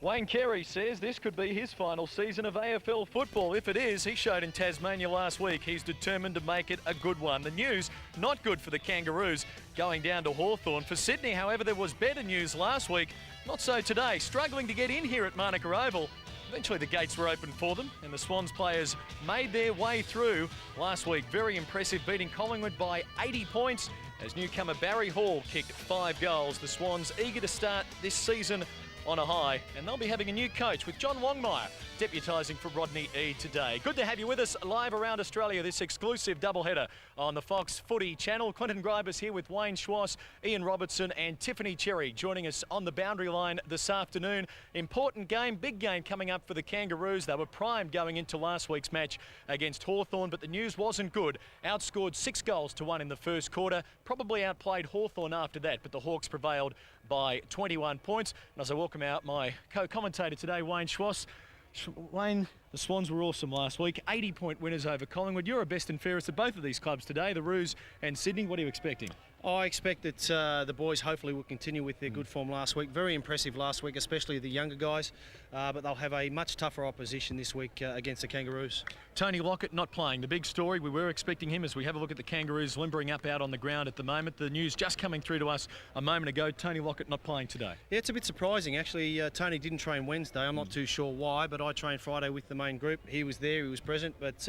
Wayne Carey says this could be his final season of AFL football. If it is, he showed in Tasmania last week. He's determined to make it a good one. The news, not good for the Kangaroos, going down to Hawthorn. For Sydney, however, there was better news last week. Not so today. Struggling to get in here at Manuka Oval. Eventually the gates were open for them and the Swans players made their way through last week. Very impressive, beating Collingwood by 80 points as newcomer Barry Hall kicked 5 goals. The Swans eager to start this season on a high, and they'll be having a new coach with John Longmire deputising for Rodney Eade today. Good to have you with us live around Australia, this exclusive doubleheader on the Fox Footy Channel. Clinton Grybas here with Wayne Schwass, Ian Robertson and Tiffany Cherry joining us on the boundary line this afternoon. Important game, big game coming up for the Kangaroos. They were primed going into last week's match against Hawthorn, but the news wasn't good. Outscored 6 goals to 1 in the first quarter, probably outplayed Hawthorn after that, but the Hawks prevailed by 21 points. And as I welcome out my co-commentator today, Wayne Schwass. Wayne, the Swans were awesome last week. 80-point winners over Collingwood. You're a best and fairest of both of these clubs today, the Roos and Sydney. What are you expecting? I expect that the boys hopefully will continue with their good form last week. Very impressive last week, especially the younger guys. But they'll have a much tougher opposition this week against the Kangaroos. Tony Lockett not playing. The big story, we were expecting him as we have a look at the Kangaroos limbering up out on the ground at the moment. The news just coming through to us a moment ago. Tony Lockett not playing today. Yeah, it's a bit surprising. Actually, Tony didn't train Wednesday. I'm not too sure why, but I trained Friday with the main group. He was there, he was present. But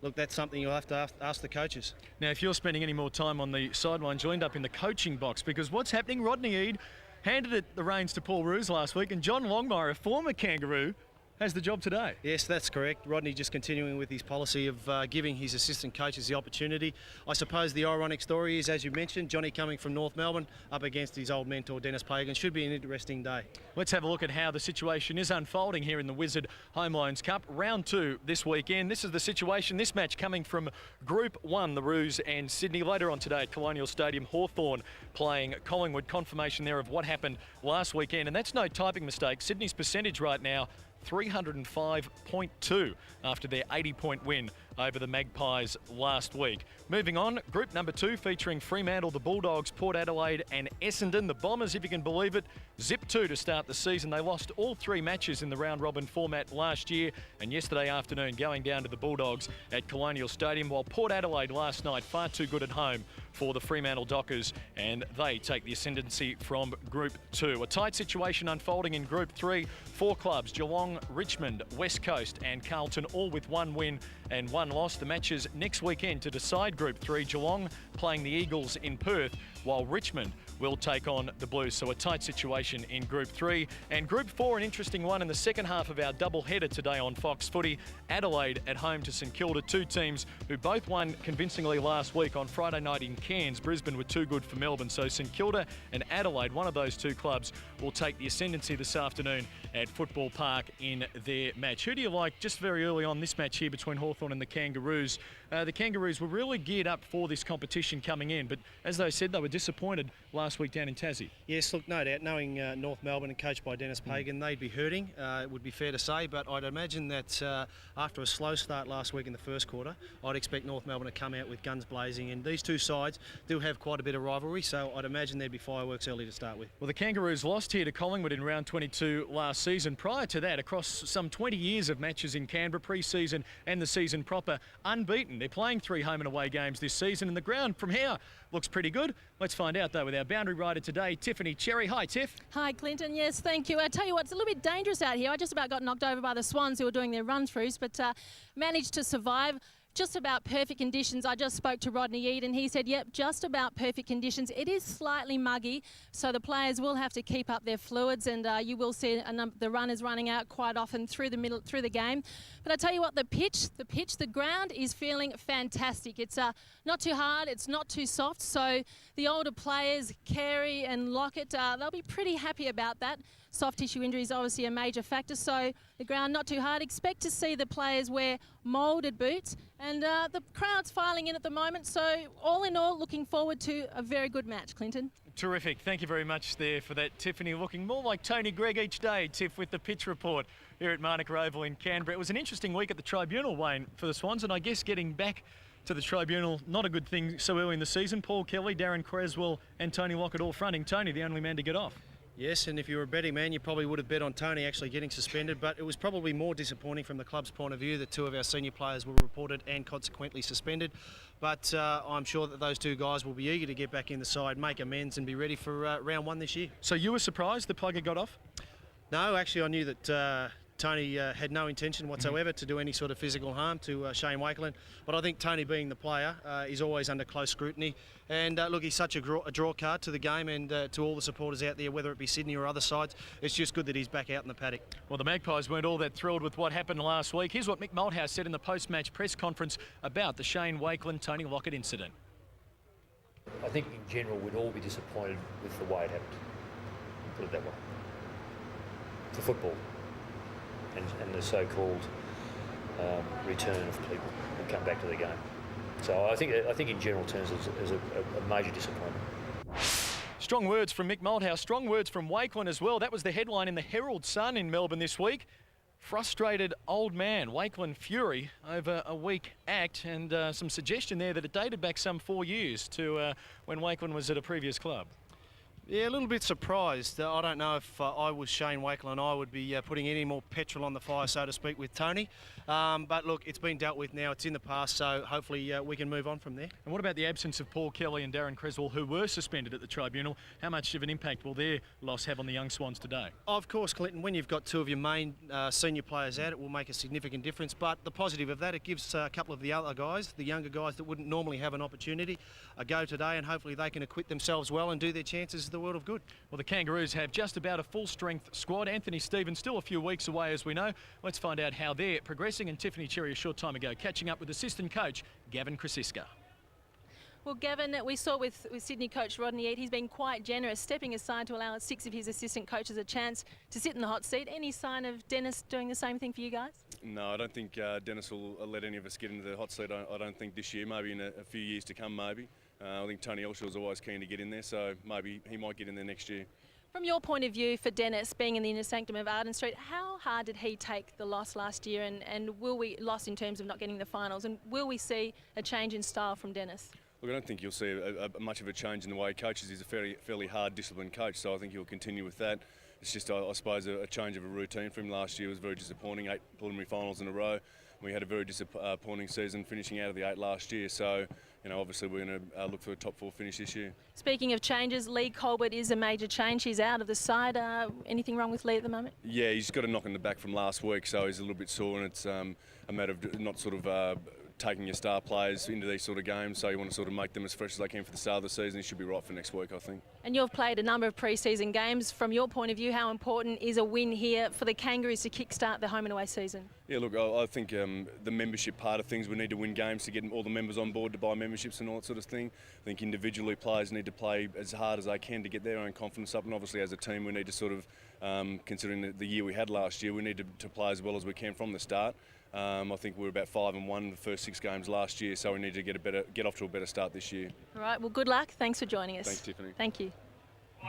look, that's something you'll have to ask the coaches. Now, if you're spending any more time on the sideline, joined up in the coaching box, because what's happening, Rodney Eade handed it the reins to Paul Roos last week, and John Longmire, a former Kangaroo, has the job today. Yes, that's correct. Rodney just continuing with his policy of giving his assistant coaches the opportunity. I suppose the ironic story is, as you mentioned, Johnny coming from North Melbourne up against his old mentor Denis Pagan. Should be an interesting day. Let's have a look at how the situation is unfolding here in the Wizard Home Loans Cup. Round 2 this weekend. This is the situation, this match coming from Group 1, the Roos and Sydney. Later on today at Colonial Stadium, Hawthorn playing Collingwood. Confirmation there of what happened last weekend. And that's no typing mistake. Sydney's percentage right now, 305.2 after their 80-point win over the Magpies last week. Moving on, group number 2 featuring Fremantle, the Bulldogs, Port Adelaide and Essendon. The Bombers, if you can believe it, zip 2 to start the season. They lost all 3 matches in the round-robin format last year, and yesterday afternoon going down to the Bulldogs at Colonial Stadium, while Port Adelaide last night far too good at home for the Fremantle Dockers, and they take the ascendancy from Group 2. A tight situation unfolding in Group 3. 4 clubs, Geelong, Richmond, West Coast and Carlton, all with 1 win and 1 loss. The matches next weekend to decide Group 3. Geelong playing the Eagles in Perth, while Richmond will take on the Blues. So a tight situation in Group 3. And Group 4, an interesting one in the second half of our double-header today on Fox Footy. Adelaide at home to St Kilda, 2 teams who both won convincingly last week on Friday night in Cairns. Brisbane were too good for Melbourne. So St Kilda and Adelaide, one of those 2 clubs, will take the ascendancy this afternoon at Football Park in their match. Who do you like just very early on this match here between Hawthorn and the Kangaroos? The Kangaroos were really geared up for this competition coming in, but as they said, they were disappointed last week down in Tassie. Yes, look, no doubt, knowing North Melbourne and coached by Denis Pagan, they'd be hurting, it would be fair to say, but I'd imagine that after a slow start last week in the first quarter, I'd expect North Melbourne to come out with guns blazing, and these 2 sides do have quite a bit of rivalry, so I'd imagine there'd be fireworks early to start with. Well, the Kangaroos lost here to Collingwood in round 22 last season. Prior to that, across some 20 years of matches in Canberra, pre-season and the season proper, unbeaten. They're playing 3 home and away games this season, and the ground from here looks pretty good. Let's find out, though, with our boundary rider today, Tiffany Cherry. Hi, Tiff. Hi, Clinton. Yes, thank you. I tell you what, it's a little bit dangerous out here. I just about got knocked over by the Swans who were doing their run-throughs, but managed to survive. Just about perfect conditions. I just spoke to Rodney Eade and he said, yep, just about perfect conditions. It is slightly muggy, so the players will have to keep up their fluids, and you will see the runners running out quite often through the game. But I tell you what, the ground is feeling fantastic. It's not too hard, it's not too soft, so the older players, Carey and Lockett, they'll be pretty happy about that. Soft tissue injury is obviously a major factor, so the ground not too hard. Expect to see the players wear moulded boots, and the crowd's filing in at the moment, so all in all, looking forward to a very good match, Clinton. Terrific. Thank you very much there for that, Tiffany. Looking more like Tony Gregg each day, Tiff, with the pitch report here at Manuka Oval in Canberra. It was an interesting week at the Tribunal, Wayne, for the Swans, and I guess getting back to the Tribunal, not a good thing so early in the season. Paul Kelly, Darren Creswell and Tony Lockett all fronting. Tony, the only man to get off. Yes, and if you were a betting man, you probably would have bet on Tony actually getting suspended, but it was probably more disappointing from the club's point of view that 2 of our senior players were reported and consequently suspended. But I'm sure that those 2 guys will be eager to get back in the side, make amends and be ready for round 1 this year. So you were surprised the Plugger got off? No, actually I knew that Tony had no intention whatsoever to do any sort of physical harm to Shane Wakelin. But I think Tony, being the player, is always under close scrutiny. And look, he's such a draw card to the game and to all the supporters out there, whether it be Sydney or other sides. It's just good that he's back out in the paddock. Well, the Magpies weren't all that thrilled with what happened last week. Here's what Mick Malthouse said in the post-match press conference about the Shane Wakelin-Tony Lockett incident. I think in general we'd all be disappointed with the way it happened. Put it that way. For football. And the so-called return of people who come back to the game. So I think in general terms it's a major disappointment. Strong words from Mick Malthouse, strong words from Wakelin as well. That was the headline in the Herald Sun in Melbourne this week. Frustrated old man, Wakelin fury over a weak act, and some suggestion there that it dated back some 4 years to when Wakelin was at a previous club. Yeah, a little bit surprised. I don't know if I was Shane Wakelin, I would be putting any more petrol on the fire, so to speak, with Tony. But look, it's been dealt with now. It's in the past, so hopefully we can move on from there. And what about the absence of Paul Kelly and Darren Creswell, who were suspended at the tribunal? How much of an impact will their loss have on the young Swans today? Of course, Clinton, when you've got 2 of your main senior players out, it will make a significant difference. But the positive of that, it gives a couple of the other guys, the younger guys that wouldn't normally have an opportunity, a go today, and hopefully they can acquit themselves well and do their chances in the world of good. Well, the Kangaroos have just about a full-strength squad. Anthony Stevens still a few weeks away, as we know. Let's find out how they're progressing. And Tiffany Cherry a short time ago catching up with assistant coach Gavin Krasiska. Well, Gavin, we saw with Sydney coach Rodney Eade, he's been quite generous, stepping aside to allow 6 of his assistant coaches a chance to sit in the hot seat. Any sign of Denis doing the same thing for you guys? No, I don't think Denis will let any of us get into the hot seat. I don't think this year, maybe in a few years to come, maybe. I think Tony Elshaw's always keen to get in there, so maybe he might get in there next year. From your point of view, for Denis, being in the inner sanctum of Arden Street, how hard did he take the loss last year, and will we loss in terms of not getting the finals, and will we see a change in style from Denis? Look, I don't think you'll see much of a change in the way he coaches. He's a fairly hard, disciplined coach, so I think he'll continue with that. It's just, I suppose, a change of a routine for him. Last year was very disappointing, 8 preliminary finals in a row. We had a very disappointing season, finishing out of the 8 last year. So, you know, obviously we're going to look for a top 4 finish this year. Speaking of changes, Lee Colbert is a major change. He's out of the side. Anything wrong with Lee at the moment? Yeah, he's got a knock in the back from last week, so he's a little bit sore, and it's a matter of not sort of taking your star players into these sort of games, so you want to sort of make them as fresh as they can for the start of the season. He should be right for next week, I think. And you've played a number of pre-season games. From your point of view, how important is a win here for the Kangaroos to kick-start the home and away season? Yeah, look, I think the membership part of things, we need to win games to get all the members on board to buy memberships and all that sort of thing. I think individually players need to play as hard as they can to get their own confidence up, and obviously as a team we need to sort of, considering the year we had last year, we need to play as well as we can from the start. I think we were about 5-1 in the first 6 games last year, so we need to get off to a better start this year. All right, well, good luck. Thanks for joining us. Thanks, Tiffany. Thank you.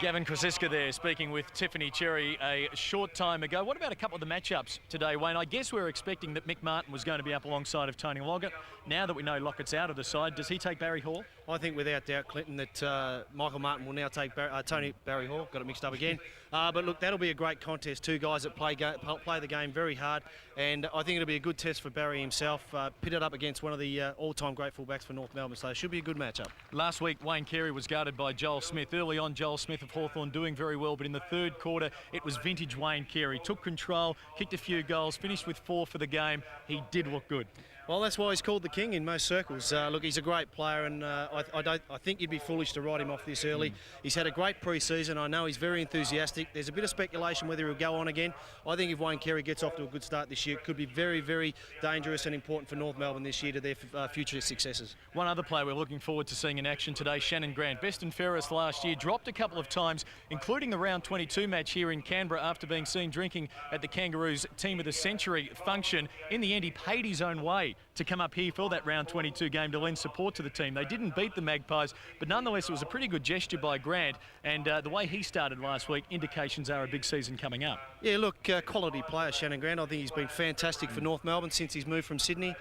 Gavin Krasiska there speaking with Tiffany Cherry a short time ago. What about a couple of the matchups today, Wayne? I guess we were expecting that Mick Martin was going to be up alongside of Tony Lockett. Now that we know Lockett's out of the side, does he take Barry Hall? I think without doubt, Clinton, that Michael Martin will now take Barry Hall. Got it mixed up again. But look, that'll be a great contest. 2 guys that play the game very hard, and I think it'll be a good test for Barry himself, pitted up against one of the all-time great fullbacks for North Melbourne, so it should be a good matchup. Last week, Wayne Carey was guarded by Joel Smith. Early on, Joel Smith of Hawthorn doing very well, but in the third quarter, it was vintage Wayne Carey. Took control, kicked a few goals, finished with 4 for the game. He did look good. Well, that's why he's called the king in most circles. Look, he's a great player, and I think you'd be foolish to write him off this early. He's had a great pre-season. I know he's very enthusiastic. There's a bit of speculation whether he'll go on again. I think if Wayne Carey gets off to a good start this year, it could be very, very dangerous and important for North Melbourne this year to their future successes. One other player we're looking forward to seeing in action today, Shannon Grant. Best and fairest last year, dropped a couple of times, including the round 22 match here in Canberra after being seen drinking at the Kangaroos Team of the Century function. In the end, he paid his own way to come up here for that round 22 game to lend support to the team. They didn't beat the Magpies, but nonetheless it was a pretty good gesture by Grant, and the way he started last week, indications are a big season coming up. Yeah, look, quality player Shannon Grant. I think he's been fantastic for North Melbourne since he's moved from Sydney.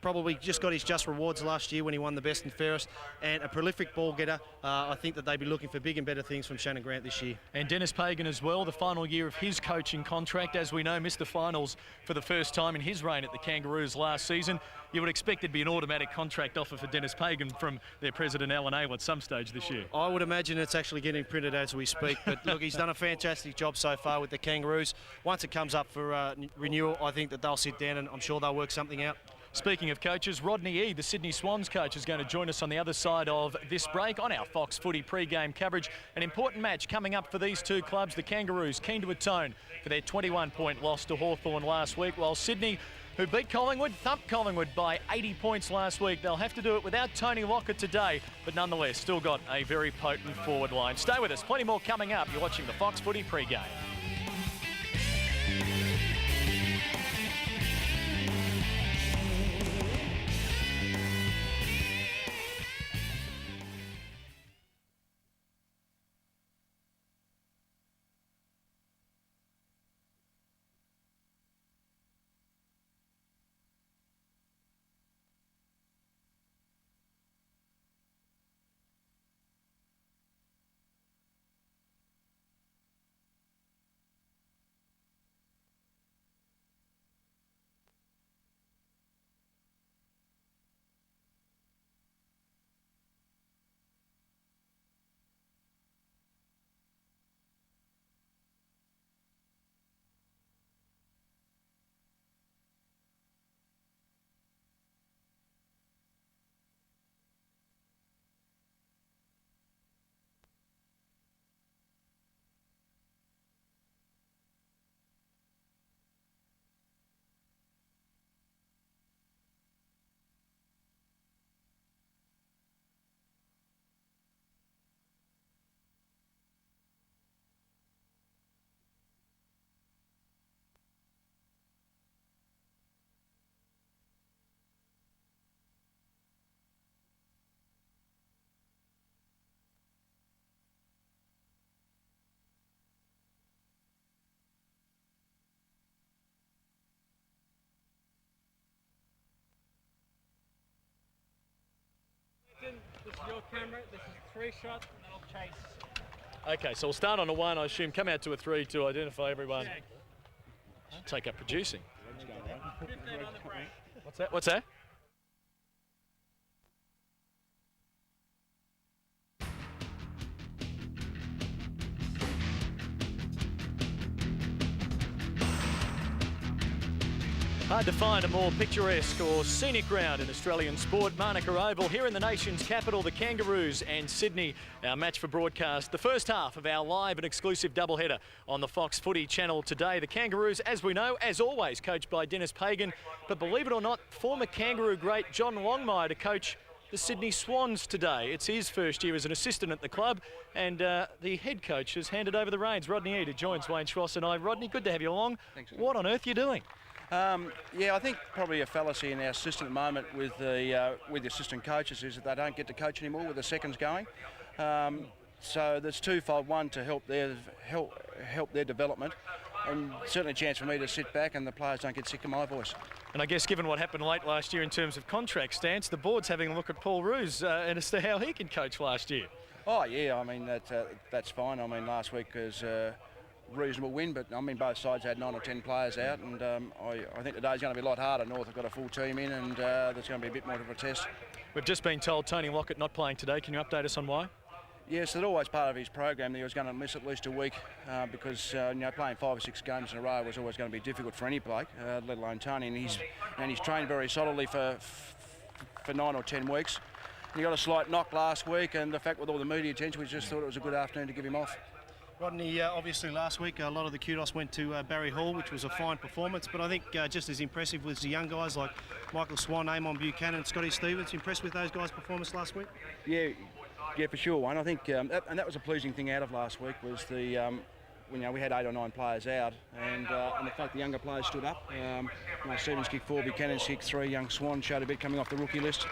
probably just got his just rewards last year when he won the best and fairest, and a prolific ball getter. I think that they'd be looking for big and better things from Shannon Grant this year. And Denis Pagan as well, the final year of his coaching contract, as we know, missed the finals for the first time in his reign at the Kangaroos last season. You would expect there'd be an automatic contract offer for Denis Pagan from their president, Alan Ale, at some stage this year. I would imagine it's actually getting printed as we speak. But look, he's done a fantastic job so far with the Kangaroos. Once it comes up for renewal, I think that they'll sit down and I'm sure they'll work something out. Speaking of coaches, Rodney E, the Sydney Swans coach, is going to join us on the other side of this break on our Fox Footy pre-game coverage. An important match coming up for these two clubs. The Kangaroos keen to atone for their 21-point loss to Hawthorn last week, while Sydney, who beat Collingwood, thumped Collingwood by 80 points last week. They'll have to do it without Tony Lockett today, but nonetheless still got a very potent forward line. Stay with us, plenty more coming up. You're watching the Fox Footy pre-game. This is your camera, this is 3 shots, and then I'll chase. Okay, so we'll start on a 1, I assume, come out to a 3 to identify everyone. Take up producing. 15 on the break. What's that? Hard to find a more picturesque or scenic ground in Australian sport. Manuka Oval here in the nation's capital, the Kangaroos and Sydney. Our match for broadcast, the first half of our live and exclusive doubleheader on the Fox Footy Channel today. The Kangaroos, as we know, as always, coached by Denis Pagan. But believe it or not, former Kangaroo great John Longmire to coach the Sydney Swans today. It's his first year as an assistant at the club, and the head coach has handed over the reins. Rodney Eade joins Wayne Schross and I. Rodney, good to have you along. Thanks. What on earth are you doing? Yeah, I think probably a fallacy in our system at the moment with the assistant coaches is that they don't get to coach anymore with the seconds going. So there's twofold: one, to help their development, and certainly a chance for me to sit back and the players don't get sick of my voice. And I guess given what happened late last year in terms of contract stance, the board's having a look at Paul Roos and as to how he can coach last year. Oh yeah, I mean that's fine. I mean last week was reasonable win, but I mean both sides had 9 or 10 players out, and I think today's going to be a lot harder. North have got a full team in, and there's going to be a bit more of a test. We've just been told Tony Lockett not playing today. Can you update us on why? Yes, it's always part of his program that he was going to miss at least a week because playing 5 or 6 games in a row was always going to be difficult for any bloke, let alone Tony. And he's trained very solidly for 9 or 10 weeks. He got a slight knock last week, and the fact with all the media attention, we just thought it was a good afternoon to give him off. Rodney, obviously last week a lot of the kudos went to Barry Hall, which was a fine performance, but I think just as impressive was the young guys like Michael Swan, Amon Buchanan, Scotty Stevens. Impressed with those guys' performance last week? Yeah, for sure, Wayne. I think, and that was a pleasing thing out of last week was the, we had 8 or 9 players out, and the fact the younger players stood up. Stevens kicked 4, Buchanan kicked 3, young Swan showed a bit coming off the rookie list.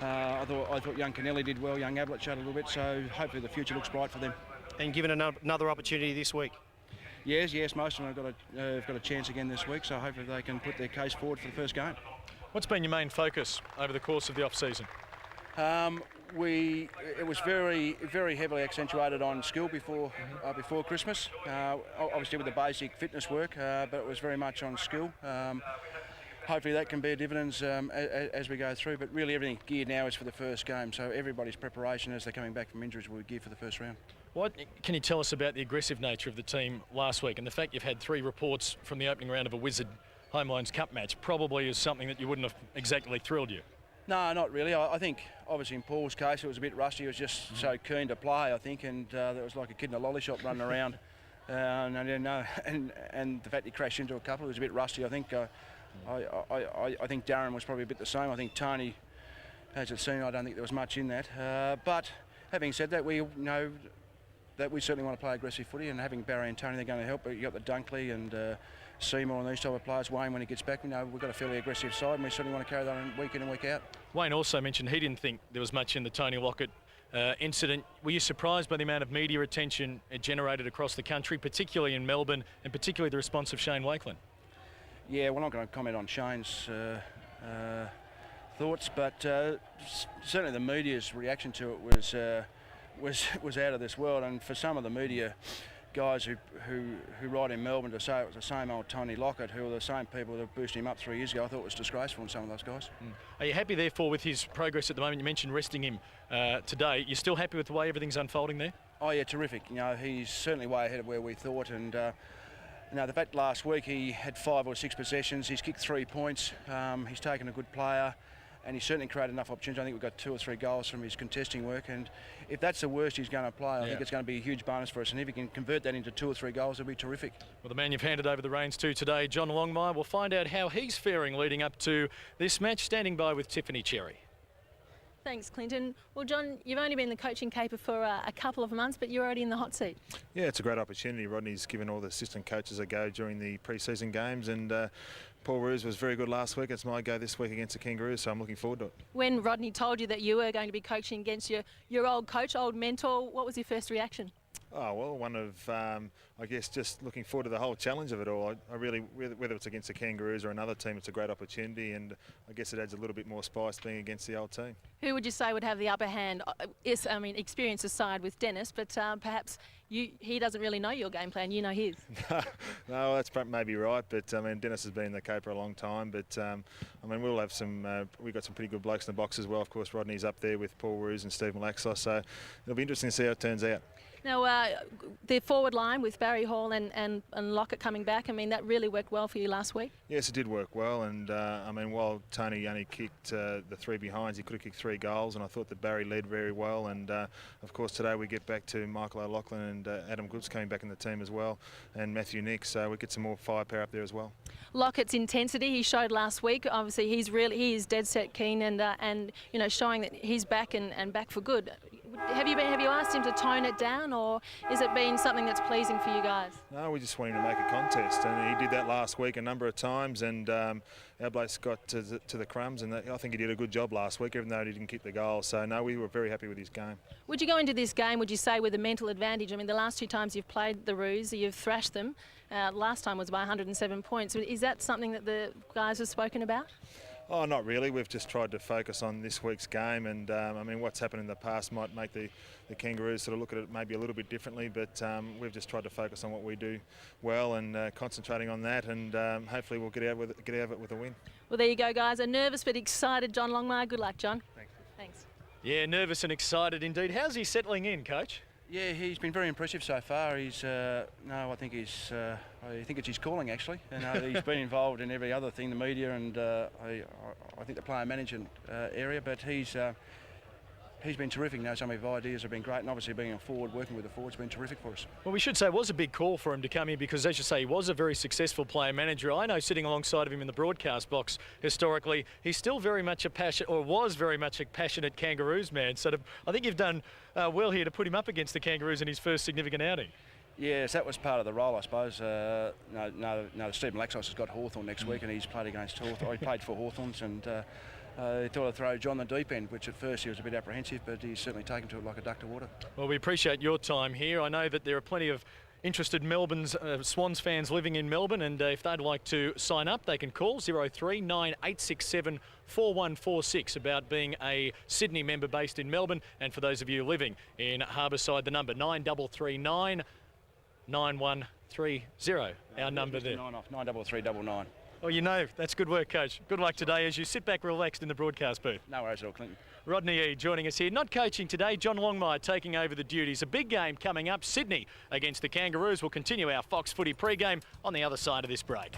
I thought young Kennelly did well, young Ablett showed a little bit, so hopefully the future looks bright for them. And given another opportunity this week? Yes, most of them have got a chance again this week, so hopefully they can put their case forward for the first game. What's been your main focus over the course of the off-season? It was very heavily accentuated on skill before Christmas. Obviously with the basic fitness work, but it was very much on skill. Hopefully that can bear dividends as we go through. But really everything geared now is for the first game. So everybody's preparation as they're coming back from injuries will be geared for the first round. What can you tell us about the aggressive nature of the team last week, and the fact you've had 3 reports from the opening round of a Wizard Home Loans Cup match probably is something that you wouldn't have exactly thrilled you? No, not really. I think obviously in Paul's case it was a bit rusty. He was just so keen to play, I think, and there was like a kid in a lolly shop running around. And the fact he crashed into a couple, it was a bit rusty. I think I think Darren was probably a bit the same. I think Tony, as it seemed, I don't think there was much in that. But having said that, we know that we certainly want to play aggressive footy, and having Barry and Tony, they're going to help. But you've got the Dunkley and Seymour and these type of players. Wayne, when he gets back, we know we've got a fairly aggressive side, and we certainly want to carry that on week in and week out. Wayne also mentioned he didn't think there was much in the Tony Lockett incident. Were you surprised by the amount of media attention it generated across the country, particularly in Melbourne, and particularly the response of Shane Wakelin? Yeah, we're not going to comment on Shane's thoughts, but certainly the media's reaction to it was out of this world. And for some of the media guys who write in Melbourne to say it was the same old Tony Lockett, who are the same people that boosted him up 3 years ago, I thought it was disgraceful in some of those guys. Are you happy, therefore, with his progress at the moment? You mentioned resting him today. You're still happy with the way everything's unfolding there? Oh yeah, terrific. You know, he's certainly way ahead of where we thought, and you know, the fact last week he had 5 or 6 possessions, he's kicked 3 points, he's taken a good player, and he's certainly created enough opportunities. I think we've got 2 or 3 goals from his contesting work, and if that's the worst he's going to play, I think it's going to be a huge bonus for us, and if he can convert that into 2 or 3 goals, it'll be terrific. Well, the man you've handed over the reins to today, John Longmire, we'll find out how he's faring leading up to this match, standing by with Tiffany Cherry. Thanks, Clinton. Well, John, you've only been the coaching caper for a couple of months, but you're already in the hot seat. Yeah, it's a great opportunity. Rodney's given all the assistant coaches a go during the pre-season games, and Paul Roos was very good last week. It's my go this week against the Kangaroos, so I'm looking forward to it. When Rodney told you that you were going to be coaching against your old coach, old mentor, what was your first reaction? Oh, well, one of, I guess, just looking forward to the whole challenge of it all. I really, whether it's against the Kangaroos or another team, it's a great opportunity, and I guess it adds a little bit more spice being against the old team. Who would you say would have the upper hand? Yes, I mean, experience aside with Denis, but perhaps he doesn't really know your game plan, you know his. No, that's maybe right, but I mean, Denis has been the caper a long time, but I mean, we'll have we've got some pretty good blokes in the box as well. Of course, Rodney's up there with Paul Roos and Steve Malaxos, so it'll be interesting to see how it turns out. Now, the forward line with Barry Hall and Lockett coming back, I mean, that really worked well for you last week? Yes, it did work well, and I mean, while Tony only kicked the 3 behinds, he could have kicked 3 goals, and I thought that Barry led very well, and of course today we get back to Michael O'Loughlin and Adam Goods coming back in the team as well, and Matthew Nix, so we get some more firepower up there as well. Lockett's intensity he showed last week, obviously he is dead set keen and you know, showing that he's back and back for good. Have you asked him to tone it down, or is it been something that's pleasing for you guys? No, we just want him to make a contest, and he did that last week a number of times, and our blokes got to the crumbs, and I think he did a good job last week, even though he didn't kick the goal. So no, we were very happy with his game. Would you go into this game, would you say, with a mental advantage? I mean, the last 2 times you've played the Roos, you've thrashed them. Last time was by 107 points. Is that something that the guys have spoken about? Oh, not really. We've just tried to focus on this week's game, and I mean, what's happened in the past might make the Kangaroos sort of look at it maybe a little bit differently, but we've just tried to focus on what we do well and concentrating on that, and hopefully we'll get out of it with a win. Well, there you go, guys. A nervous but excited John Longmire. Good luck, John. Thanks. Thanks. Yeah, nervous and excited indeed. How's he settling in, Coach? Yeah, he's been very impressive so far. He's I think it's his calling actually. And he's been involved in every other thing, the media and I think the player management area. But he's been terrific. Now some of his ideas have been great, and obviously being a forward, working with the forwards, has been terrific for us. Well, we should say it was a big call for him to come here because, as you say, he was a very successful player manager. I know sitting alongside of him in the broadcast box historically, he's still very much was very much a passionate Kangaroos man. So I think you've done well here to put him up against the Kangaroos in his first significant outing. Yes, that was part of the role, I suppose. Steve Malaxos has got Hawthorn next week, and he's played against Hawthorn. He played for Hawthorns, and he thought I'd throw John the deep end, which at first he was a bit apprehensive, but he's certainly taken to it like a duck to water. Well, we appreciate your time here. I know that there are plenty of interested Melbourne's Swans fans living in Melbourne, and if they'd like to sign up, they can call 039867 4146 about being a Sydney member based in Melbourne, and for those of you living in Harbourside, the number 9339 9130. Our number there. 93399. Well, you know, that's good work, Coach. Good luck today as you sit back relaxed in the broadcast booth. No worries at all, Clinton. Rodney E joining us here. Not coaching today, John Longmire taking over the duties. A big game coming up, Sydney against the Kangaroos. We'll continue our Fox Footy pre-game on the other side of this break.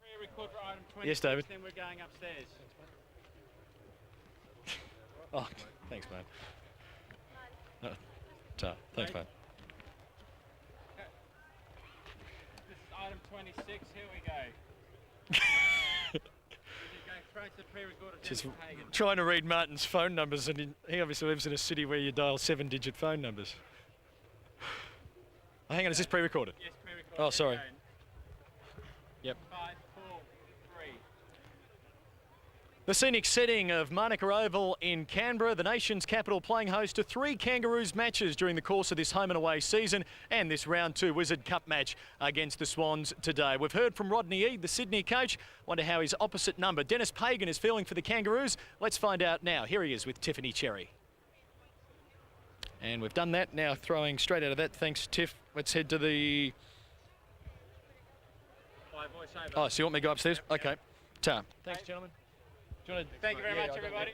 Pre-record for item 26, Yes, David. then we're going upstairs. Oh, thanks, man. Thanks, man. This is item 26, here we go. We're going straight to the pre-record of Just Denis Pagan. trying to read Martin's phone numbers, and he obviously lives in a city where you dial 7-digit phone numbers. Oh, hang on, is this pre-recorded? Yes, pre-record. Oh, sorry. Here we go. Yep. 5, 4, 3. The scenic setting of Manuka Oval in Canberra, the nation's capital, playing host to 3 Kangaroos matches during the course of this home and away season, and this round 2 Wizard Cup match against the Swans today. We've heard from Rodney Eade, the Sydney coach. Wonder how his opposite number, Denis Pagan, is feeling for the Kangaroos. Let's find out now. Here he is with Tiffany Cherry. And we've done that. Now throwing straight out of that. Thanks, Tiff. Let's head to the... Oh, so you want me to go upstairs? Okay. Ta. Thanks, gentlemen. Do you want to... Thank you very much, everybody.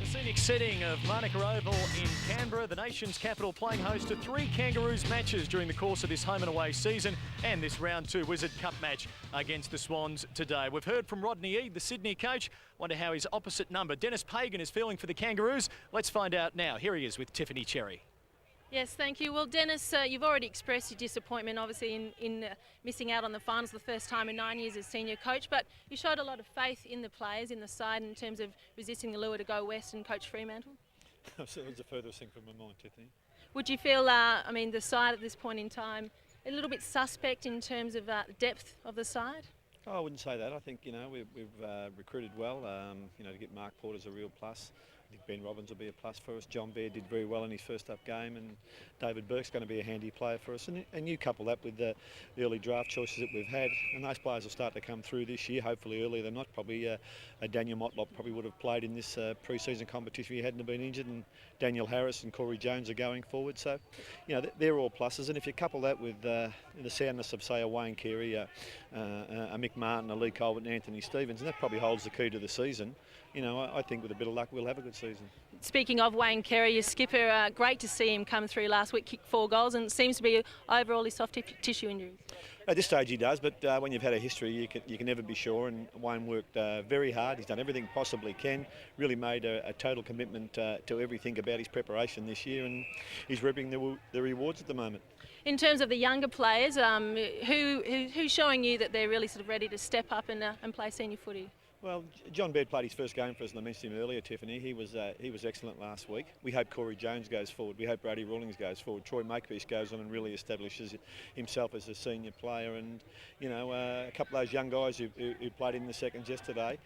Scenic setting of Manuka Oval in Canberra, the nation's capital, playing host to 3 Kangaroos matches during the course of this home and away season, and this round 2 Wizard Cup match against the Swans today. We've heard from Rodney Eade, the Sydney coach. Wonder how his opposite number, Denis Pagan, is feeling for the Kangaroos. Let's find out now. Here he is with Tiffany Cherry. Yes, thank you. Well, Denis, you've already expressed your disappointment, obviously, in missing out on the finals the first time in 9 years as senior coach, but you showed a lot of faith in the players, in the side, in terms of resisting the lure to go west and coach Fremantle. So it was the furthest thing from my mind, Tiffany. Would you feel, the side at this point in time, a little bit suspect in terms of the depth of the side? Oh, I wouldn't say that. I think, we've recruited well. To get Mark Porter's a real plus. I think Ben Robbins will be a plus for us. John Baird did very well in his first up game, and David Burke's going to be a handy player for us. And you couple that with the early draft choices that we've had, and those players will start to come through this year, hopefully earlier than not. Probably a Daniel Motlop probably would have played in this pre-season competition if he hadn't been injured, and Daniel Harris and Corey Jones are going forward. So, they're all pluses. And if you couple that with the soundness of, say, a Wayne Carey, a Mick Martin, a Lee Colbert and Anthony Stevens, and that probably holds the key to the season. I think with a bit of luck we'll have a good season. Speaking of Wayne Carey, your skipper, great to see him come through last week, kicked 4 goals, and it seems to be over all his soft tissue injuries. At this stage he does, but when you've had a history you can never be sure, and Wayne worked very hard. He's done everything possibly can, really made a total commitment to everything about his preparation this year, and he's reaping the rewards at the moment. In terms of the younger players, who's showing you that they're really sort of ready to step up and play senior footy? Well, John Baird played his first game for us, and I mentioned him earlier, Tiffany. He was excellent last week. We hope Corey Jones goes forward. We hope Brady Rawlings goes forward. Troy Makepeace goes on and really establishes himself as a senior player. And, a couple of those young guys who played in the seconds yesterday,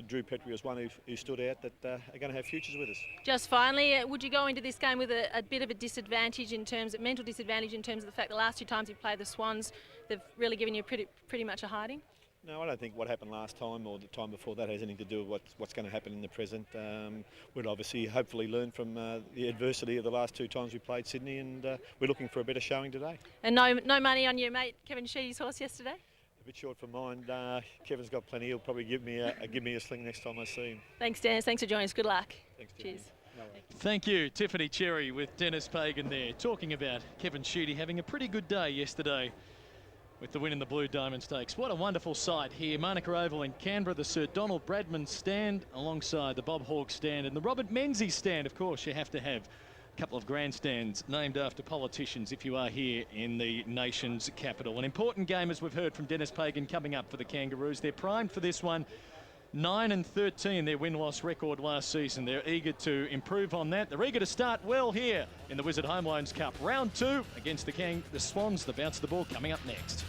Drew Petrie was one who stood out that are going to have futures with us. Just finally, would you go into this game with a bit of a disadvantage in terms of mental disadvantage in terms of the fact the last 2 times you played the Swans, they've really given you pretty much a hiding? No, I don't think what happened last time or the time before that has anything to do with what's going to happen in the present. We'll obviously hopefully learn from the adversity of the last 2 times we played Sydney, and we're looking for a better showing today. And no money on your mate Kevin Sheedy's horse yesterday? A bit short for mine. Kevin's got plenty. He'll probably give me a sling next time I see him. Thanks, Dennis. Thanks for joining us. Good luck. Thanks, Tiffany. Cheers. No worries. Thank you, Tiffany Cherry with Denis Pagan there, talking about Kevin Sheedy having a pretty good day yesterday with the win in the Blue Diamond Stakes. What a wonderful sight here. Monica Oval in Canberra, the Sir Donald Bradman stand alongside the Bob Hawke stand and the Robert Menzies stand. Of course, you have to have a couple of grandstands named after politicians if you are here in the nation's capital. An important game, as we've heard from Denis Pagan, coming up for the Kangaroos. They're primed for this one. 9-13, their win-loss record last season. They're eager to improve on that. They're eager to start well here in the Wizard Home Loans Cup. Round 2 against the Swans. The bounce of the ball coming up next.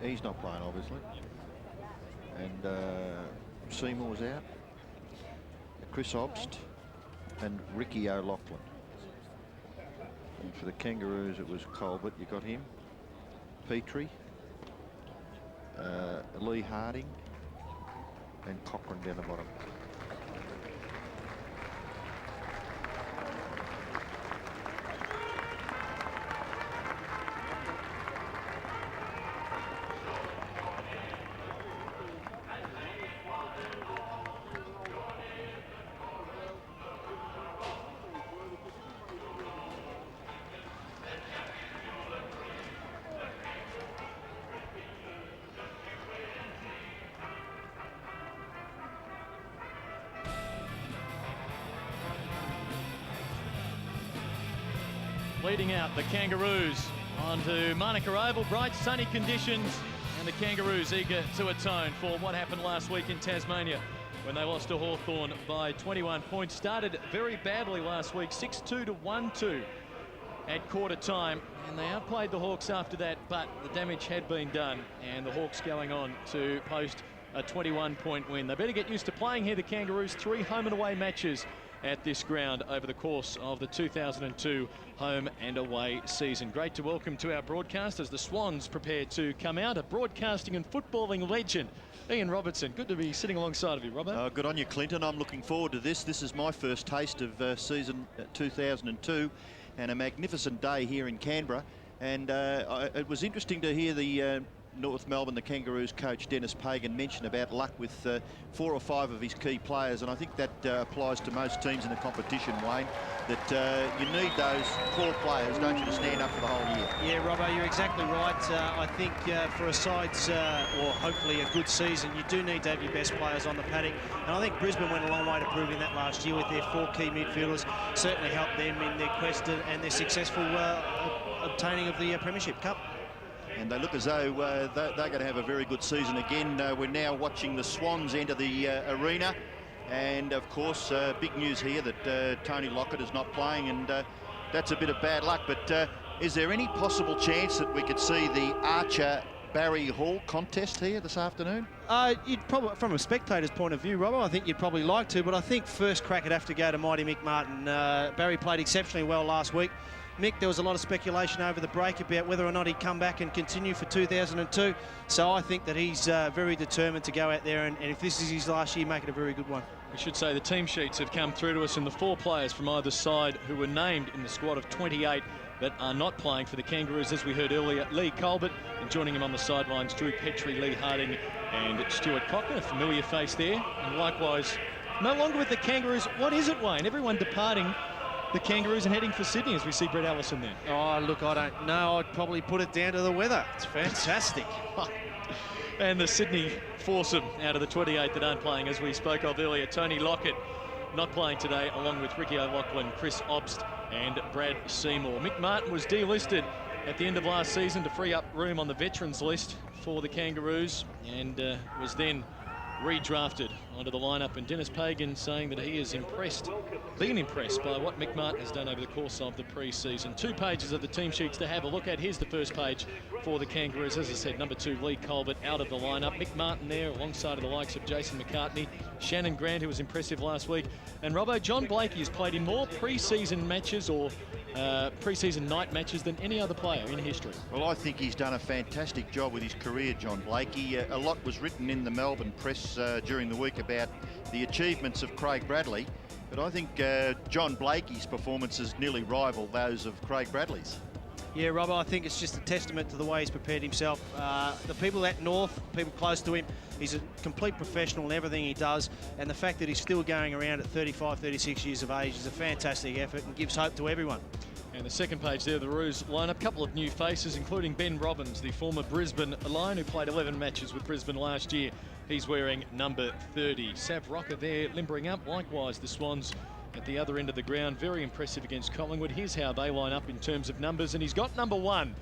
He's not playing, obviously. And Seymour's out. Chris Obst and Ricky O'Loughlin. And for the Kangaroos, it was Colbert. You got him. Petrie. Lee Harding. And Cochrane down the bottom. Leading out the Kangaroos onto Monica Oval, bright sunny conditions, and the Kangaroos eager to atone for what happened last week in Tasmania when they lost to Hawthorn by 21 points. Started very badly last week, 6-2 to 1-2 at quarter time, and they outplayed the Hawks after that, but the damage had been done, and the Hawks going on to post a 21-point win. They better get used to playing here, the Kangaroos. 3 home and away matches at this ground over the course of the 2002 home and away season. Great to welcome to our broadcast as the Swans prepare to come out, a broadcasting and footballing legend, Ian Robertson. Good to be sitting alongside of you, Robert. Good on you, Clinton. I'm looking forward to this. This is my first taste of season 2002 and a magnificent day here in Canberra. And it was interesting to hear the North Melbourne, the Kangaroos coach Denis Pagan mentioned about luck with 4 or 5 of his key players, and I think that applies to most teams in the competition, Wayne, that you need those core players, don't you, to stand up for the whole year. Yeah, Robbo, you're exactly right. I think for a side's, or hopefully a good season, you do need to have your best players on the paddock, and I think Brisbane went a long way to proving that last year with their 4 key midfielders. Certainly helped them in their quest and their successful obtaining of the Premiership Cup. And they look as though they're going to have a very good season again. We're now watching the Swans enter the arena. And, of course, big news here that Tony Lockett is not playing, and that's a bit of bad luck. But is there any possible chance that we could see the Archer-Barry Hall contest here this afternoon? You'd probably, from a spectator's point of view, Robbo, I think you'd probably like to, but I think first crack would have to go to mighty Mick Martin. Barry played exceptionally well last week. Mick, there was a lot of speculation over the break about whether or not he'd come back and continue for 2002. So I think that he's very determined to go out there, and if this is his last year, make it a very good one. We should say the team sheets have come through to us, and the 4 players from either side who were named in the squad of 28 that are not playing for the Kangaroos, as we heard earlier, Lee Colbert, and joining him on the sidelines, Drew Petrie, Lee Harding and Stuart Cochran, a familiar face there. And likewise, no longer with the Kangaroos. What is it, Wayne? Everyone departing the Kangaroos and heading for Sydney as we see Brett Allison there. Oh, look, I don't know. I'd probably put it down to the weather. It's fantastic. And the Sydney foursome out of the 28 that aren't playing, as we spoke of earlier. Tony Lockett not playing today, along with Ricky O'Loughlin, Chris Obst and Brad Seymour. Mick Martin was delisted at the end of last season to free up room on the veterans list for the Kangaroos, and was then redrafted onto the lineup, and Denis Pagan saying that he is been impressed by what Mick Martin has done over the course of the pre-season. 2 pages of the team sheets to have a look at. Here's the first page for the Kangaroos. As I said, number 2, Lee Colbert out of the lineup. Mick Martin there alongside of the likes of Jason McCartney, Shannon Grant, who was impressive last week, and Robbo, John Blakey has played in more pre-season matches or pre-season night matches than any other player in history. Well, I think he's done a fantastic job with his career, John Blakey. A lot was written in the Melbourne press during the week about the achievements of Craig Bradley, but I think John Blakey's performances nearly rival those of Craig Bradley's. Yeah, Robbo, I think it's just a testament to the way he's prepared himself. The people at North, people close to him, he's a complete professional in everything he does, and the fact that he's still going around at 35, 36 years of age is a fantastic effort and gives hope to everyone. And the second page there, the Roos lineup, a couple of new faces, including Ben Robbins, the former Brisbane Lion, who played 11 matches with Brisbane last year. He's wearing number 30. Sav Rocker there limbering up. Likewise, the Swans at the other end of the ground, very impressive against Collingwood. Here's how they line up in terms of numbers, and he's got number 1,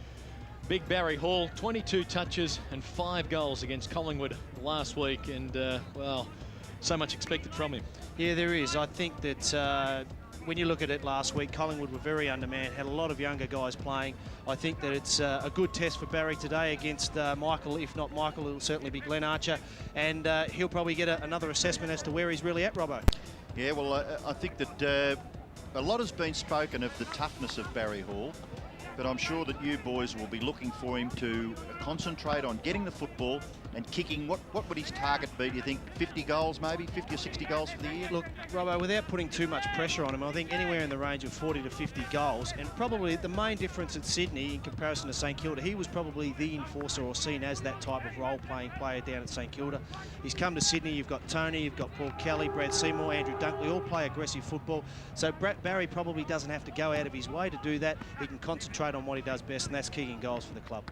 Big Barry Hall, 22 touches and 5 goals against Collingwood last week, and well, so much expected from him. Yeah, there is. I think that when you look at it last week, Collingwood were very undermanned, had a lot of younger guys playing. I think that it's a good test for Barry today against Michael. If not Michael, it'll certainly be Glenn Archer, and he'll probably get another assessment as to where he's really at, Robbo. Yeah, well, I think that a lot has been spoken of the toughness of Barry Hall, but I'm sure that you boys will be looking for him to concentrate on getting the football and kicking. What would his target be, do you think? 50 goals maybe? 50 or 60 goals for the year? Look, Robbo, without putting too much pressure on him, I think anywhere in the range of 40 to 50 goals, and probably the main difference at Sydney in comparison to St Kilda, he was probably the enforcer or seen as that type of role-playing player down at St Kilda. He's come to Sydney, you've got Tony, you've got Paul Kelly, Brad Seymour, Andrew Dunkley, all play aggressive football. So Barry probably doesn't have to go out of his way to do that. He can concentrate on what he does best, and that's kicking goals for the club.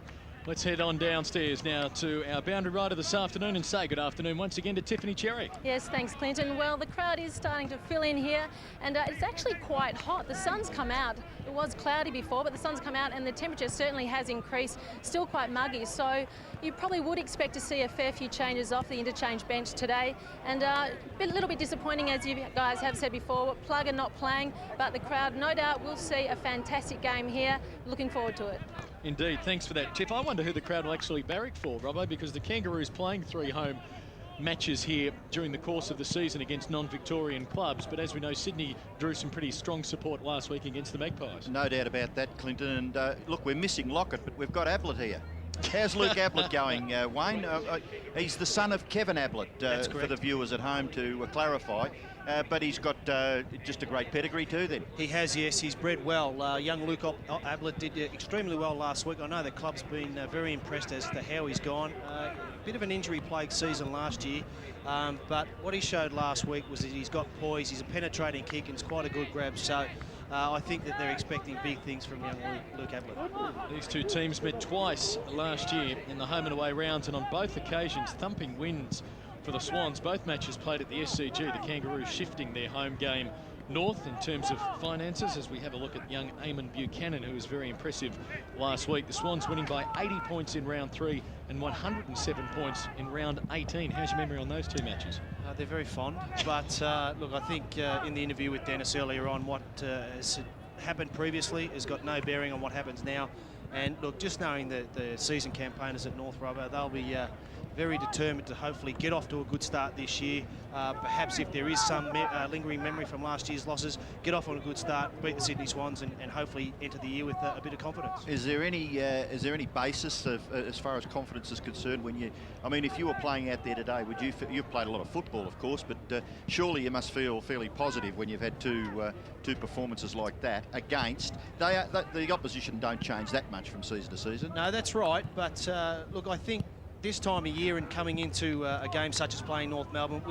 Let's head on downstairs now to our boundary rider this afternoon and say good afternoon once again to Tiffany Cherry. Yes, thanks, Clinton. Well, the crowd is starting to fill in here, and it's actually quite hot. The sun's come out. It was cloudy before, but the sun's come out and the temperature certainly has increased. Still quite muggy, so you probably would expect to see a fair few changes off the interchange bench today. And a little bit disappointing, as you guys have said before, Plugger not playing, but the crowd no doubt will see a fantastic game here. Looking forward to it. Indeed, thanks for that, Tiff. I wonder who the crowd will actually barrack for, Robbo, because the Kangaroos playing 3 home matches here during the course of the season against non-Victorian clubs, but as we know, Sydney drew some pretty strong support last week against the Magpies. No doubt about that, Clinton, and look, we're missing Lockett, but we've got Ablett here. How's Luke Ablett going, Wayne? He's the son of Kevin Ablett, for the viewers at home to clarify. But he's got just a great pedigree too then. He has, yes. He's bred well. Young Luke Ablett did extremely well last week. I know the club's been very impressed as to how he's gone. Bit of an injury-plagued season last year, but what he showed last week was that he's got poise, he's a penetrating kick, and it's quite a good grab. So I think that they're expecting big things from young Luke Ablett. These two teams met twice last year in the home and away rounds, and on both occasions thumping wins for the Swans. Both matches played at the SCG, the Kangaroos shifting their home game north in terms of finances as we have a look at young Eamon Buchanan, who was very impressive last week. The Swans winning by 80 points in round 3 and 107 points in round 18. How's your memory on those two matches? They're very fond, but look, I think in the interview with Denis earlier on, what has happened previously has got no bearing on what happens now. And look, just knowing the season campaigners at North Rubber, they'll be very determined to hopefully get off to a good start this year. Perhaps if there is some lingering memory from last year's losses, get off on a good start, beat the Sydney Swans, and hopefully enter the year with a bit of confidence. Is there any basis as far as confidence is concerned when you? I mean, if you were playing out there today, would you? You've played a lot of football, of course, but surely you must feel fairly positive when you've had two performances like that against. The opposition don't change that much from season to season. No, that's right. But look, I think this time of year and coming into a game such as playing North Melbourne,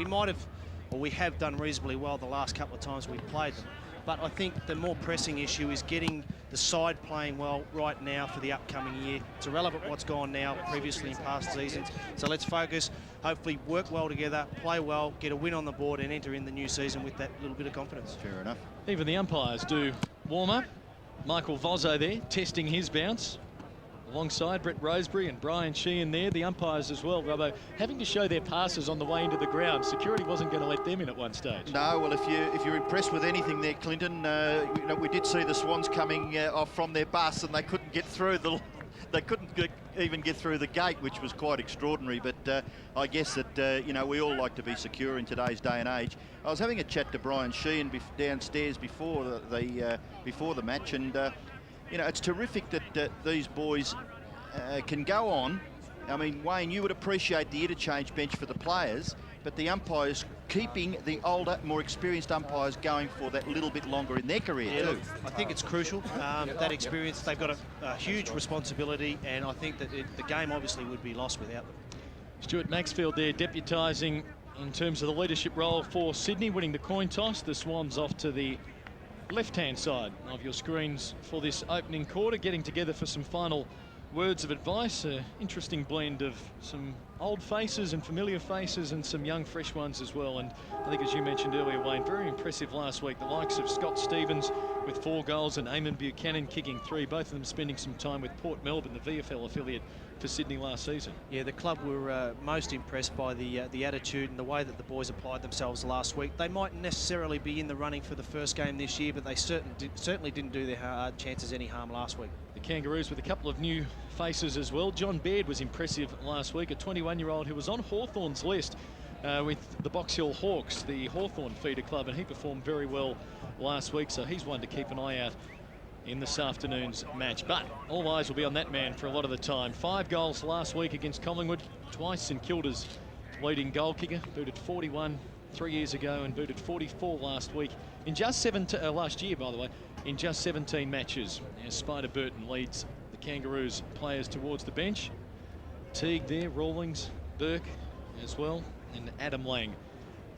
we have done reasonably well the last couple of times we've played them. But I think the more pressing issue is getting the side playing well right now for the upcoming year. It's irrelevant what's gone now previously in past seasons. So let's focus, hopefully work well together, play well, get a win on the board and enter in the new season with that little bit of confidence. Fair enough. Even the umpires do warm up. Michael Vozzo there testing his bounce, alongside Brett Roseberry and Brian Sheehan there. The umpires as well, Robbo, having to show their passes on the way into the ground. Security wasn't going to let them in at one stage. No, well, if you're impressed with anything there, Clinton, we did see the Swans coming off from their bus and they couldn't get through they couldn't even get through the gate, which was quite extraordinary. But I guess that we all like to be secure in today's day and age. I was having a chat to Brian Sheehan downstairs before the match, and it's terrific that these boys can go on. I mean, Wayne, you would appreciate the interchange bench for the players, but the umpires keeping the older, more experienced umpires going for that little bit longer in their career too. I think it's crucial, that experience. They've got a huge responsibility, and I think that the game obviously would be lost without them. Stuart Maxfield there deputising in terms of the leadership role for Sydney, winning the coin toss. The Swans off to the left-hand side of your screens for this opening quarter, getting together for some final words of advice. Interesting blend of some old faces and familiar faces and some young fresh ones as well. And I think, as you mentioned earlier, Wayne, very impressive last week. The likes of Scott Stevens with 4 goals and Eamon Buchanan kicking 3, both of them spending some time with Port Melbourne, the VFL affiliate for Sydney last season. Yeah, the club were most impressed by the attitude and the way that the boys applied themselves last week. They mightn't necessarily be in the running for the first game this year, but they certainly didn't do their chances any harm last week. The Kangaroos with a couple of new faces as well. John Baird was impressive last week, a 21-year-old who was on Hawthorn's list with the Box Hill Hawks, the Hawthorn feeder club, and he performed very well last week, so he's one to keep an eye out in this afternoon's match. But all eyes will be on that man for a lot of the time. 5 goals last week against Collingwood, twice St Kilda's leading goal kicker, booted 41 3 years ago and booted 44 last week in just last year, by the way, in just 17 matches. Now Spider Burton leads the Kangaroos players towards the bench. Teague there, Rawlings, Burke as well, and Adam Lang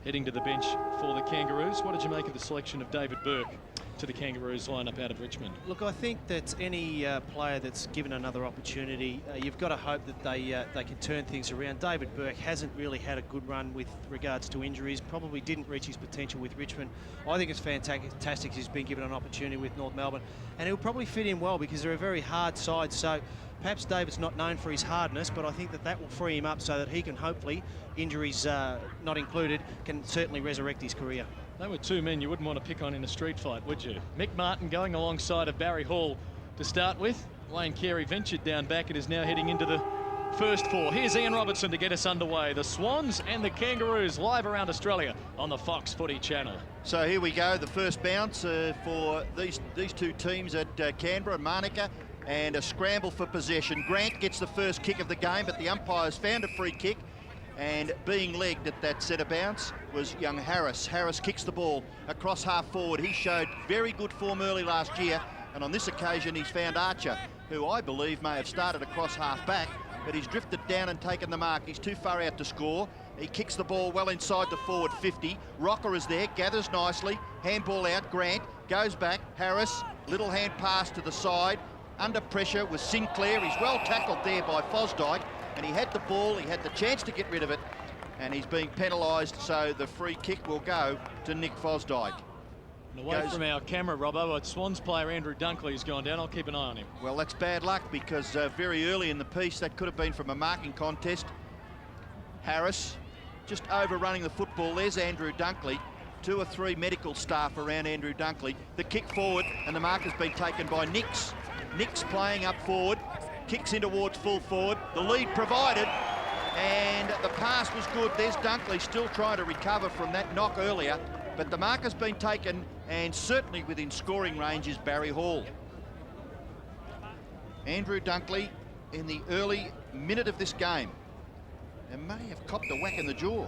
heading to the bench for the Kangaroos. What did you make of the selection of David Burke to the Kangaroos lineup out of Richmond? Look, I think that any player that's given another opportunity, you've got to hope that they can turn things around. David Burke hasn't really had a good run with regards to injuries, probably didn't reach his potential with Richmond. I think it's fantastic he's been given an opportunity with North Melbourne, and he'll probably fit in well because they're a very hard side. So perhaps David's not known for his hardness, but I think that will free him up so that he can hopefully, injuries not included, can certainly resurrect his career. They were 2 men you wouldn't want to pick on in a street fight, would you? Mick Martin going alongside of Barry Hall to start with. Wayne Carey ventured down back and is now heading into the first 4. Here's Ian Robertson to get us underway. The Swans and the Kangaroos live around Australia on the Fox Footy Channel. So here we go, the first bounce for these 2 teams at Canberra. Manuka and a scramble for possession. Grant gets the first kick of the game, but the umpires found a free kick, and being legged at that centre bounce was young Harris. Harris kicks the ball across half forward. He showed very good form early last year, and on this occasion he's found Archer, who I believe may have started across half back, but he's drifted down and taken the mark. He's too far out to score. He kicks the ball well inside the forward 50. Rocker is there, gathers nicely, handball out. Grant goes back. Harris, little hand pass to the side. Under pressure with Sinclair. He's well tackled there by Fosdyke, and he had the ball, he had the chance to get rid of it, and he's being penalised, so the free kick will go to Nick Fosdyke. And away from our camera, Robbo, but Swans player Andrew Dunkley has gone down. I'll keep an eye on him. Well, that's bad luck, because very early in the piece that could have been from a marking contest. Harris just overrunning the football. There's Andrew Dunkley. 2 or 3 medical staff around Andrew Dunkley. The kick forward, and the mark has been taken by Nix. Nix playing up forward, kicks in towards full forward. The lead provided, and the pass was good. There's Dunkley still trying to recover from that knock earlier, but the mark has been taken, and certainly within scoring range is Barry Hall. Andrew Dunkley in the early minute of this game, and may have copped a whack in the jaw.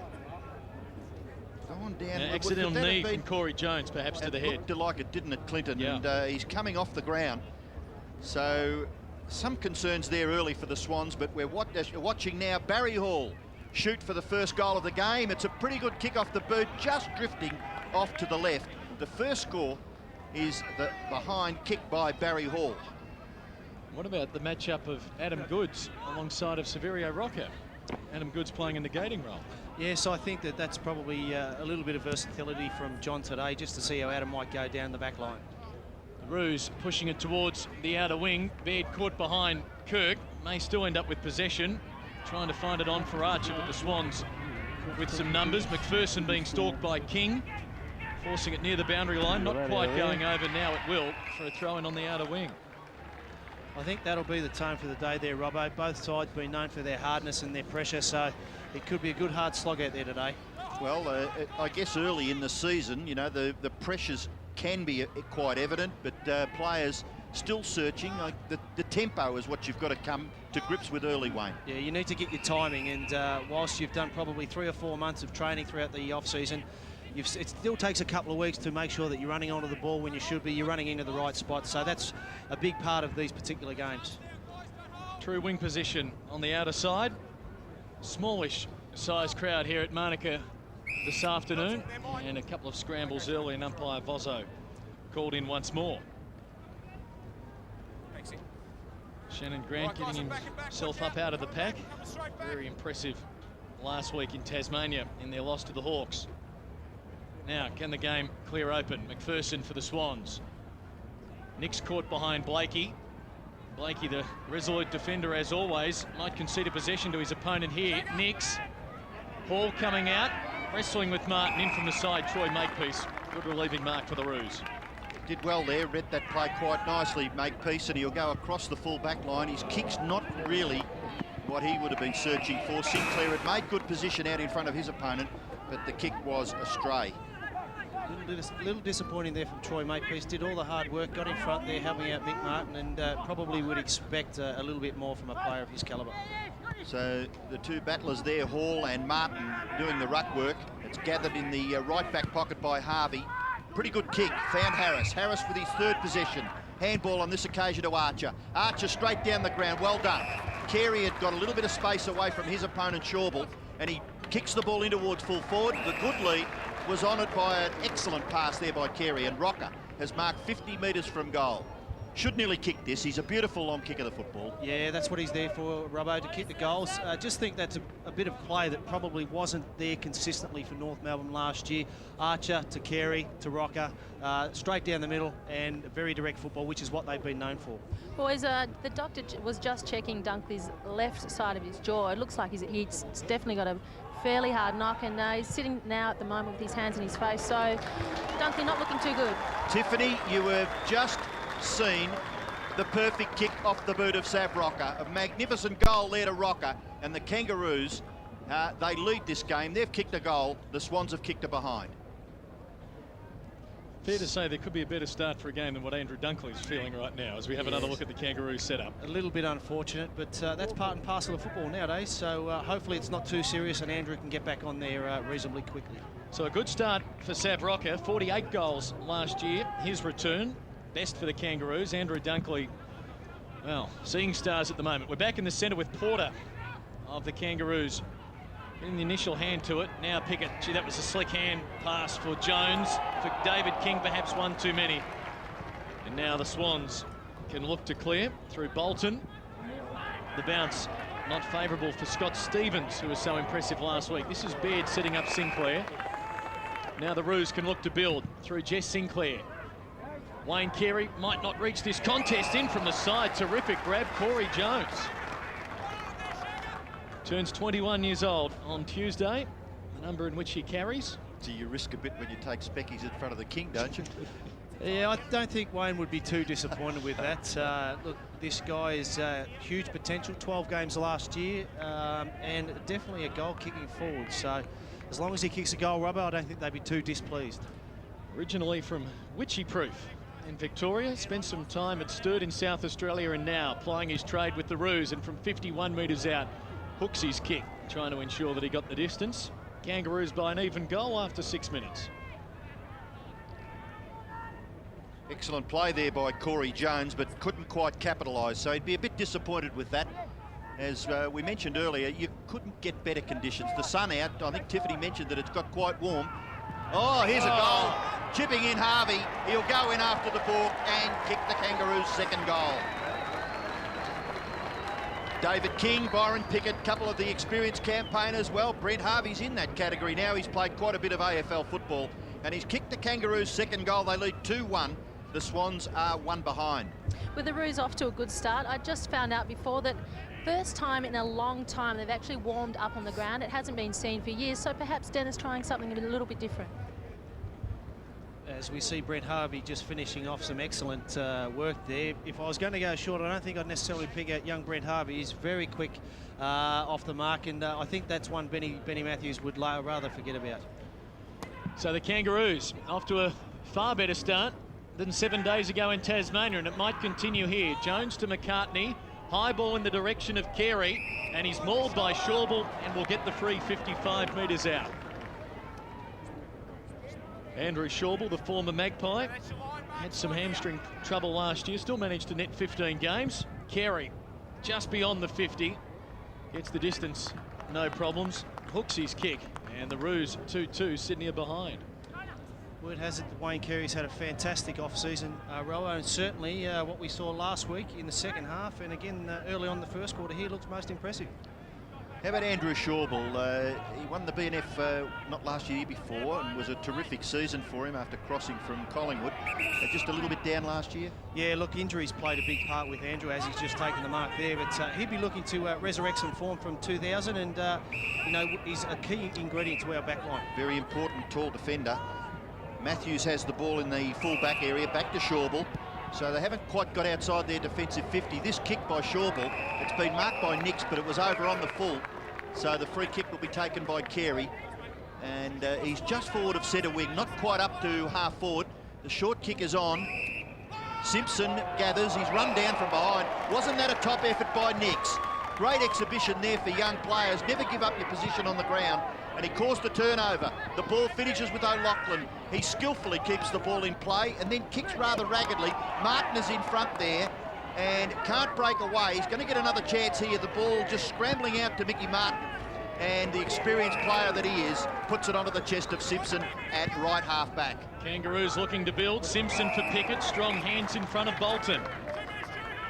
Gone down. Accidental knee from Corey Jones, perhaps to the head. Looked like it, didn't it, Clinton? Yeah. And he's coming off the ground. So some concerns there early for the Swans, but we're watching now Barry Hall shoot for the first goal of the game. It's a pretty good kick off the boot, just drifting off to the left. The first score is the behind kick by Barry Hall. What about the matchup of Adam Goods alongside of Severio Rocker? Adam Goods playing in the gating role. Yes, I think that's probably a little bit of versatility from John today, just to see how Adam might go down the back line. The Roos pushing it towards the outer wing. Baird caught behind Kirk. May still end up with possession. Trying to find it on for Archer, but the Swans with some numbers. McPherson being stalked by King. Forcing it near the boundary line. Not quite going over now at will for a throw-in on the outer wing. I think that'll be the tone for the day there, Robbo. Both sides been known for their hardness and their pressure, so it could be a good hard slog out there today. Well, I guess early in the season, you know, the pressures can be quite evident, but players still searching. Like the tempo is what you've got to come to grips with early, Wayne. Yeah, you need to get your timing, and whilst you've done probably 3 or 4 months of training throughout the off-season, it still takes a couple of weeks to make sure that you're running onto the ball when you should be, you're running into the right spot. So that's a big part of these particular games. True wing position on the outer side. Smallish size crowd here at Manuka this afternoon, and a couple of scrambles early, and umpire Vozzo called in once more. Shannon Grant getting himself up out of the pack. Very impressive last week in Tasmania in their loss to the Hawks. Now, can the game clear open? McPherson for the Swans. Nick's caught behind Blakey. Blakey, the resolute defender as always, might concede a possession to his opponent here. Nix. Hall coming out, wrestling with Martin in from the side. Troy Makepeace, good relieving mark for the Roos. Did well there, read that play quite nicely, Makepeace, and he'll go across the full back line. His kick's not really what he would have been searching for. Sinclair had made good position out in front of his opponent, but the kick was astray. A little disappointing there from Troy Makepeace. Did all the hard work, got in front there, helping out Mick Martin, and probably would expect a little bit more from a player of his calibre. So the two battlers there, Hall and Martin, doing the ruck work. It's gathered in the right back pocket by Harvey. Pretty good kick, found Harris. Harris with his 3rd possession. Handball on this occasion to Archer. Archer straight down the ground, well done. Carey had got a little bit of space away from his opponent, Schauble, and he kicks the ball in towards full forward. The good lead was honoured by an excellent pass there by Carey, and Rocker has marked 50 metres from goal. Should nearly kick this. He's a beautiful long kick of the football. Yeah, that's what he's there for, Robbo, to kick the goals. Just think that's a bit of play that probably wasn't there consistently for North Melbourne last year. Archer to Carey to Rocker, straight down the middle, and very direct football, which is what they've been known for. Boys, the doctor was just checking Dunkley's left side of his jaw. It looks like he's definitely got a fairly hard knock, and he's sitting now at the moment with his hands in his face. So Dunkley not looking too good. Tiffany, you have just seen the perfect kick off the boot of Sav Rocker. A magnificent goal there to Rocker, and the Kangaroos, they lead this game. They've kicked a goal, the Swans have kicked a behind. Fair to say there could be a better start for a game than what Andrew Dunkley's feeling right now as we have another look at the Kangaroos setup. A little bit unfortunate, but that's part and parcel of football nowadays, so hopefully it's not too serious and Andrew can get back on there reasonably quickly. So a good start for Sav Rocker, 48 goals last year. His return, best for the Kangaroos. Andrew Dunkley, well, seeing stars at the moment. We're back in the centre with Porter of the Kangaroos. Getting the initial hand to it. Now Pickett. Gee, that was a slick hand pass for Jones. For David King, perhaps one too many. And now the Swans can look to clear through Bolton. The bounce not favourable for Scott Stevens, who was so impressive last week. This is Baird setting up Sinclair. Now the Roos can look to build through Jess Sinclair. Wayne Carey might not reach this contest. In from the side. Terrific grab. Corey Jones. Turns 21 years old on Tuesday, the number in which he carries. So you risk a bit when you take Speckies in front of the King, don't you? Yeah, I don't think Wayne would be too disappointed with that. Look, this guy is huge potential, 12 games last year, and definitely a goal-kicking forward. So as long as he kicks a goal rubber, I don't think they'd be too displeased. Originally from Witchyproof in Victoria, spent some time at Sturt in South Australia, and now plying his trade with the Roos, and from 51 metres out, hooks his kick, trying to ensure that he got the distance. Kangaroos by an even goal after 6 minutes. Excellent play there by Corey Jones, but couldn't quite capitalise, so he'd be a bit disappointed with that. As we mentioned earlier, you couldn't get better conditions. The sun out, I think Tiffany mentioned that it's got quite warm. Oh, here's a goal. Chipping in Harvey. He'll go in after the ball and kick the Kangaroos' second goal. David King, Byron Pickett, couple of the experienced campaigners. Well, Brent Harvey's in that category now. He's played quite a bit of AFL football, and he's kicked the Kangaroos' second goal. They lead 2-1. The Swans are one behind. With the Roos off to a good start, I just found out before that first time in a long time they've actually warmed up on the ground. It hasn't been seen for years, so perhaps Dennis trying something a little bit different. As we see Brent Harvey just finishing off some excellent work there. If I was going to go short, I don't think I'd necessarily pick out young Brent Harvey. He's very quick off the mark, and I think that's one Benny Matthews would rather forget about. So the Kangaroos off to a far better start than 7 days ago in Tasmania, and it might continue here. Jones to McCartney, high ball in the direction of Carey, and he's mauled by Schauble and will get the free 55 metres out. Andrew Schauble, the former Magpie, had some hamstring trouble last year, still managed to net 15 games. Carey, just beyond the 50, gets the distance, no problems, hooks his kick, and the Roos 2-2, Sydney are behind. Word has it that Wayne Carey's had a fantastic off-season, Rowo, and certainly what we saw last week in the second half, and again early on in the first quarter here, looks most impressive. How about Andrew Schauble? He won the BNF not last year, before, and was a terrific season for him after crossing from Collingwood. Just a little bit down last year. Yeah, look, injuries played a big part with Andrew, as he's just taken the mark there, but he'd be looking to resurrect some form from 2000, and you know, he's a key ingredient to our back line. Very important, tall defender. Matthews has the ball in the full-back area, back to Schauble. So they haven't quite got outside their defensive 50. This kick by Schauble, it's been marked by Nix, but it was over on the full. So the free kick will be taken by Carey. And he's just forward of centre wing, not quite up to half forward. The short kick is on. Simpson gathers, he's run down from behind. Wasn't that a top effort by Nix? Great exhibition there for young players. Never give up your position on the ground. And he caused the turnover. The ball finishes with O'Loughlin. He skillfully keeps the ball in play and then kicks rather raggedly. Martin is in front there and can't break away. He's going to get another chance here. The ball just scrambling out to Mickey Martin. And the experienced player that he is puts it onto the chest of Simpson at right half back. Kangaroos looking to build. Simpson for Pickett. Strong hands in front of Bolton.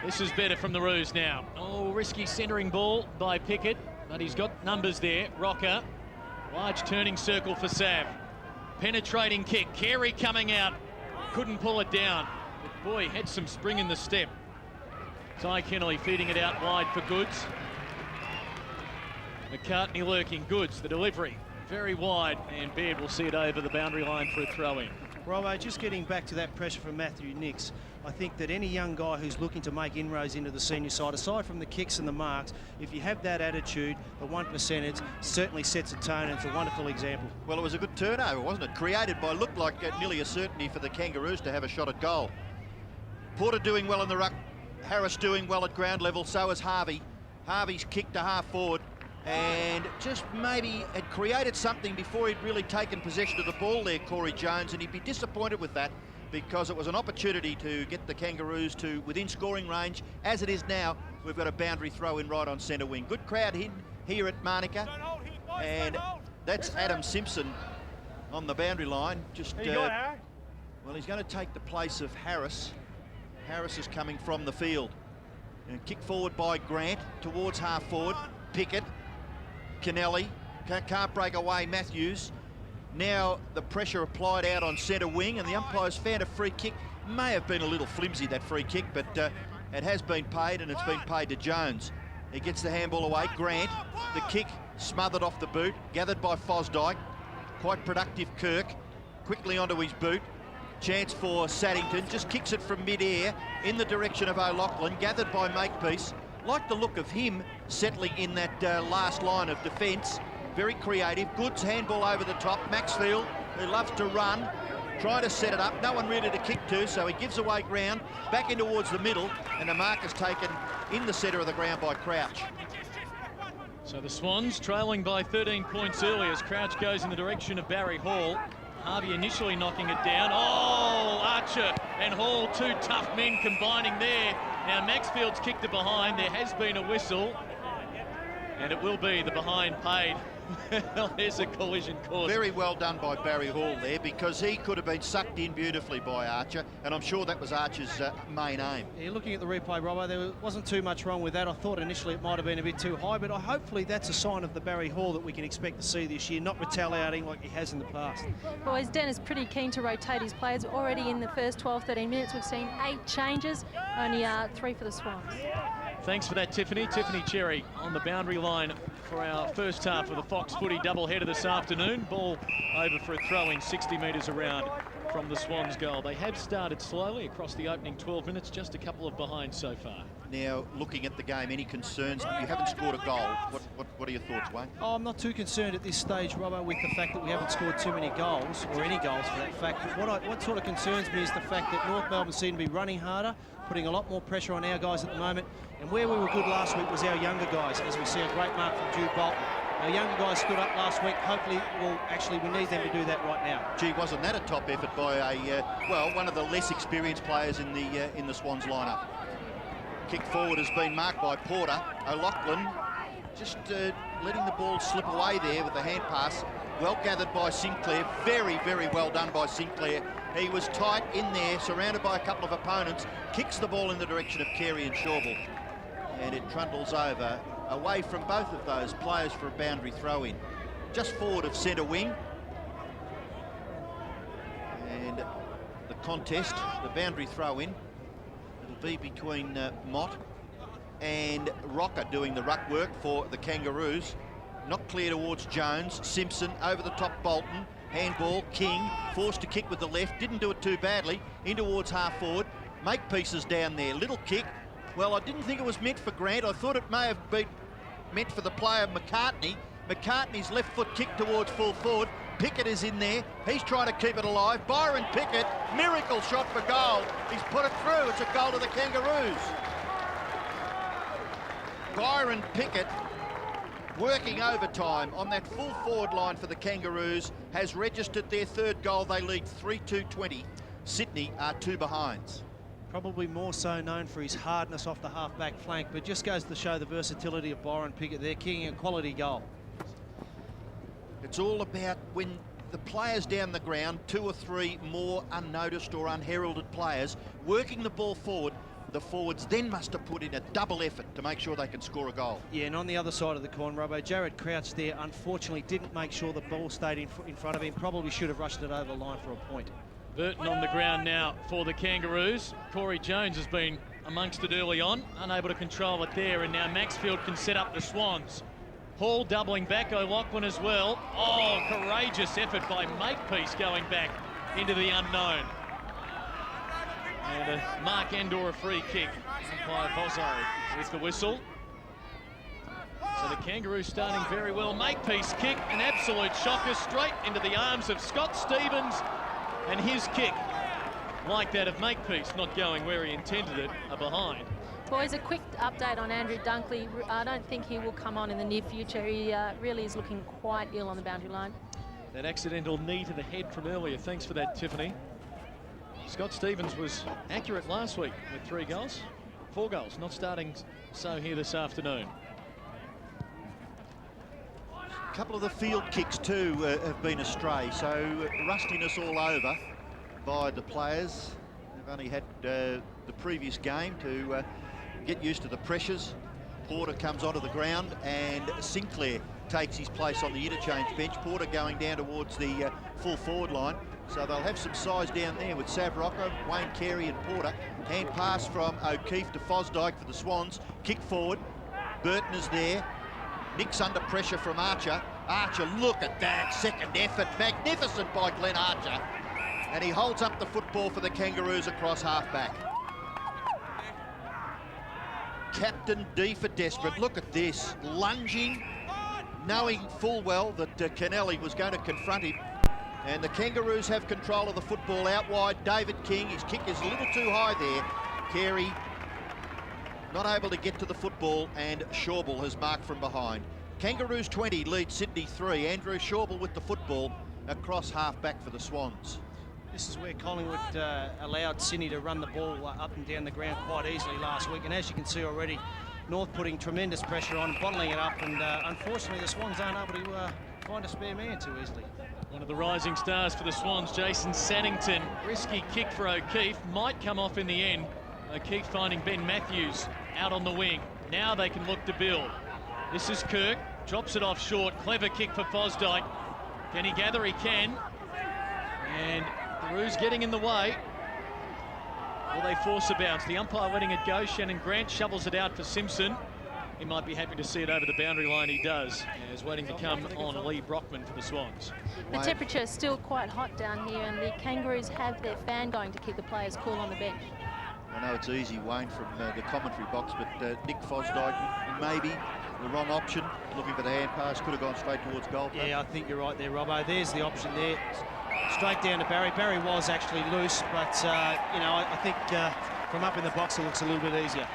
This is better from the Roos now. Oh, risky centering ball by Pickett, but he's got numbers there. Rocker. Large turning circle for Sav. Penetrating kick. Carey coming out. Couldn't pull it down. But boy, had some spring in the step. Ty Kennelly feeding it out wide for Goods. McCartney lurking. Goods, the delivery. Very wide, and Baird will see it over the boundary line for a throw-in. Robbo, just getting back to that pressure from Matthew Nicks, I think that any young guy who's looking to make inroads into the senior side, aside from the kicks and the marks, if you have that attitude, the 1%, certainly sets a tone, and it's a wonderful example. Well, it was a good turnover, wasn't it? Created by, looked like nearly a certainty for the Kangaroos to have a shot at goal. Porter doing well in the ruck, Harris doing well at ground level, so is Harvey. Harvey's kicked to half forward and just maybe had created something before he'd really taken possession of the ball there, Corey Jones, and he'd be disappointed with that because it was an opportunity to get the Kangaroos to within scoring range. As it is now, we've got a boundary throw in right on centre wing. Good crowd here at Manuka, and that's Adam Simpson on the boundary line. Just well, he's going to take the place of Harris. Harris is coming from the field. And kick forward by Grant towards half forward. Pickett, Kennelly, can't break away Matthews. Now the pressure applied out on centre wing, and the umpires found a free kick. May have been a little flimsy, that free kick, but it has been paid, and it's been paid to Jones. He gets the handball away. Grant, the kick smothered off the boot, gathered by Fosdyke. Quite productive Kirk, quickly onto his boot. Chance for Saddington, just kicks it from mid-air in the direction of O'Loughlin, gathered by Makepeace. Like the look of him settling in that last line of defence. Very creative. Goods handball over the top. Maxfield, who loves to run, trying to set it up. No one really to kick to, so he gives away ground, back in towards the middle, and the mark is taken in the centre of the ground by Crouch. So the Swans trailing by 13 points early as Crouch goes in the direction of Barry Hall. Harvey initially knocking it down. Oh, Archer and Hall, two tough men combining there. Now Maxfield's kicked it behind. There has been a whistle, and it will be the behind paid. There's a collision caused. Very well done by Barry Hall there, because he could have been sucked in beautifully by Archer, and I'm sure that was Archer's main aim. Yeah, looking at the replay, Robbo, there wasn't too much wrong with that. I thought initially it might have been a bit too high, but hopefully that's a sign of the Barry Hall that we can expect to see this year, not retaliating like he has in the past. Boys, Dennis pretty keen to rotate his players. Already in the first 12-13 minutes, we've seen 8 changes, only 3 for the Swans. Thanks for that, Tiffany. Tiffany Cherry on the boundary line for our first half of the Fox Footy doubleheader this afternoon. Ball over for a throw in 60 metres around from the Swans' goal. They have started slowly across the opening 12 minutes, just a couple of behind so far. Now, looking at the game, any concerns? You haven't scored a goal. What are your thoughts, Wayne? Oh, I'm not too concerned at this stage, Robbo, with the fact that we haven't scored too many goals, or any goals for that fact. What sort of concerns me is the fact that North Melbourne seem to be running harder, putting a lot more pressure on our guys at the moment. And where we were good last week was our younger guys, as we see a great mark from Jude Bolton. Our younger guys stood up last week. Hopefully, we need them to do that right now. Gee, wasn't that a top effort by one of the less experienced players in the Swans lineup? Kick forward has been marked by Porter. O'Loughlin just letting the ball slip away there with the hand pass. Well gathered by Sinclair. Very, very well done by Sinclair. He was tight in there, surrounded by a couple of opponents. Kicks the ball in the direction of Carey and Shawble. And it trundles over, away from both of those players for a boundary throw-in. Just forward of centre wing. And the contest, the boundary throw-in, it'll be between Mott and Rocker doing the ruck work for the Kangaroos. Not clear towards Jones. Simpson over the top, Bolton. Handball, King, forced to kick with the left. Didn't do it too badly. In towards half forward. Make pieces down there. Little kick. Well, I didn't think it was meant for Grant. I thought it may have been meant for the player McCartney. McCartney's left foot kick towards full forward. Pickett is in there. He's trying to keep it alive. Byron Pickett, miracle shot for goal. He's put it through. It's a goal to the Kangaroos. Byron Pickett, working overtime on that full forward line for the Kangaroos, has registered their third goal. They lead 3-2-20. Sydney are 2 behinds. Probably more so known for his hardness off the half-back flank, but just goes to show the versatility of Byron Pickett there, kicking a quality goal. It's all about when the players down the ground, 2 or 3 more unnoticed or unheralded players, working the ball forward, the forwards then must have put in a double effort to make sure they can score a goal. Yeah, and on the other side of the coin, Robbo, Jared Crouch there unfortunately didn't make sure the ball stayed in front of him. Probably should have rushed it over the line for a point. Burton on the ground now for the Kangaroos. Corey Jones has been amongst it early on, unable to control it there, and now Maxfield can set up the Swans. Hall doubling back, O'Loughlin as well. Oh, courageous effort by Makepeace going back into the unknown. And a Mark Endor a free kick. Umpire Bozo with the whistle. So the Kangaroos starting very well. Makepeace kick, an absolute shocker, straight into the arms of Scott Stevens. And his kick, like that of Makepeace, not going where he intended it, a behind. Boys, a quick update on Andrew Dunkley. I don't think he will come on in the near future. He really is looking quite ill on the boundary line. That accidental knee to the head from earlier. Thanks for that, Tiffany. Scott Stevens was accurate last week with 3 goals. 4 goals, not starting so here this afternoon. A couple of the field kicks too have been astray, so rustiness all over by the players. They've only had the previous game to get used to the pressures. Porter comes onto the ground and Sinclair takes his place on the interchange bench. Porter going down towards the full forward line. So they'll have some size down there with Savrocco, Wayne Carey and Porter. Hand pass from O'Keefe to Fosdyke for the Swans. Kick forward. Burton is there. Nick's under pressure from Archer. Archer, look at that second effort. Magnificent by Glenn Archer. And he holds up the football for the Kangaroos across half-back. Captain D for desperate. Look at this. Lunging, knowing full well that Kennelly was going to confront him. And the Kangaroos have control of the football out wide. David King, his kick is a little too high there. Carey not able to get to the football, and Schauble has marked from behind. Kangaroos 20 lead Sydney 3. Andrew Schauble with the football across half-back for the Swans. This is where Collingwood allowed Sydney to run the ball up and down the ground quite easily last week. And as you can see already, North putting tremendous pressure on, bottling it up. And unfortunately, the Swans aren't able to find a spare man too easily. One of the rising stars for the Swans, Jason Sannington. Risky kick for O'Keefe. Might come off in the end. O'Keefe finding Ben Matthews out on the wing. Now they can look to build. This is Kirk. Drops it off short. Clever kick for Fosdyke. Can he gather? He can. And the Roos getting in the way. Will they force a bounce? The umpire letting it go. Shannon Grant shovels it out for Simpson. He might be happy to see it over the boundary line. He does. And is waiting to come on Lee Brockman for the Swans. The temperature is still quite hot down here, and the Kangaroos have their fan going to keep the players cool on the bench. I know it's easy, Wayne, from the commentary box, but Nick Fosdyke, maybe the wrong option, looking for the hand pass, could have gone straight towards goal. Yeah, I think you're right there, Robbo. There's the option there. Straight down to Barry. Barry was actually loose, but, you know, I think from up in the box it looks a little bit easier.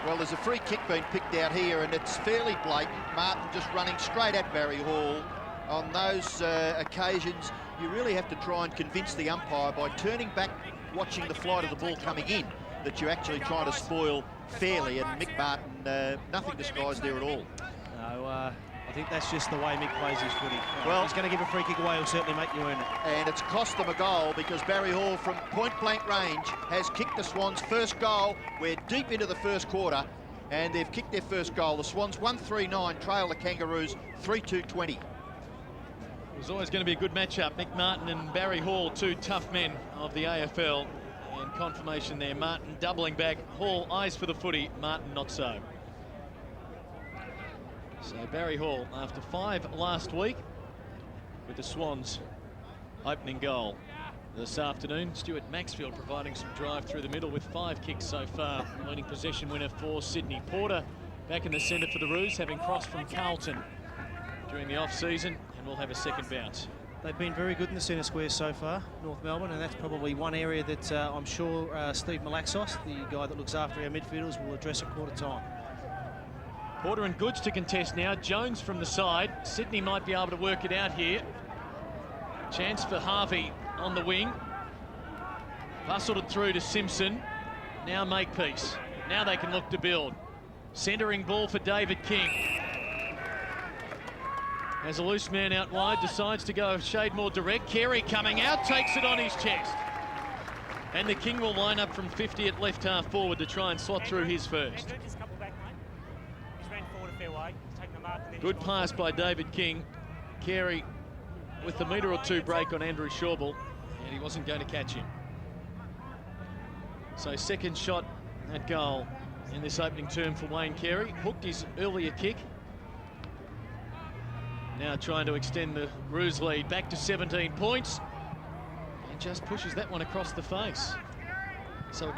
Well, there's a free kick being picked out here, and it's fairly blatant. Martin just running straight at Barry Hall. On those occasions, you really have to try and convince the umpire by turning back, watching the flight of the ball coming in, that you're actually trying to spoil fairly, and Mick Martin, nothing disguised there at all. No, I think that's just the way Mick plays his footy. Well, he's going to give a free kick away, he'll certainly make you earn it. And it's cost them a goal because Barry Hall from point-blank range has kicked the Swans' first goal. We're deep into the first quarter, and they've kicked their first goal. The Swans 1-3-9, trail the Kangaroos 3-2-20. It was always going to be a good matchup. Mick Martin and Barry Hall, 2 tough men of the AFL. And confirmation there, Martin doubling back. Hall eyes for the footy, Martin not so. So Barry Hall, after 5 last week, with the Swans opening goal this afternoon. Stuart Maxfield providing some drive through the middle with 5 kicks so far. Leading possession winner for Sydney. Porter back in the centre for the Roos, having crossed from Carlton during the off-season, and will have a second bounce. They've been very good in the centre square so far, North Melbourne, and that's probably one area that I'm sure Steve Malaxos, the guy that looks after our midfielders, will address at quarter time. Porter and Goods to contest now. Jones from the side. Sydney might be able to work it out here. Chance for Harvey on the wing. Bustled it through to Simpson. Now Makepeace. Now they can look to build. Centering ball for David King. As a loose man out wide, decides to go a shade more direct. Carey coming out, takes it on his chest. And the King will line up from 50 at left half forward to try and slot through his first. Good pass by David King. Carey with the metre or 2 break on Andrew Schauble, and he wasn't going to catch him. So second shot at goal in this opening term for Wayne Carey. Hooked his earlier kick. Now trying to extend the Roos lead back to 17 points. And just pushes that one across the face. So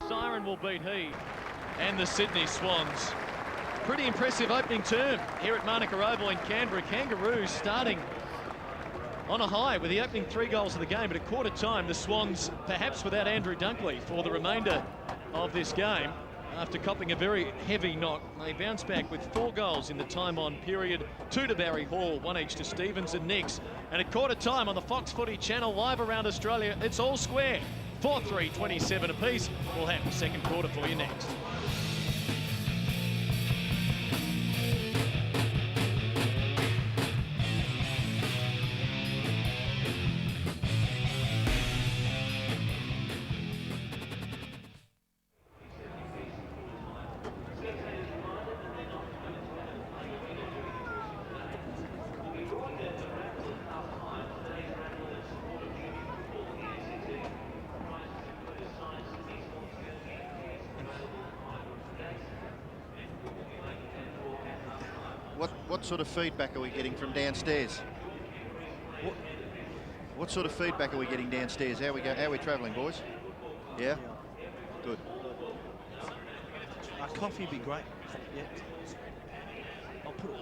Siren will beat he and the Sydney Swans. Pretty impressive opening term here at Manuka Oval in Canberra. Kangaroos starting on a high with the opening 3 goals of the game, but at quarter time the Swans, perhaps without Andrew Dunkley for the remainder of this game, after copping a very heavy knock, they bounce back with 4 goals in the time on period, 2 to Barry Hall, 1 each to Stevens and Nicks. And at quarter time on the Fox Footy Channel live around Australia, it's all square. 4-3, 27 apiece. We'll have the second quarter for you next. What sort of feedback are we getting from downstairs? What sort of feedback are we getting downstairs? How are we travelling, boys? Yeah? Good. Coffee would be great. Yeah. I'll put it.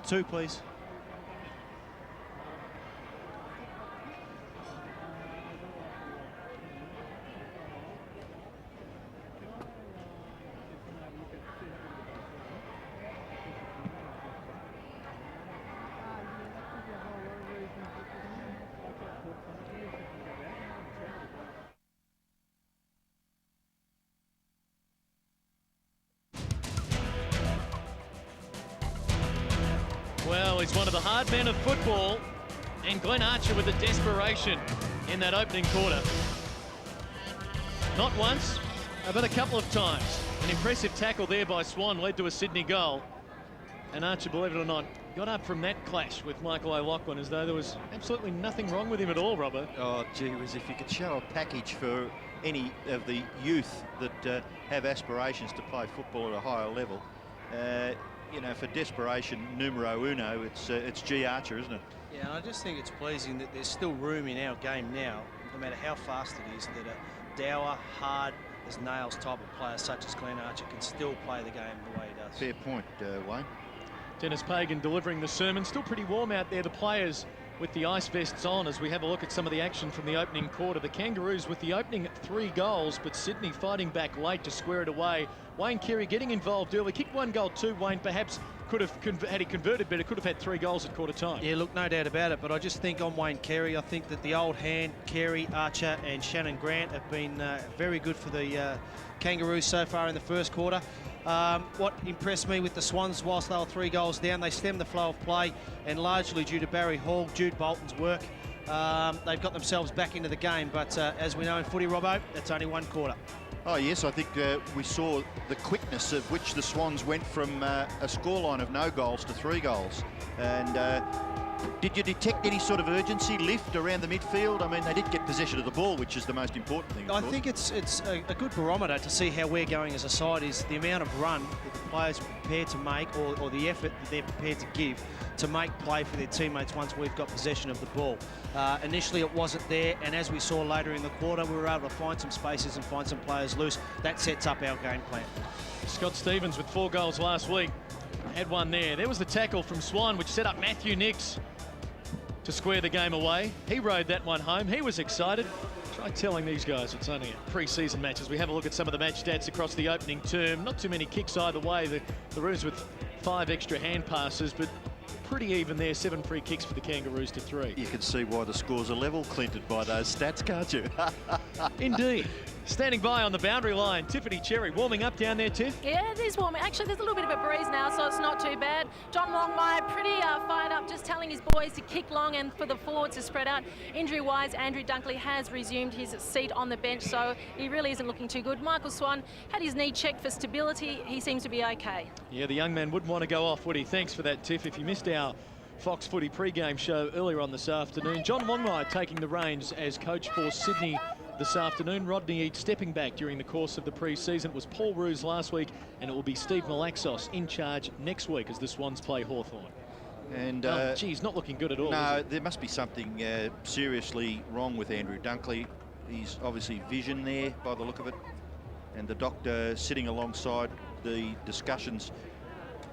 Two, please. Well, he's one of the hard men of football, and Glenn Archer with the desperation in that opening quarter. Not once, but a couple of times. An impressive tackle there by Swan led to a Sydney goal. And Archer, believe it or not, got up from that clash with Michael O'Loughlin as though there was absolutely nothing wrong with him at all, Robert. Oh, gee whiz, if you could show a package for any of the youth that have aspirations to play football at a higher level, you know, for desperation numero uno, it's G. Archer, isn't it? Yeah, and I just think it's pleasing that there's still room in our game now, no matter how fast it is, that a dour, hard as nails type of player such as Glenn Archer can still play the game the way he does. Fair point, Wayne. Denis Pagan delivering the sermon. Still pretty warm out there, the players with the ice vests on, as we have a look at some of the action from the opening quarter. The Kangaroos with the opening 3 goals, but Sydney fighting back late to square it away. Wayne Carey getting involved early. Kicked 1 goal too. Wayne perhaps could have, had he converted better, could have had 3 goals at quarter time. Yeah, look, no doubt about it, but I just think on Wayne Carey, I think that the old hand, Carey, Archer and Shannon Grant have been very good for the Kangaroos so far in the first quarter. What impressed me with the Swans, whilst they were 3 goals down, they stemmed the flow of play, and largely due to Barry Hall, Jude Bolton's work, they've got themselves back into the game. But as we know in footy, Robbo, that's only 1 quarter. Oh yes, I think we saw the quickness of which the Swans went from a scoreline of no goals to 3 goals. And did you detect any sort of urgency lift around the midfield? I mean, they did get possession of the ball, which is the most important thing. I think it's a good barometer to see how we're going as a side is the amount of run that the players are prepared to make, or the effort that they're prepared to give to make play for their teammates once we've got possession of the ball. Initially it wasn't there, and as we saw later in the quarter, we were able to find some spaces and find some players loose. That sets up our game plan. Scott Stevens with 4 goals last week. Had 1 there. There was the tackle from Swan, which set up Matthew Nicks to square the game away. He rode that one home. He was excited. Try telling these guys it's only a pre-season match as we have a look at some of the match stats across the opening term. Not too many kicks either way. The Roos with 5 extra hand passes, but pretty even there. 7 free kicks for the Kangaroos to 3. You can see why the scores are level, Clinton, by those stats, can't you? Indeed. Standing by on the boundary line, Tiffany Cherry warming up down there, Tiff. Yeah, it is warming. Actually, there's a little bit of a breeze now, so it's not too bad. John Longmire pretty fired up, just telling his boys to kick long and for the forwards to spread out. Injury-wise, Andrew Dunkley has resumed his seat on the bench, so he really isn't looking too good. Michael Swan had his knee checked for stability. He seems to be okay. Yeah, the young man wouldn't want to go off, would he? Thanks for that, Tiff. If you missed our Fox Footy pre-game show earlier on this afternoon, John Longmire taking the reins as coach for Sydney this afternoon. Rodney Eade stepping back during the course of the pre-season. It was Paul Roos last week, and it will be Steve Malaxos in charge next week as the Swans play Hawthorn. And geez, not looking good at all. No, there must be something seriously wrong with Andrew Dunkley. He's obviously vision there by the look of it, and the doctor sitting alongside the discussions.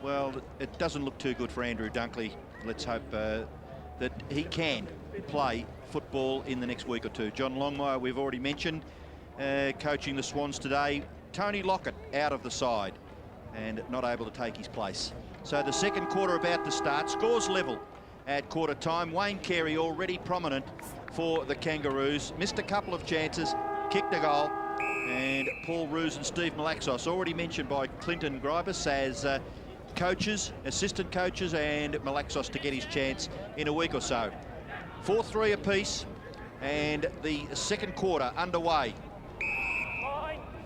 Well, it doesn't look too good for Andrew Dunkley. Let's hope that he can play football in the next week or two. John Longmire, we've already mentioned, coaching the Swans today. Tony Lockett out of the side and not able to take his place. So the second quarter about to start. Scores level at quarter time. Wayne Carey already prominent for the Kangaroos. Missed a couple of chances, kicked a goal. And Paul Roos and Steve Malaxos, already mentioned by Clinton Grybas as coaches, assistant coaches, and Malaxos to get his chance in a week or so. 4-3 apiece, and the second quarter underway.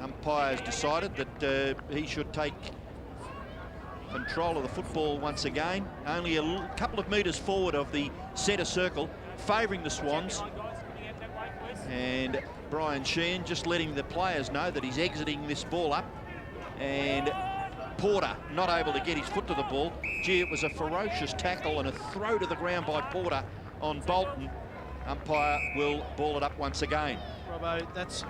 Umpires decided that he should take control of the football once again. Only a couple of metres forward of the centre circle, favouring the Swans. And Brian Sheehan just letting the players know that he's exiting this ball up. And Porter not able to get his foot to the ball. Gee, it was a ferocious tackle and a throw to the ground by Porter on Bolton. Umpire will ball it up once again. Robbo, it's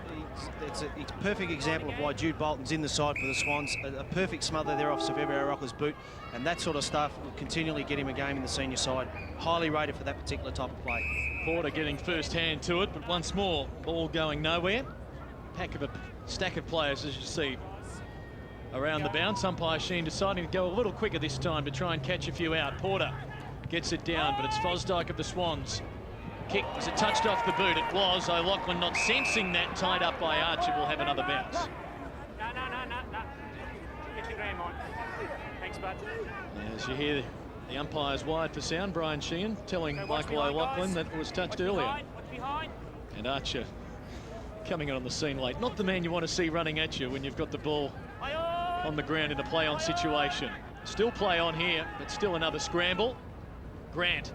a perfect example of why Jude Bolton's in the side for the Swans. A perfect smother there off Severo Rocker's boot, and that sort of stuff will continually get him a game in the senior side. Highly rated for that particular type of play. Porter getting first hand to it, but once more, ball going nowhere. Stack of players, as you see, around the bounce. Umpire Sheen deciding to go a little quicker this time to try and catch a few out. Porter gets it down, but it's Fosdyke of the Swans. Kick, was it touched off the boot? It was. O'Loughlin not sensing that, tied up by Archer, will have another bounce. No. Get the game on. Thanks, bud. As you hear the umpire's wide for sound, Brian Sheehan telling Michael O'Loughlin that it was touched earlier. And Archer coming in on the scene late. Not the man you want to see running at you when you've got the ball on the ground in a play-on situation. Still play on here, but still another scramble. Grant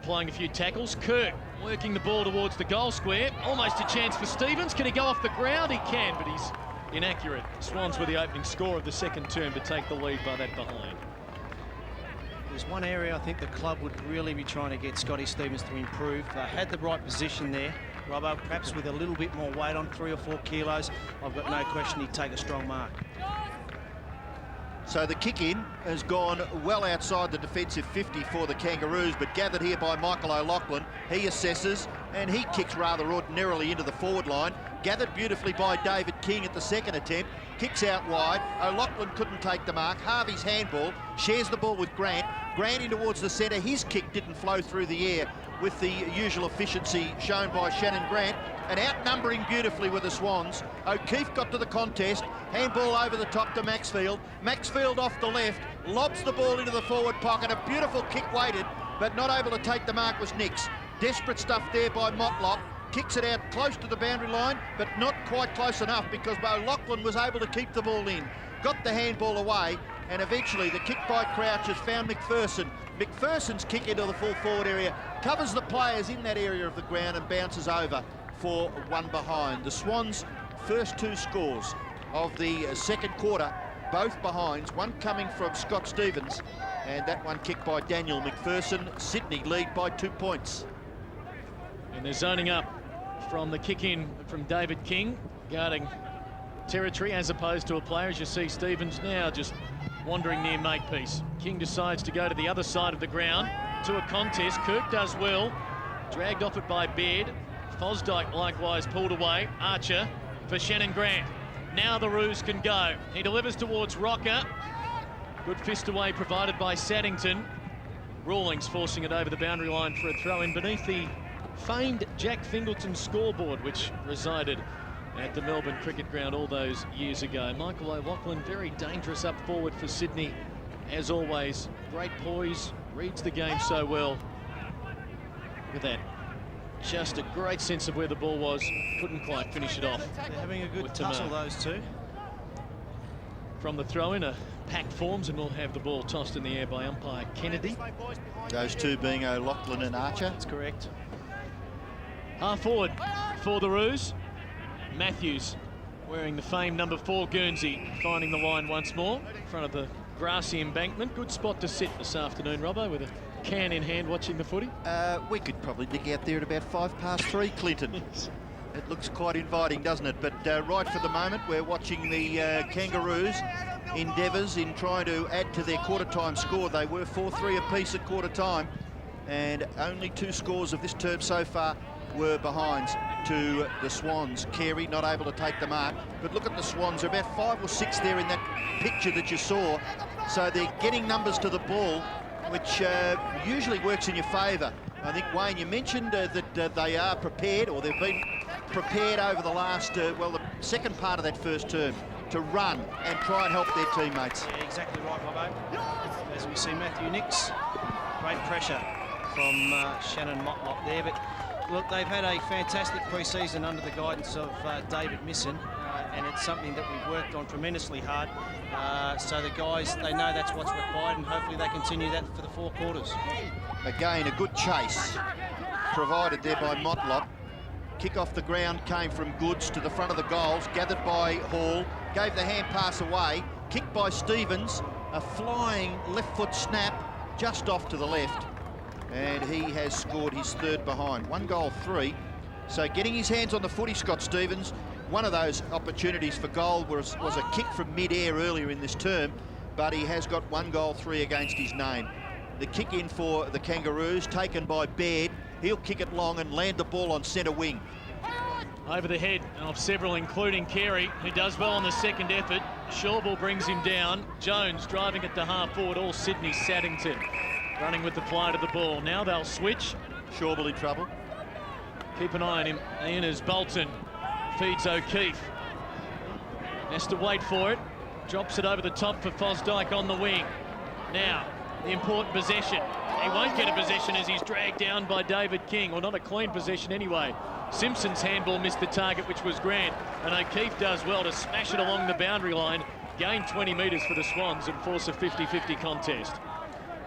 applying a few tackles. Kirk working the ball towards the goal square. Almost a chance for Stevens. Can he go off the ground? He can, but he's inaccurate. Swans were the opening score of the second term to take the lead by that behind. There's one area I think the club would really be trying to get Scotty Stevens to improve. Had the right position there, Robbo, perhaps with a little bit more weight on, 3 or 4 kilos. I've got no question he'd take a strong mark. So the kick-in has gone well outside the defensive 50 for the Kangaroos, but gathered here by Michael O'Loughlin. He assesses, and he kicks rather ordinarily into the forward line. Gathered beautifully by David King at the second attempt. Kicks out wide. O'Loughlin couldn't take the mark. Harvey's handball. Shares the ball with Grant. Grant in towards the centre. His kick didn't flow through the air with the usual efficiency shown by Shannon Grant. And outnumbering beautifully with the Swans. O'Keefe got to the contest. Handball over the top to Maxfield. Maxfield off the left. Lobs the ball into the forward pocket. A beautiful kick waited, but not able to take the mark was Nix. Desperate stuff there by Motlop. Kicks it out close to the boundary line, but not quite close enough because O'Loughlin was able to keep the ball in. Got the handball away, and eventually the kick by Crouch has found McPherson. McPherson's kick into the full forward area covers the players in that area of the ground and bounces over for one behind. The Swans' first 2 scores of the second quarter, both behinds, one coming from Scott Stevens and that one kicked by Daniel McPherson. Sydney lead by 2 points. And they're zoning up from the kick-in from David King, guarding territory as opposed to a player. As you see Stevens now just wandering near Makepeace. King decides to go to the other side of the ground. to a contest. Kirk does well. Dragged off it by Baird. Fosdyke likewise pulled away. Archer for Shannon Grant. Now the Roos can go. He delivers towards Rocker. Good fist away provided by Saddington. Rawlings forcing it over the boundary line for a throw-in beneath the famed Jack Fingleton scoreboard, which resided at the Melbourne Cricket Ground all those years ago. Michael O'Loughlin, very dangerous up forward for Sydney. As always, great poise, reads the game so well. Look at that. Just a great sense of where the ball was. Couldn't quite finish it off. They're having a good tussle, those two. From the throw-in, a pack forms, and we'll have the ball tossed in the air by umpire Kennedy. Those two being O'Loughlin and Archer. That's correct. Half forward for the Roos. Matthews wearing the famed number 4 Guernsey, finding the line once more in front of the grassy embankment. Good spot to sit this afternoon, Robbo, with a can in hand watching the footy. We could probably dig out there at about 3:05, Clinton. It looks quite inviting, doesn't it? But right for the moment, we're watching the Kangaroos' endeavours in trying to add to their quarter-time score. They were 4-3 apiece at quarter-time, and only 2 scores of this term so far were behinds to the Swans. Carey not able to take the mark, but look at the Swans. There are about 5 or 6 there in that picture that you saw. So they're getting numbers to the ball, which usually works in your favour. I think, Wayne, you mentioned that they are prepared, or they've been prepared over the last, well, the second part of that first term, to run and try and help their teammates. Yeah, exactly right, Robbo. As we see Matthew Nicks, great pressure from Shannon Motlop there. But look, they've had a fantastic pre-season under the guidance of David Misson, and it's something that we've worked on tremendously hard. So the guys, they know that's what's required, and hopefully they continue that for the 4 quarters. Again, a good chase provided there by Motlop. Kick off the ground came from Goods to the front of the goals, gathered by Hall, gave the hand pass away, kicked by Stevens, a flying left foot snap just off to the left, and he has scored his 3rd behind. 1 goal, 3. So getting his hands on the footy, Scott Stevens. One of those opportunities for goal was a kick from mid-air earlier in this term, but he has got 1 goal, 3 against his name. The kick in for the Kangaroos, taken by Baird. He'll kick it long and land the ball on centre wing. Over the head of several, including Carey, who does well on the second effort. Shawball brings him down. Jones driving it to half forward, all Sydney. Saddington running with the flight of the ball. Now they'll switch. Shawball in trouble. Keep an eye on him, Ian, as Bolton feeds O'Keefe. Has to wait for it. Drops it over the top for Fosdyke on the wing. Now, the important possession. He won't get a possession as he's dragged down by David King, or not a clean possession anyway. Simpson's handball missed the target, which was Grant, and O'Keefe does well to smash it along the boundary line, gain 20 metres for the Swans and force a 50-50 contest.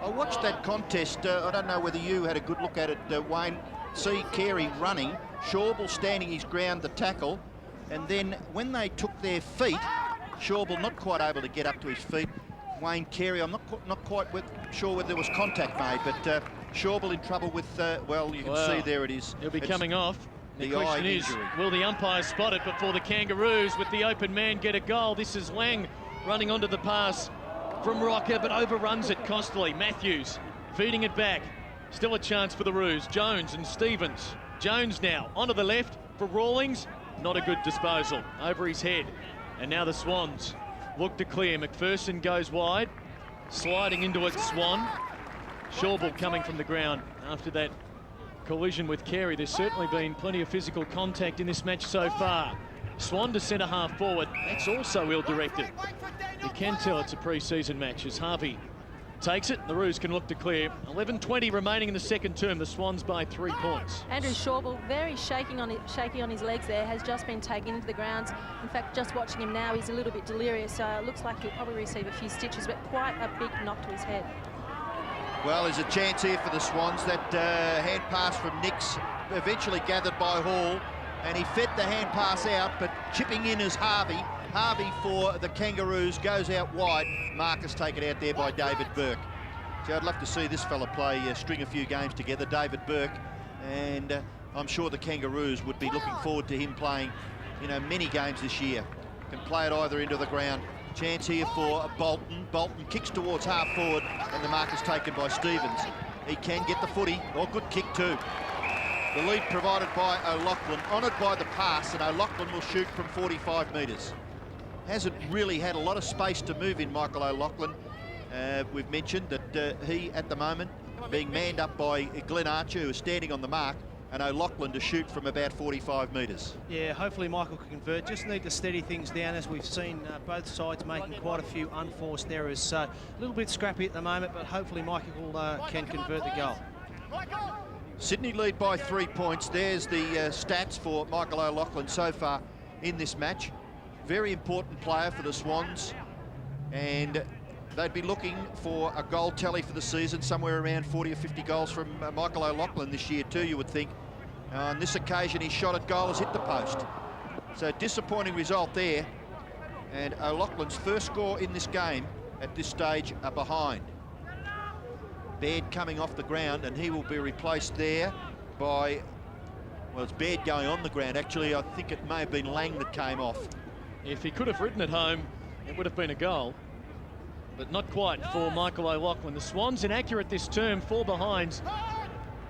I watched that contest. I don't know whether you had a good look at it, Wayne. See Carey running, Shawball standing his ground to tackle, and then when they took their feet, Shawball not quite able to get up to his feet. Wayne, Carey, I'm not quite sure whether there was contact made, but Shawball in trouble with, well, you can see there it is. He'll be coming off. The The question eye is, injury. will the umpire spot it before the Kangaroos with the open man get a goal? This is Lang running onto the pass from Rocker, but overruns it costly. Matthews feeding it back. Still a chance for the Roos. Jones and Stevens. Jones now onto the left for Rawlings. Not a good disposal. Over his head. And now the Swans look to clear. McPherson goes wide. Sliding into it, Swan. Shawball coming from the ground after that collision with Carey. There's certainly been plenty of physical contact in this match so far. Swan to centre half forward. That's also ill-directed. You can tell it's a pre-season match as Harvey takes it. The Roos can look to clear. 11:20 remaining in the second term. The Swans by 3 points. Andrew Shawball, very shaky on his legs there, has just been taken into the ground. In fact, just watching him now, he's a little bit delirious. So it looks like he'll probably receive a few stitches, but quite a big knock to his head. Well, there's a chance here for the Swans. That hand pass from Nicks, eventually gathered by Hall, and he fed the hand pass out, but chipping in is Harvey. Harvey for the Kangaroos goes out wide. Marcus taken out there by David Burke. So I'd love to see this fella play, string a few games together, David Burke, and I'm sure the Kangaroos would be looking forward to him playing, many games this year. Can play it either into the ground. Chance here for Bolton. Bolton kicks towards half forward, and the mark is taken by Stevens. He can get the footy. Oh, good kick too. The lead provided by O'Loughlin, honoured by the pass, and O'Loughlin will shoot from 45 metres. Hasn't really had a lot of space to move in, Michael O'Loughlin. We've mentioned that he, at the moment, being manned up by Glenn Archer, who is standing on the mark, and O'Loughlin to shoot from about 45 metres. Yeah, hopefully Michael can convert. Just need to steady things down, as we've seen both sides making quite a few unforced errors. So a little bit scrappy at the moment, but hopefully Michael can convert the goal. Sydney lead by 3 points. There's the stats for Michael O'Loughlin so far in this match. Very important player for the Swans, and they'd be looking for a goal tally for the season, somewhere around 40 or 50 goals from Michael O'Loughlin this year too, you would think. On this occasion, his shot at goal has hit the post. So disappointing result there. And O'Loughlin's first score in this game at this stage are behind. Baird coming off the ground, and he will be replaced there by, well, it's Baird going on the ground. Actually, I think it may have been Lang that came off. If he could have written it home, it would have been a goal. But not quite for Michael O'Loughlin. The Swans inaccurate this term, 4 behinds,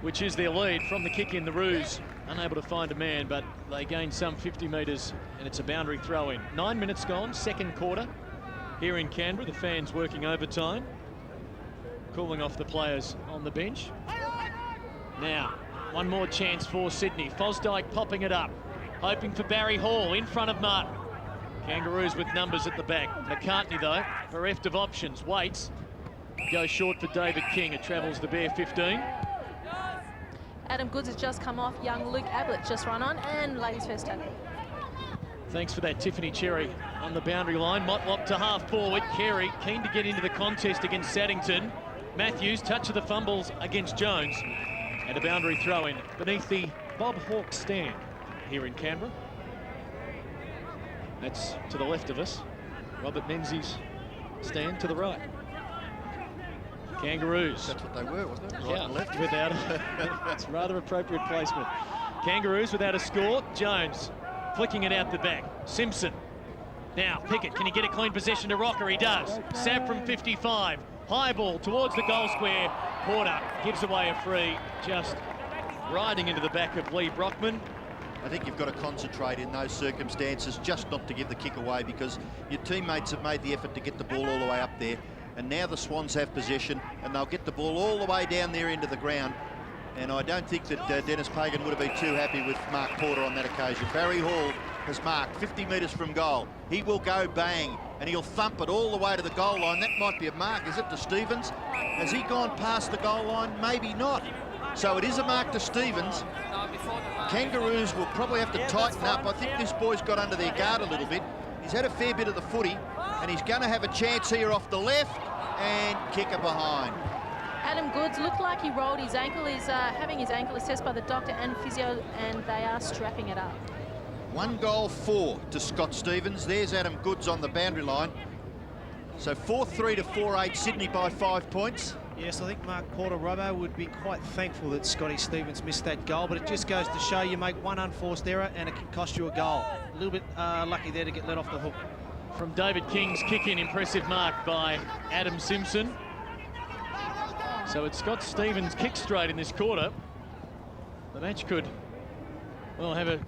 which is their lead from the kick in. The Roos unable to find a man, but they gain some 50 metres, and it's a boundary throw in. 9 minutes gone, second quarter here in Canberra. The fans working overtime, cooling off the players on the bench. Now, one more chance for Sydney. Fosdyke popping it up, hoping for Barry Hall in front of Martin. Kangaroos with numbers at the back. McCartney, though, bereft of options, waits. Goes short for David King. It travels the bare 15. Adam Goods has just come off. Young Luke Ablett just run on, and ladies first tackle. Thanks for that, Tiffany Cherry on the boundary line. Motlop to half forward. Carey keen to get into the contest against Saddington. Matthews, touch of the fumbles against Jones. And a boundary throw in beneath the Bob Hawke stand here in Canberra. That's to the left of us. Robert Menzies stand to the right. Kangaroos. That's what they were, wasn't it? Right yeah, and left. without that's rather appropriate placement. Kangaroos without a score. Jones flicking it out the back. Simpson. Now Pickett, can he get a clean possession to Rocker? He does. Sab from 55. High ball towards the goal square. Porter gives away a free, just riding into the back of Lee Brockman. I think you've got to concentrate in those circumstances just not to give the kick away, because your teammates have made the effort to get the ball all the way up there, and now the Swans have possession and they'll get the ball all the way down there into the ground. And I don't think that Denis Pagan would have been too happy with Mark Porter on that occasion. Barry Hall has marked 50 metres from goal. He will go bang and he'll thump it all the way to the goal line. That might be a mark, is it, to Stevens? Has he gone past the goal line? Maybe not. So it is a mark to Stevens. Kangaroos will probably have to tighten up. I think this boy's got under their guard a little bit. He's had a fair bit of the footy, and he's going to have a chance here off the left and kick it behind. Adam Goods looked like he rolled his ankle. He's having his ankle assessed by the doctor and physio, and they are strapping it up. 1-4 to Scott Stevens. There's Adam Goods on the boundary line. So 4-3 to 4-8, Sydney by 5 points. Yes, I think Mark Porter Robbo would be quite thankful that Scotty Stevens missed that goal, but it just goes to show you make one unforced error and it can cost you a goal. A little bit lucky there to get let off the hook. From David King's kick-in, impressive mark by Adam Simpson. So it's Scott Stevens kick straight in this quarter. The match could, well, have a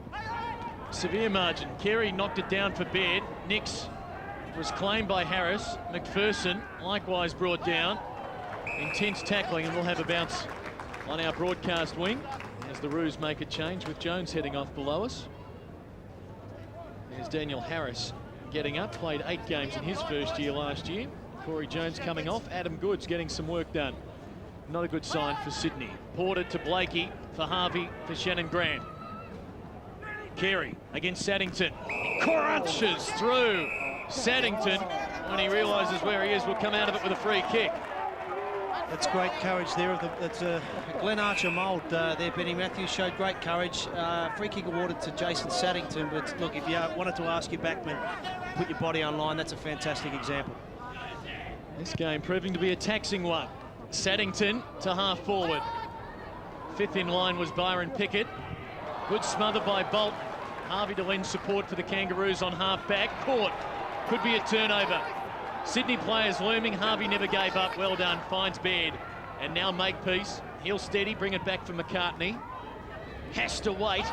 severe margin. Carey knocked it down for Baird. Nix was claimed by Harris. McPherson likewise brought down. Intense tackling, and we'll have a bounce on our broadcast wing as the Roos make a change with Jones heading off below us. There's Daniel Harris getting up, played 8 games in his first year last year. Corey Jones coming off, Adam Goods getting some work done. Not a good sign for Sydney. Porter to Blakey, for Harvey, for Shannon Grant. Carey against Saddington. Crunches through. Saddington, when he realises where he is, will come out of it with a free kick. That's great courage there. That's a Glenn Archer mould there. Benny Matthews showed great courage. Free kick awarded to Jason Saddington. But look, if you wanted to ask your backman, put your body on line, that's a fantastic example. This game proving to be a taxing one. Saddington to half forward. 5th in line was Byron Pickett. Good smother by Bolt. Harvey to lend support for the Kangaroos on half back. Caught. Could be a turnover. Sydney players looming. Harvey never gave up. Well done. Finds Baird. And now Makepeace. He'll steady, bring it back for McCartney. Has to wait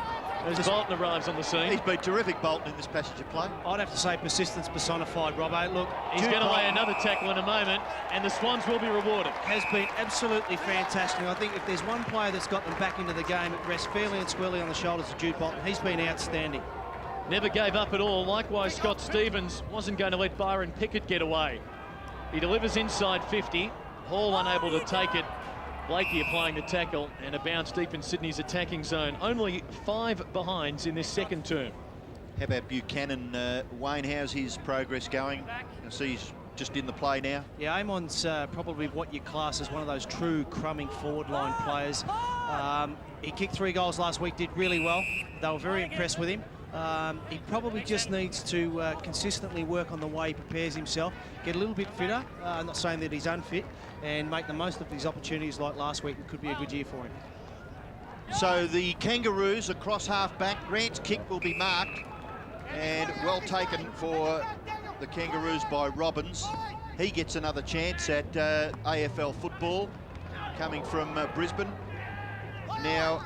as Bolton arrives on the scene. He's been terrific, Bolton, in this passage of play. I'd have to say persistence personified, Robbo. Look, he's going to lay another tackle in a moment, and the Swans will be rewarded. Has been absolutely fantastic. I think if there's one player that's got them back into the game, it rests fairly and squarely on the shoulders of Jude Bolton. He's been outstanding. Never gave up at all. Likewise, Scott Stevens wasn't going to let Byron Pickett get away. He delivers inside 50. Hall unable to take it. Blakey applying the tackle, and a bounce deep in Sydney's attacking zone. Only 5 behinds in this second term. How about Buchanan? Wayne, how's his progress going? I see he's just in the play now. Yeah, Amon's probably what you class as one of those true crumbing forward line players. He kicked 3 goals last week, did really well. They were very impressed with him. He probably just needs to consistently work on the way he prepares himself, get a little bit fitter, not saying that he's unfit, and make the most of these opportunities like last week. It could be a good year for him. So the Kangaroos across half-back. Grant's kick will be marked, and well taken for the Kangaroos by Robbins. He gets another chance at AFL football, coming from Brisbane. Now,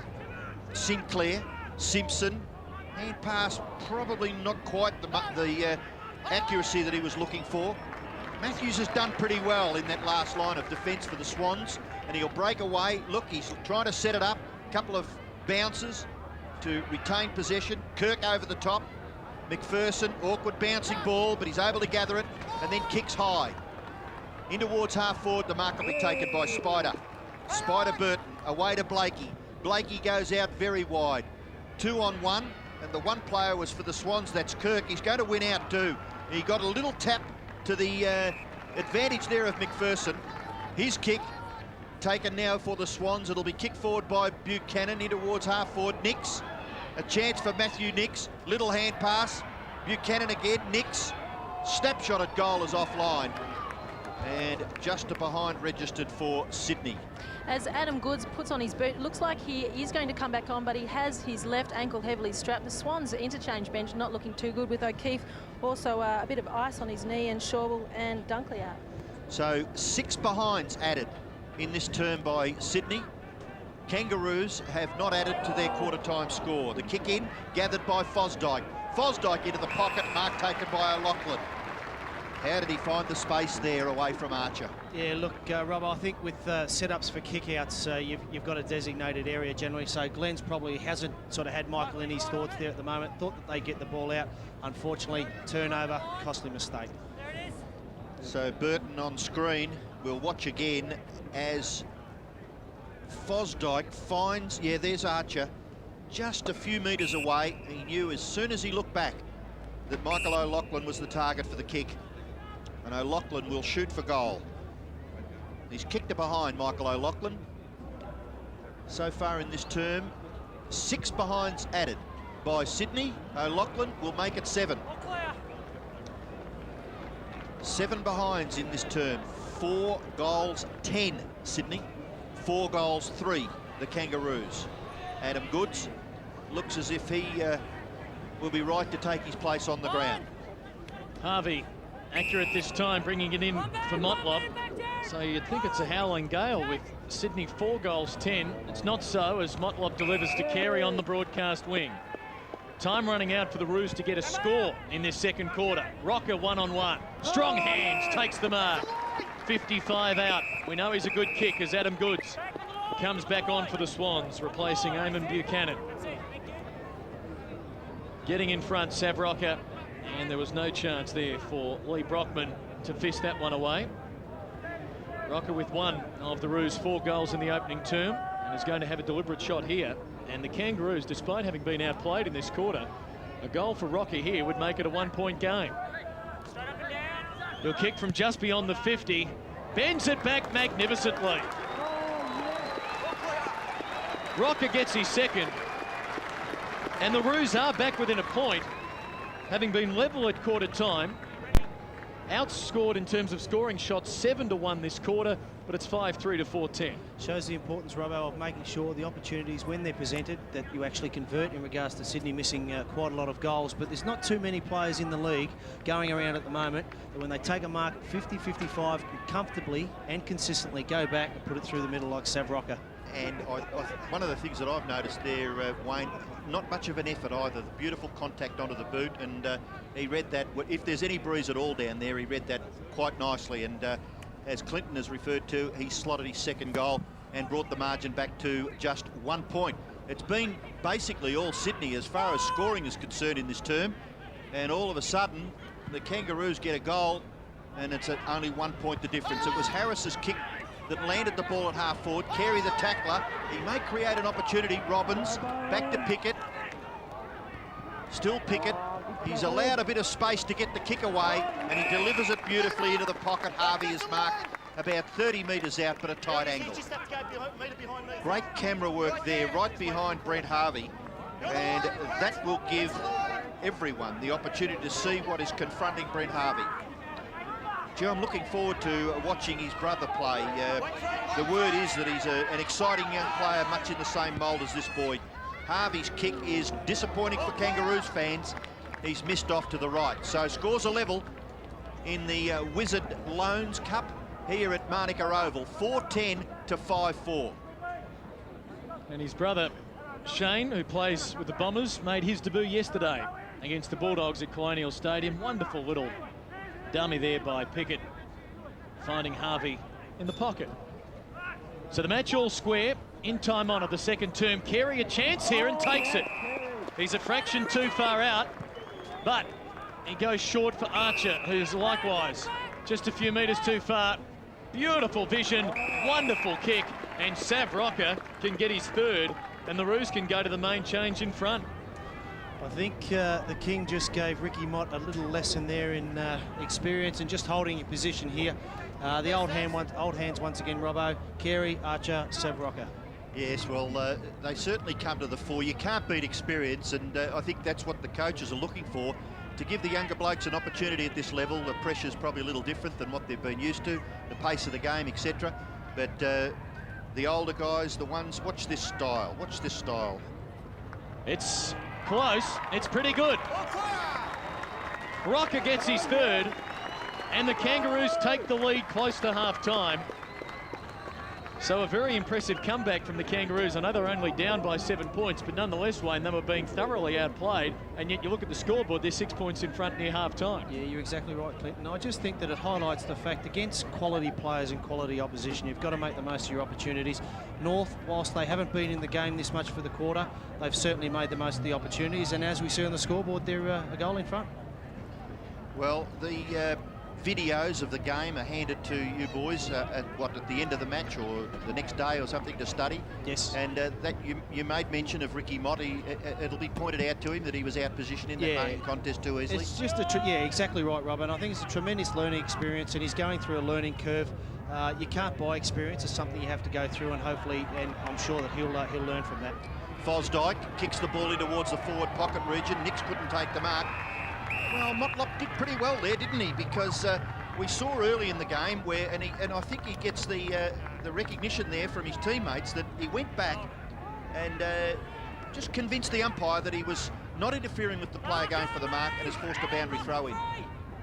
Sinclair, Simpson, hand pass, probably not quite the accuracy that he was looking for. Matthews has done pretty well in that last line of defence for the Swans, and he'll break away. Look, he's trying to set it up. A couple of bounces to retain possession. Kirk over the top. McPherson, awkward bouncing ball, but he's able to gather it, and then kicks high. In towards half forward, the mark will be taken by Spider. Spider Burton, away to Blakey. Blakey goes out very wide. 2-on-1. And the one player was for the Swans, that's Kirk. He's going to win out too. He got a little tap to the advantage there of McPherson. His kick taken now for the Swans. It'll be kicked forward by Buchanan in towards half forward. Nix, a chance for Matthew Nix. Little hand pass. Buchanan again. Nix, snapshot at goal is offline. And just a behind registered for Sydney. As Adam Goods puts on his boot, it looks like he is going to come back on, but he has his left ankle heavily strapped. The Swans interchange bench not looking too good, with O'Keefe also a bit of ice on his knee, and Shawwell and Dunkley out. So 6 behinds added in this term by Sydney. Kangaroos have not added to their quarter-time score. The kick in, gathered by Fosdyke. Fosdyke into the pocket, mark taken by O'Loughlin. How did he find the space there away from Archer? Yeah, look, Rob, I think with setups for kickouts, you've got a designated area generally, so Glenn's probably hasn't sort of had Michael in his thoughts there at the moment. Thought that they'd get the ball out. Unfortunately, turnover, costly mistake. So Burton on screen. We'll watch again as Fosdyke finds, yeah, there's Archer, just a few metres away. He knew as soon as he looked back that Michael O'Loughlin was the target for the kick. And O'Loughlin will shoot for goal. He's kicked it behind, Michael O'Loughlin. So far in this term, 6 behinds added by Sydney. O'Loughlin will make it 7. 7 behinds in this term. 4 goals, 10 Sydney. 4 goals, 3 the Kangaroos. Adam Goods looks as if he will be right to take his place on the ground. Harvey accurate this time, bringing it in for Motlop. So you'd think it's a howling gale with Sydney 4 goals, 10. It's not so, as Motlop delivers to Carey on the broadcast wing. Time running out for the Roos to get a score in this second quarter. Rocker 1-on-1. Strong hands, takes the mark. 55 out. We know he's a good kick as Adam Goods comes back on for the Swans, replacing Eamon Buchanan. Getting in front, Sav Rocker. And there was no chance there for Lee Brockman to fist that one away. Rocker with 1 of the Roos' 4 goals in the opening term, and is going to have a deliberate shot here. And the Kangaroos, despite having been outplayed in this quarter, a goal for Rocker here would make it a 1-point game. He'll kick from just beyond the 50, bends it back magnificently. Rocker gets his second, and the Roos are back within a point, having been level at quarter time. outscored in terms of scoring shots 7-1 this quarter, but it's 5-3 to 4-10. Shows the importance, Robbo, of making sure the opportunities when they're presented that you actually convert, in regards to Sydney missing quite a lot of goals. But there's not too many players in the league going around at the moment that when they take a mark 50-55 can comfortably and consistently go back and put it through the middle like Sav Rocker. And one of the things that I've noticed there, Wayne, not much of an effort either. The beautiful contact onto the boot, and he read that. If there's any breeze at all down there, he read that quite nicely. And as Clinton has referred to, he slotted his second goal and brought the margin back to just 1 point. It's been basically all Sydney as far as scoring is concerned in this term. And all of a sudden, the Kangaroos get a goal, and it's at only 1 point the difference. It was Harris's kick that landed the ball at half forward. Carey, the tackler, he may create an opportunity. Robbins back to Pickett, still Pickett. He's allowed a bit of space to get the kick away, and he delivers it beautifully into the pocket. Harvey is marked about 30 metres out, but a tight angle. Great camera work there, right behind Brent Harvey, and that will give everyone the opportunity to see what is confronting Brent Harvey. Joe, I'm looking forward to watching his brother play. The word is that he's an exciting young player, much in the same mould as this boy. Harvey's kick is disappointing for Kangaroos fans. He's missed off to the right. So scores a level in the Wizard Loans Cup here at Manuka Oval. 4-10 to 5-4. And his brother Shane, who plays with the Bombers, made his debut yesterday against the Bulldogs at Colonial Stadium. Wonderful little dummy there by Pickett, finding Harvey in the pocket. So the match all square, in time on of the second term. Carey a chance here and takes it. He's a fraction too far out, but he goes short for Archer, who's likewise just a few metres too far. Beautiful vision, wonderful kick, and Sav Rocker can get his third, and the Roos can go to the main change in front. I think the King just gave Ricky Mott a little lesson there in experience and just holding your position here. The old hands once again, Robbo. Carey, Archer, Sav Rocker. Yes, well, they certainly come to the fore. You can't beat experience, and I think that's what the coaches are looking for, to give the younger blokes an opportunity at this level. The pressure's probably a little different than what they've been used to, the pace of the game, etc. But the older guys, the ones, watch this style. Watch this style. It's close. It's pretty good. Rocker gets his third, and the Kangaroos take the lead close to half-time. So a very impressive comeback from the Kangaroos. I know they're only down by 7 points, but nonetheless, Wayne, they were being thoroughly outplayed, and yet you look at the scoreboard, they're 6 points in front near half-time. Yeah, you're exactly right, Clinton. I just think that it highlights the fact against quality players and quality opposition, you've got to make the most of your opportunities. North, whilst they haven't been in the game this much for the quarter, they've certainly made the most of the opportunities, and as we see on the scoreboard, they're a goal in front. Well, the videos of the game are handed to you boys at the end of the match or the next day or something to study. Yes. And that you made mention of Ricky Mott. It'll be pointed out to him that he was out positioned in that main contest too easily. It's just yeah, exactly right, Robert. I think it's a tremendous learning experience, and he's going through a learning curve. You can't buy experience. It's something you have to go through, and hopefully, and I'm sure that he'll learn from that. Fosdyke kicks the ball in towards the forward pocket region. Nix couldn't take the mark. Well, Motlop did pretty well there, didn't he? Because we saw early in the game where, and I think he gets the recognition there from his teammates that he went back and just convinced the umpire that he was not interfering with the player going for the mark and has forced a boundary throw in.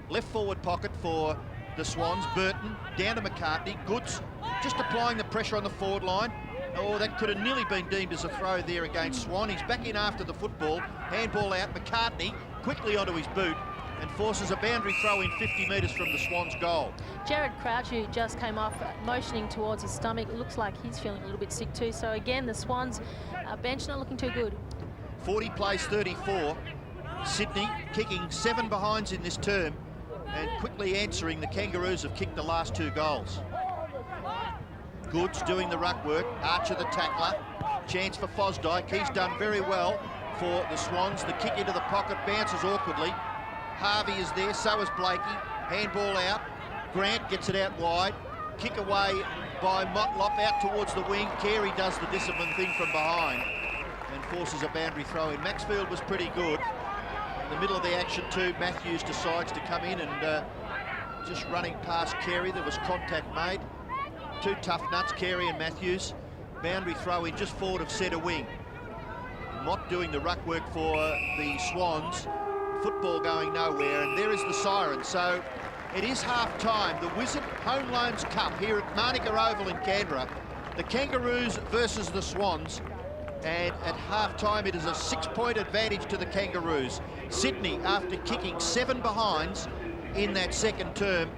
Left forward pocket for the Swans. Burton down to McCartney. Goods just applying the pressure on the forward line. Oh, that could have nearly been deemed as a throw there against Swan. He's back in after the football. Handball out. McCartney quickly onto his boot and forces a boundary throw in 50 metres from the Swans' goal. Jared Crouch, who just came off, motioning towards his stomach, looks like he's feeling a little bit sick too. So again, the Swans bench not looking too good. 40 plays 34. Sydney kicking 7 behinds in this term and quickly answering. The Kangaroos have kicked the last 2 goals. Goods doing the ruck work. Archer the tackler. Chance for Fosdyke. He's done very well for the Swans. The kick into the pocket bounces awkwardly. Harvey is there, so is Blakey. Handball out. Grant gets it out wide. Kick away by Motlop out towards the wing. Carey does the discipline thing from behind and forces a boundary throw in. Maxfield was pretty good. In the middle of the action too, Matthews decides to come in and just running past Carey. There was contact made. Two tough nuts, Carey and Matthews. Boundary throw in just forward of centre wing. Mott doing the ruck work for the Swans. Football going nowhere, and there is the siren. So it is half-time. The Wizard Home Loans Cup here at Manuka Oval in Canberra. The Kangaroos versus the Swans. And at half-time, it is a 6-point advantage to the Kangaroos. Sydney, after kicking 7 behinds in that second term,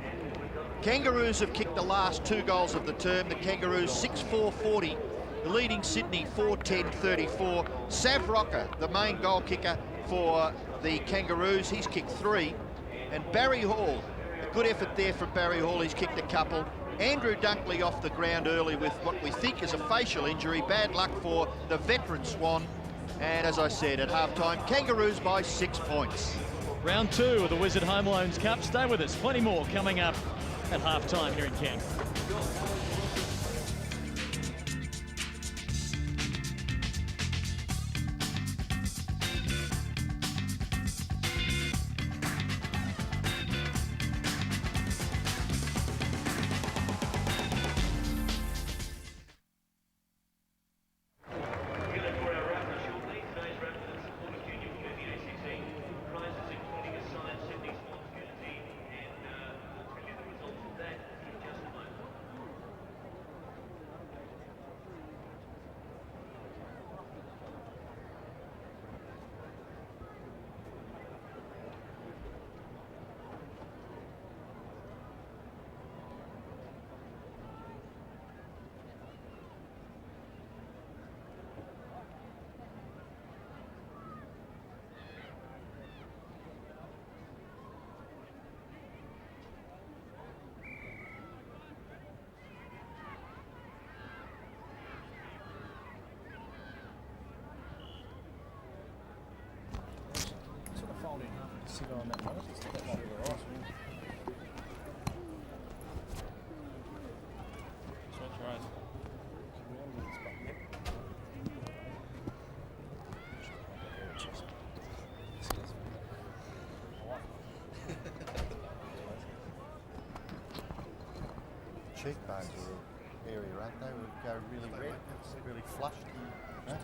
Kangaroos have kicked the last 2 goals of the term. The Kangaroos 6-4-40, leading Sydney 4-10-34. Sav Rocker, the main goal kicker for the Kangaroos, he's kicked 3. And Barry Hall, a good effort there from Barry Hall, he's kicked a couple. Andrew Dunkley off the ground early with what we think is a facial injury. Bad luck for the veteran Swan. And as I said, at half-time, Kangaroos by 6 points. Round 2 of the Wizard Home Loans Cup. Stay with us. Plenty more coming up at half-time here in Canberra. On that one. That might be the right one. Switch right. Cheekbones are an area, aren't they? Would go really red, really flushed. Huh?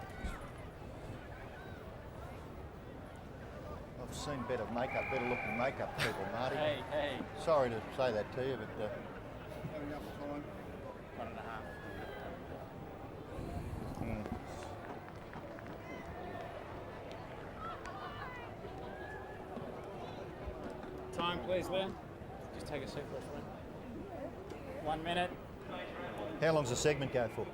I've seen better looking makeup people, Marty. Hey. Sorry to say that to you, but... 1.5. Time, please, Liam. Just take a seat for us, man. 1 minute. How long's the segment go for?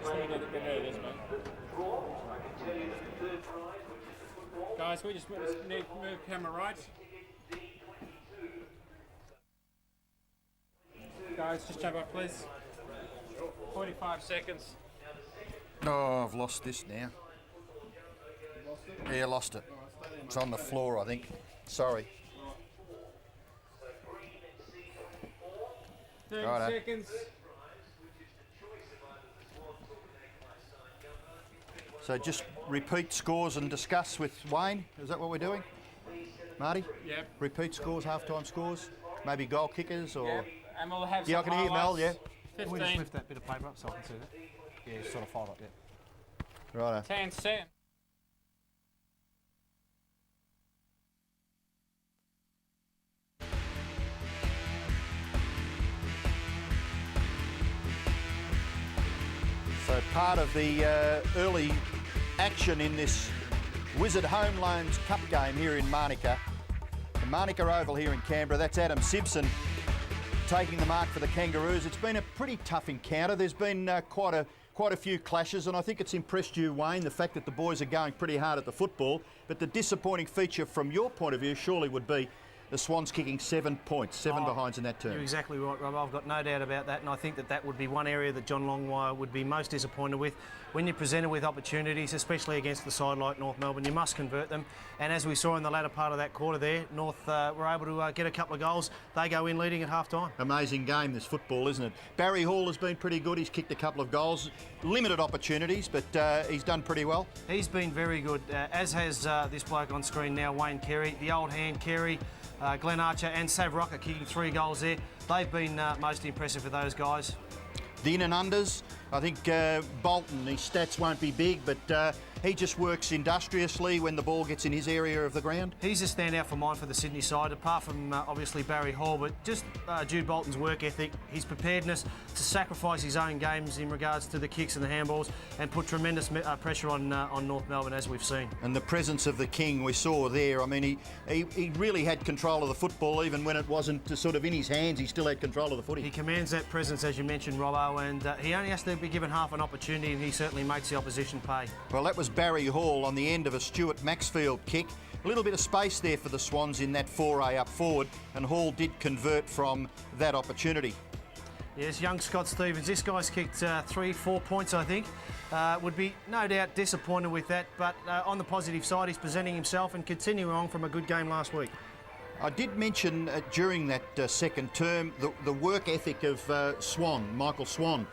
Just need to get rid of this, mate. Guys, we just need to move camera right. Guys, just jump up, please. 45 seconds. Oh, I've lost this now. Yeah, lost it. It's on the floor, I think. Sorry. 30 seconds. So just repeat scores and discuss with Wayne. Is that what we're doing? Marty? Yep. Repeat scores, half-time scores, maybe goal kickers or... Yep. And we'll have yeah, I some can hear Mel, yeah. 15. Can we just lift that bit of paper up so I can see that? Yeah, sort of fold up, yeah. Righto. 10 cents. So part of the early action in this Wizard Home Loans Cup game here in Manuka. The Manuka Oval here in Canberra. That's Adam Simpson taking the mark for the Kangaroos. It's been a pretty tough encounter. There's been quite a few clashes, and I think it's impressed you, Wayne, the fact that the boys are going pretty hard at the football. But the disappointing feature from your point of view surely would be the Swans kicking 7 points, 7 behinds in that term. You're exactly right, Rob. I've got no doubt about that, and I think that would be one area that John Longmire would be most disappointed with. When you're presented with opportunities, especially against the side like North Melbourne, you must convert them. And as we saw in the latter part of that quarter there, North were able to get a couple of goals. They go in leading at half-time. Amazing game, this football, isn't it? Barry Hall has been pretty good. He's kicked a couple of goals. Limited opportunities, but he's done pretty well. He's been very good, as has this bloke on screen now, Wayne Carey. The old hand Carey. Glenn Archer and Sav Rocker kicking 3 goals there. They've been most impressive for those guys. The in and unders, I think Bolton, his stats won't be big, but he just works industriously when the ball gets in his area of the ground. He's a standout for mine for the Sydney side, apart from obviously Barry Hall, but just Jude Bolton's work ethic, his preparedness to sacrifice his own games in regards to the kicks and the handballs and put tremendous pressure on North Melbourne, as we've seen. And the presence of the King we saw there, I mean, he really had control of the football, even when it wasn't sort of in his hands, he still had control of the footy. He commands that presence, as you mentioned, Robbo, and he only has to be given half an opportunity, and he certainly makes the opposition pay. Well, that was Barry Hall on the end of a Stuart Maxfield kick. A little bit of space there for the Swans in that foray up forward, and Hall did convert from that opportunity. Yes, young Scott Stevens. This guy's kicked 3-4 points, I think. Would be no doubt disappointed with that, but on the positive side, he's presenting himself and continuing on from a good game last week. I did mention during that second term the work ethic of Michael Swan.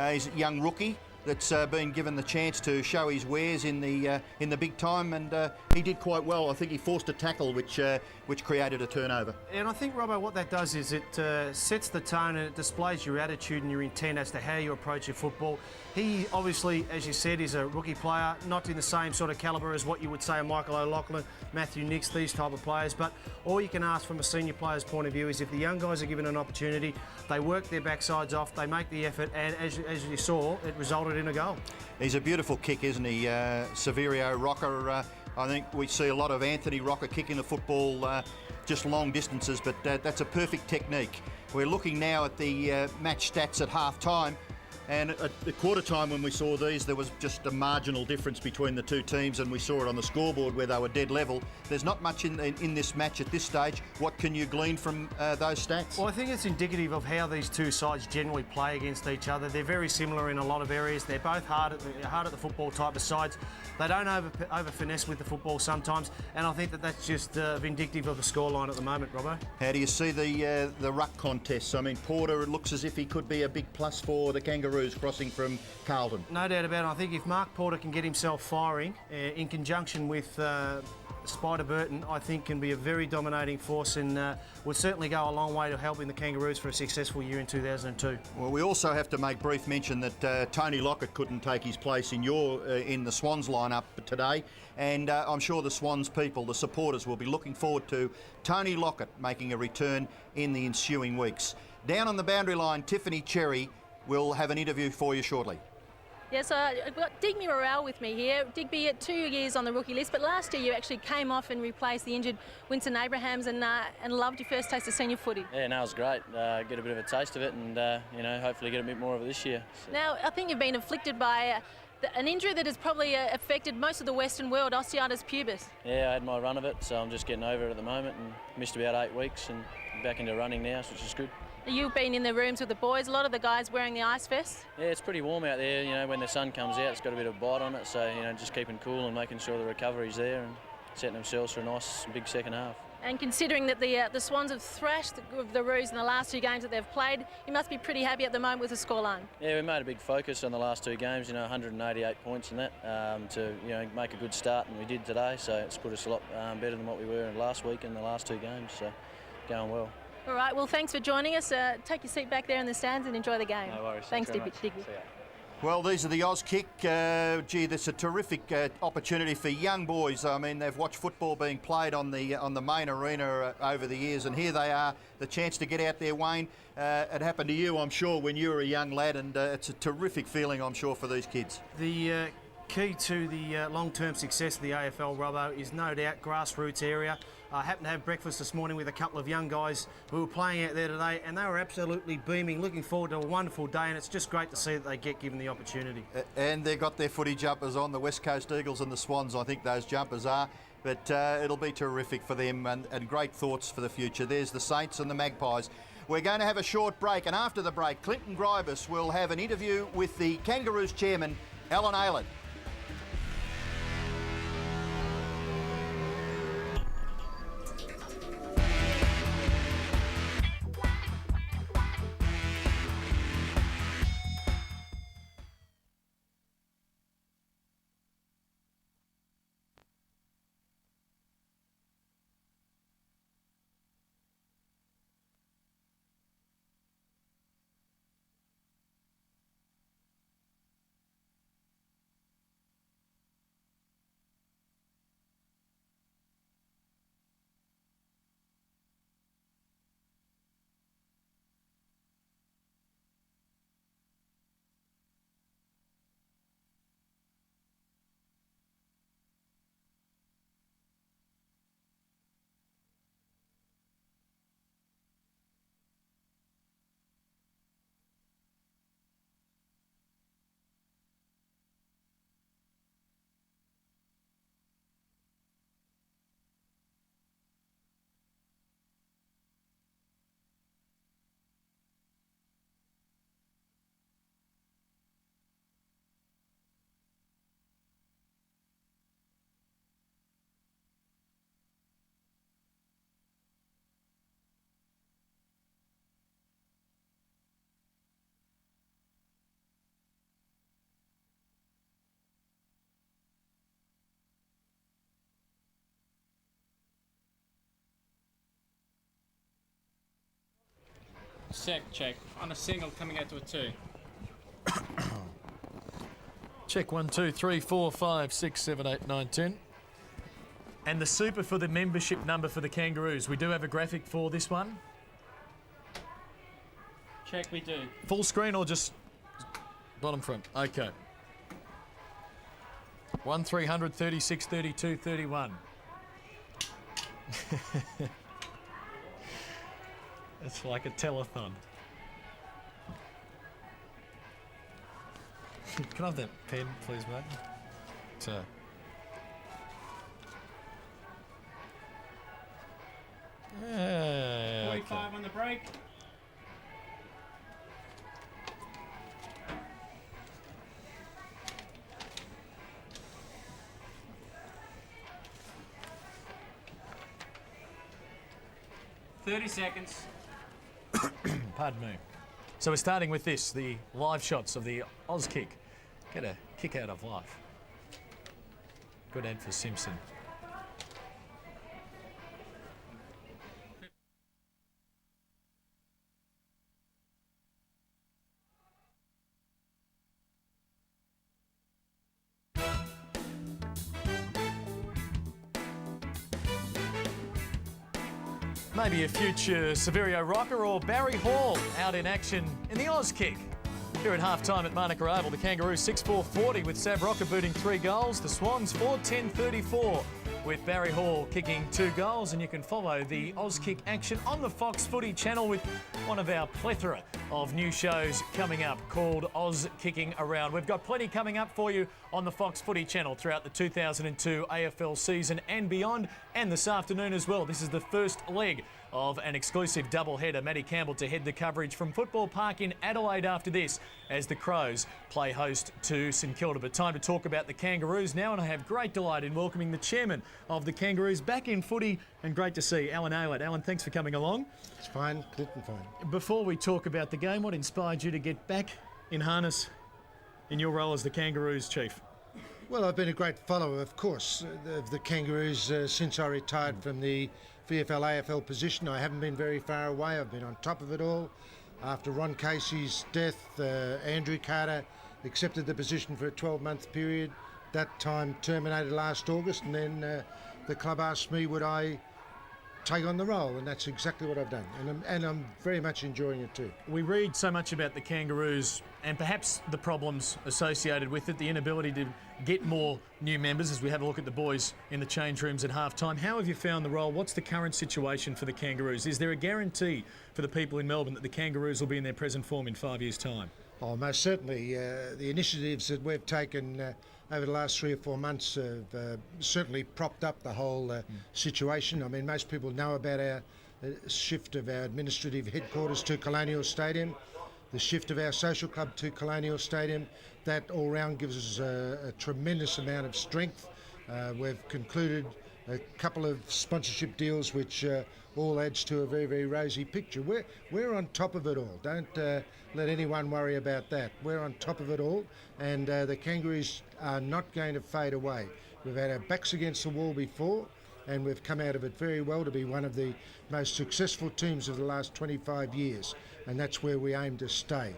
He's a young rookie that's been given the chance to show his wares in the big time, and he did quite well. I think he forced a tackle which created a turnover. And I think, Robbo, what that does is it sets the tone and it displays your attitude and your intent as to how you approach your football. He obviously, as you said, is a rookie player, not in the same sort of calibre as what you would say a Michael O'Loughlin, Matthew Nicks, these type of players, but all you can ask from a senior player's point of view is if the young guys are given an opportunity, they work their backsides off, they make the effort, and as you saw, it resulted in a goal. He's a beautiful kick, isn't he? Severio Rocker, I think we see a lot of Anthony Rocker kicking the football just long distances, but that's a perfect technique. We're looking now at the match stats at half-time, and at the quarter time when we saw these, there was just a marginal difference between the two teams, and we saw it on the scoreboard where they were dead level. There's not much in this match at this stage. What can you glean from those stats? Well, I think it's indicative of how these two sides generally play against each other. They're very similar in a lot of areas. They're both hard at the football type of sides. They don't over finesse with the football sometimes, and I think that's just vindictive of the scoreline at the moment, Robbo. How do you see the ruck contests? I mean, Porter, it looks as if he could be a big plus for the Kangaroos crossing from Carlton. No doubt about it. I think if Mark Porter can get himself firing in conjunction with Spider Burton, I think can be a very dominating force and would certainly go a long way to helping the Kangaroos for a successful year in 2002. Well, we also have to make brief mention that Tony Lockett couldn't take his place in the Swans lineup today, and I'm sure the Swans people, the supporters, will be looking forward to Tony Lockett making a return in the ensuing weeks. Down on the boundary line, Tiffany Cherry will have an interview for you shortly. Yes, I've got Digby Morrell with me here. Digby, 2 years on the rookie list, but last year you actually came off and replaced the injured Winston Abrahams and loved your first taste of senior footy. Yeah, no, it was great. Get a bit of a taste of it and, hopefully get a bit more of it this year. So. Now, I think you've been afflicted by an injury that has probably affected most of the Western world, osteitis pubis. Yeah, I had my run of it, so I'm just getting over it at the moment and missed about 8 weeks and back into running now, which is good. You've been in the rooms with the boys, a lot of the guys wearing the ice vests. Yeah, it's pretty warm out there, when the sun comes out, it's got a bit of bite on it, so, just keeping cool and making sure the recovery's there and setting themselves for a nice big second half. And considering that the Swans have thrashed the Roos in the last 2 games that they've played, you must be pretty happy at the moment with the scoreline. Yeah, we made a big focus on the last 2 games, 188 points in that, to make a good start, and we did today, so it's put us a lot better than what we were last week in the last 2 games, so going well. All right, well, thanks for joining us. Take your seat back there in the stands and enjoy the game. No worries. Thanks, Digby. Well, these are the Oz Kick. Gee, that's a terrific opportunity for young boys. I mean, they've watched football being played on the main arena over the years, and here they are, the chance to get out there, Wayne. It happened to you, I'm sure, when you were a young lad, and it's a terrific feeling, I'm sure, for these kids. The key to the long-term success of the AFL, Robbo, is no doubt grassroots area. I happened to have breakfast this morning with a couple of young guys who were playing out there today, and they were absolutely beaming, looking forward to a wonderful day, and it's just great to see that they get given the opportunity. And they've got their footy jumpers on, the West Coast Eagles and the Swans, I think those jumpers are. But it'll be terrific for them and great thoughts for the future. There's the Saints and the Magpies. We're going to have a short break, and after the break, Clinton Grybas will have an interview with the Kangaroos chairman, Alan Aylett. check. On a single, coming out to a 2. Check 1, 2, 3, 4, 5, 6, 7, 8, 9, 10. And the super for the membership number for the Kangaroos. We do have a graphic for this one. Check, we do. Full screen or just bottom front? Okay. 1300, 36, 32, 31. It's like a telethon. Can I have that pen, please, mate? So. Yeah, 45 on the break. $30 seconds. Pardon me. So we're starting with this, the live shots of the Oz kick. Get a kick out of life. Good ad for Simpson. Maybe a future Severio Rocker or Barry Hall out in action in the Oz kick. Here at half-time at Manuka Oval, the Kangaroos 6-4-40 with Sav Rocker booting 3 goals. The Swans 4-10-34 with Barry Hall kicking 2 goals. And you can follow the Oz kick action on the Fox Footy Channel with one of our plethora of new shows coming up called Oz Kicking Around. We've got plenty coming up for you on the Fox Footy Channel throughout the 2002 AFL season and beyond, and this afternoon as well. This is the first leg of an exclusive doubleheader. Matty Campbell to head the coverage from Football Park in Adelaide after this as the Crows play host to St Kilda. But time to talk about the Kangaroos now, and I have great delight in welcoming the chairman of the Kangaroos back in footy, and great to see Alan Aylett. Alan, thanks for coming along. It's fine, Clinton, fine. Before we talk about the game, what inspired you to get back in harness in your role as the Kangaroos chief? Well, I've been a great follower, of course, of the Kangaroos since I retired from the VFL AFL position. I haven't been very far away. I've been on top of it all. After Ron Casey's death, Andrew Carter accepted the position for a 12-month period. That time terminated last August, and then the club asked me would I take on the role, and that's exactly what I've done, and I'm very much enjoying it too. We read so much about the Kangaroos and perhaps the problems associated with it, the inability to get more new members as we have a look at the boys in the change rooms at half-time. How have you found the role? What's the current situation for the Kangaroos? Is there a guarantee for the people in Melbourne that the Kangaroos will be in their present form in 5 years' time? Oh, most certainly. The initiatives that we've taken over the last 3 or 4 months have certainly propped up the whole situation. I mean, most people know about our shift of our administrative headquarters to Colonial Stadium, the shift of our social club to Colonial Stadium. That all round gives us a tremendous amount of strength. We've concluded a couple of sponsorship deals which all adds to a very, very rosy picture. We're on top of it all. Don't let anyone worry about that. We're on top of it all, and the Kangaroos are not going to fade away. We've had our backs against the wall before, and we've come out of it very well to be one of the most successful teams of the last 25 years, and that's where we aim to stay.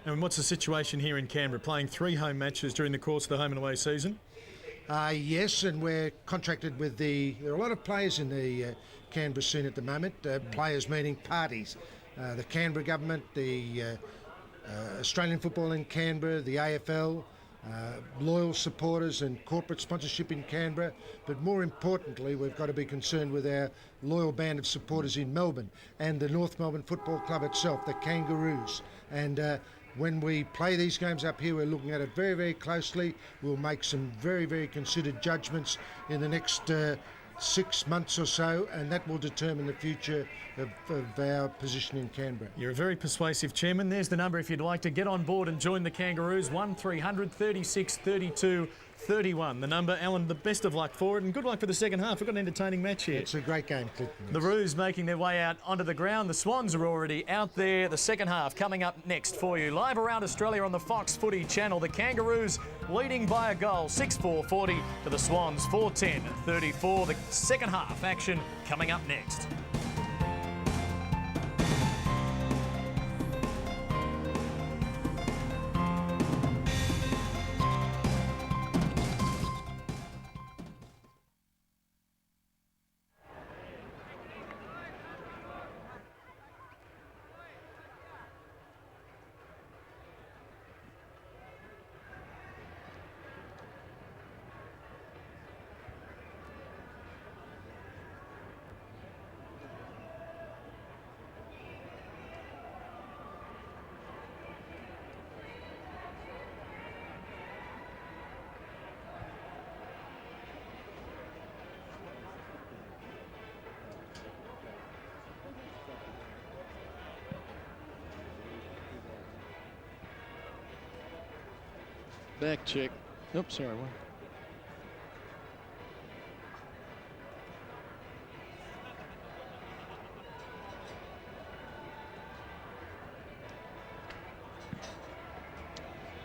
And what's the situation here in Canberra? Playing 3 home matches during the course of the home and away season? Yes, and we're contracted with there are a lot of players in the Canberra scene at the moment, players meaning parties. The Canberra government, the Australian football in Canberra, the AFL, loyal supporters and corporate sponsorship in Canberra, but more importantly we've got to be concerned with our loyal band of supporters in Melbourne and the North Melbourne Football Club itself, the Kangaroos. And when we play these games up here, we're looking at it very, very closely. We'll make some very, very considered judgments in the next 6 months or so, and that will determine the future of our position in Canberra. You're a very persuasive chairman. There's the number if you'd like to get on board and join the Kangaroos, 1300 36 32 31. The number. Alan, the best of luck for it, and good luck for the second half. We've got an entertaining match here. It's a great game, Clinton. The Roos making their way out onto the ground. The Swans are already out there. The second half coming up next for you. Live around Australia on the Fox Footy Channel. The Kangaroos leading by a goal, 6-4-40 to the Swans, 4-10-34. The second half action coming up next. Back check. Oops, sorry. One.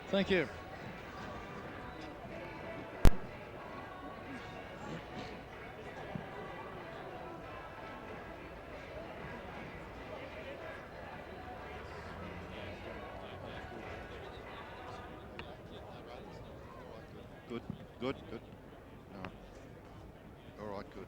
Thank you. Good. No. All right, good.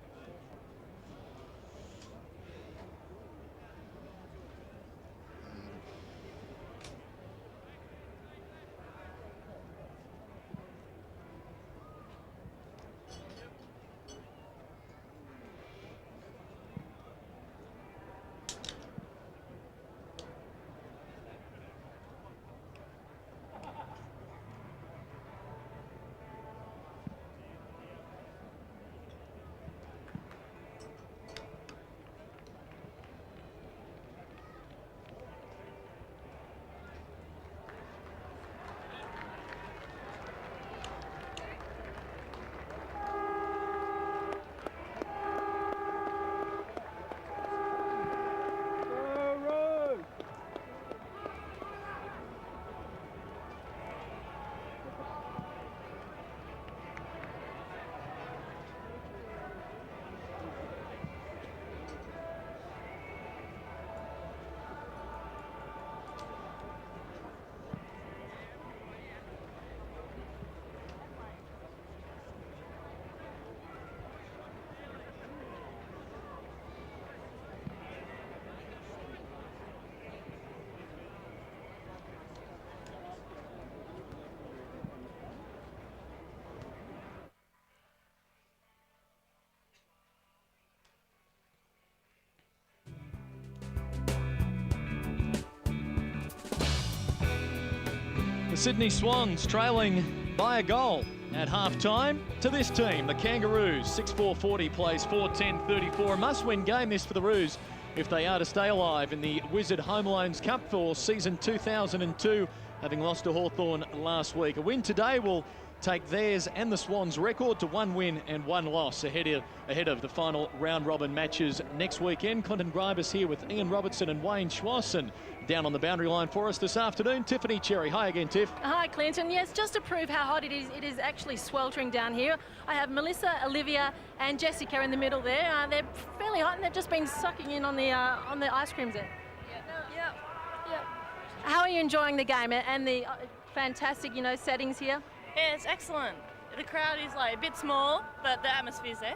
The Sydney Swans trailing by a goal at half-time to this team, the Kangaroos. 6-4-40 plays 4-10-34. A must-win game this for the Roos if they are to stay alive in the Wizard Home Loans Cup for season 2002, having lost to Hawthorn last week. A win today will take theirs and the Swans' record to 1 win and 1 loss ahead of the final round-robin matches next weekend. Clinton Grybas here with Ian Robertson and Wayne Schwass, and down on the boundary line for us this afternoon, Tiffany Cherry. Hi again, Tiff. Hi, Clinton. Yes, just to prove how hot it is actually sweltering down here. I have Melissa, Olivia and Jessica in the middle there. They're fairly hot and they've just been sucking in on the ice creams there. Yeah. How are you enjoying the game and the fantastic, settings here? Yeah, it's excellent. The crowd is a bit small, but the atmosphere's there.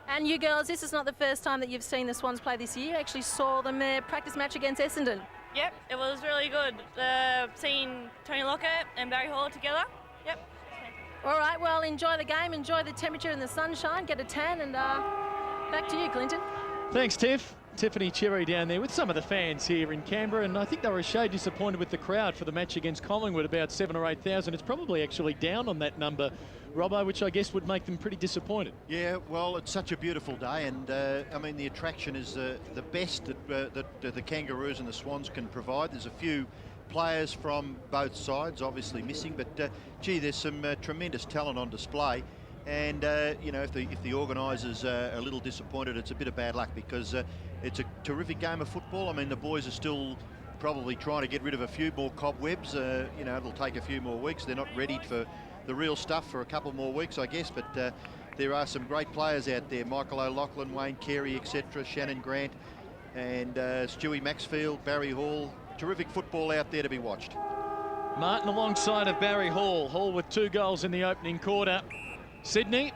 And you girls, this is not the first time that you've seen the Swans play this year. You actually saw them their practice match against Essendon. Yep, it was really good. Seeing Tony Lockett and Barry Hall together. Yep. All right, well, enjoy the game, enjoy the temperature and the sunshine, get a tan, and back to you, Clinton. Thanks, Tiff. Tiffany Cherry down there with some of the fans here in Canberra, and I think they were a shade disappointed with the crowd for the match against Collingwood, about 7,000 or 8,000. It's probably actually down on that number, Robbo, which I guess would make them pretty disappointed. Yeah, well, it's such a beautiful day, and I mean, the attraction is the best that the Kangaroos and the Swans can provide. There's a few players from both sides obviously missing, but gee, there's some tremendous talent on display. And if the organisers are a little disappointed, it's a bit of bad luck, because it's a terrific game of football. I mean, the boys are still probably trying to get rid of a few more cobwebs. It'll take a few more weeks. They're not ready for the real stuff for a couple more weeks, I guess. But there are some great players out there: Michael O'Loughlin, Wayne Carey, etc., Shannon Grant, and Stewie Maxfield, Barry Hall. Terrific football out there to be watched. Martin alongside of Barry Hall. Hall with 2 goals in the opening quarter. Sydney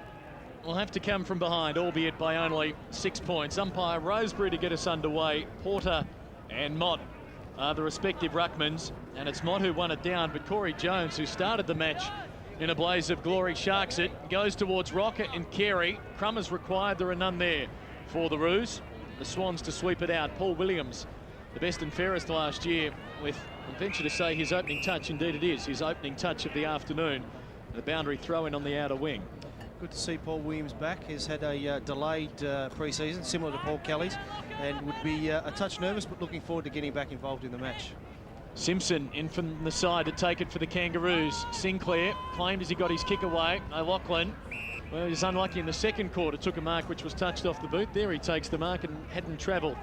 will have to come from behind, albeit by only 6 points. Umpire Roseberry to get us underway. Porter and Mott are the respective ruckmans, and it's Mott who won it down, but Corey Jones, who started the match in a blaze of glory, sharks it, goes towards Rocket and Carey. Crummers required, there are none there for the Roos. The Swans to sweep it out. Paul Williams, the best and fairest last year, with, I venture to say, his opening touch, indeed it is, his opening touch of the afternoon. The boundary throw-in on the outer wing. Good to see Paul Williams back. He's had a delayed pre-season, similar to Paul Kelly's, and would be a touch nervous, but looking forward to getting back involved in the match. Simpson in from the side to take it for the Kangaroos. Sinclair claimed as he got his kick away. O'Loughlin, well, he was unlucky in the second quarter, took a mark which was touched off the boot. There he takes the mark and hadn't travelled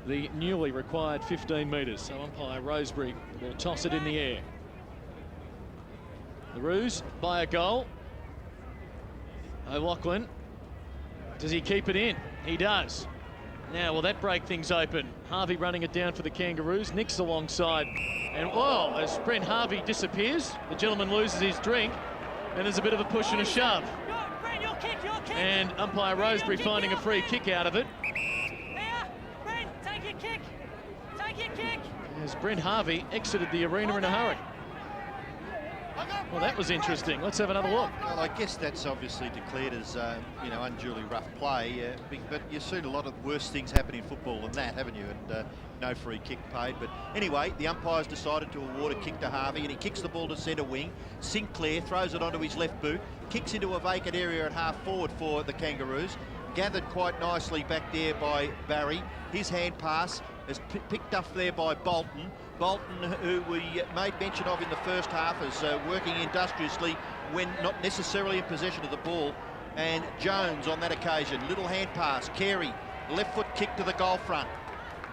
the newly required 15 metres. So umpire Rosebery will toss it in the air. The Roos by a goal. O'Loughlin, does he keep it in? He does. Now, will that break things open? Harvey running it down for the Kangaroos. Nick's alongside. And, whoa, as Brent Harvey disappears, the gentleman loses his drink, and there's a bit of a push and a shove. And umpire Rosebery finding a free kick out of it. Brent, take your kick. Take your kick. As Brent Harvey exited the arena in a hurry. Well, that was interesting. Let's have another look. Well, I guess that's obviously declared as, you know, unduly rough play. But you've seen a lot of worse things happen in football than that, haven't you? And no free kick paid. But anyway, the umpires decided to award a kick to Harvey, and he kicks the ball to centre wing. Sinclair throws it onto his left boot, kicks into a vacant area at half forward for the Kangaroos. Gathered quite nicely back there by Barry. His hand pass is picked up there by Bolton. Bolton, who we made mention of in the first half, is working industriously when not necessarily in possession of the ball. And Jones on that occasion, little hand pass. Carey, left foot kick to the goal front.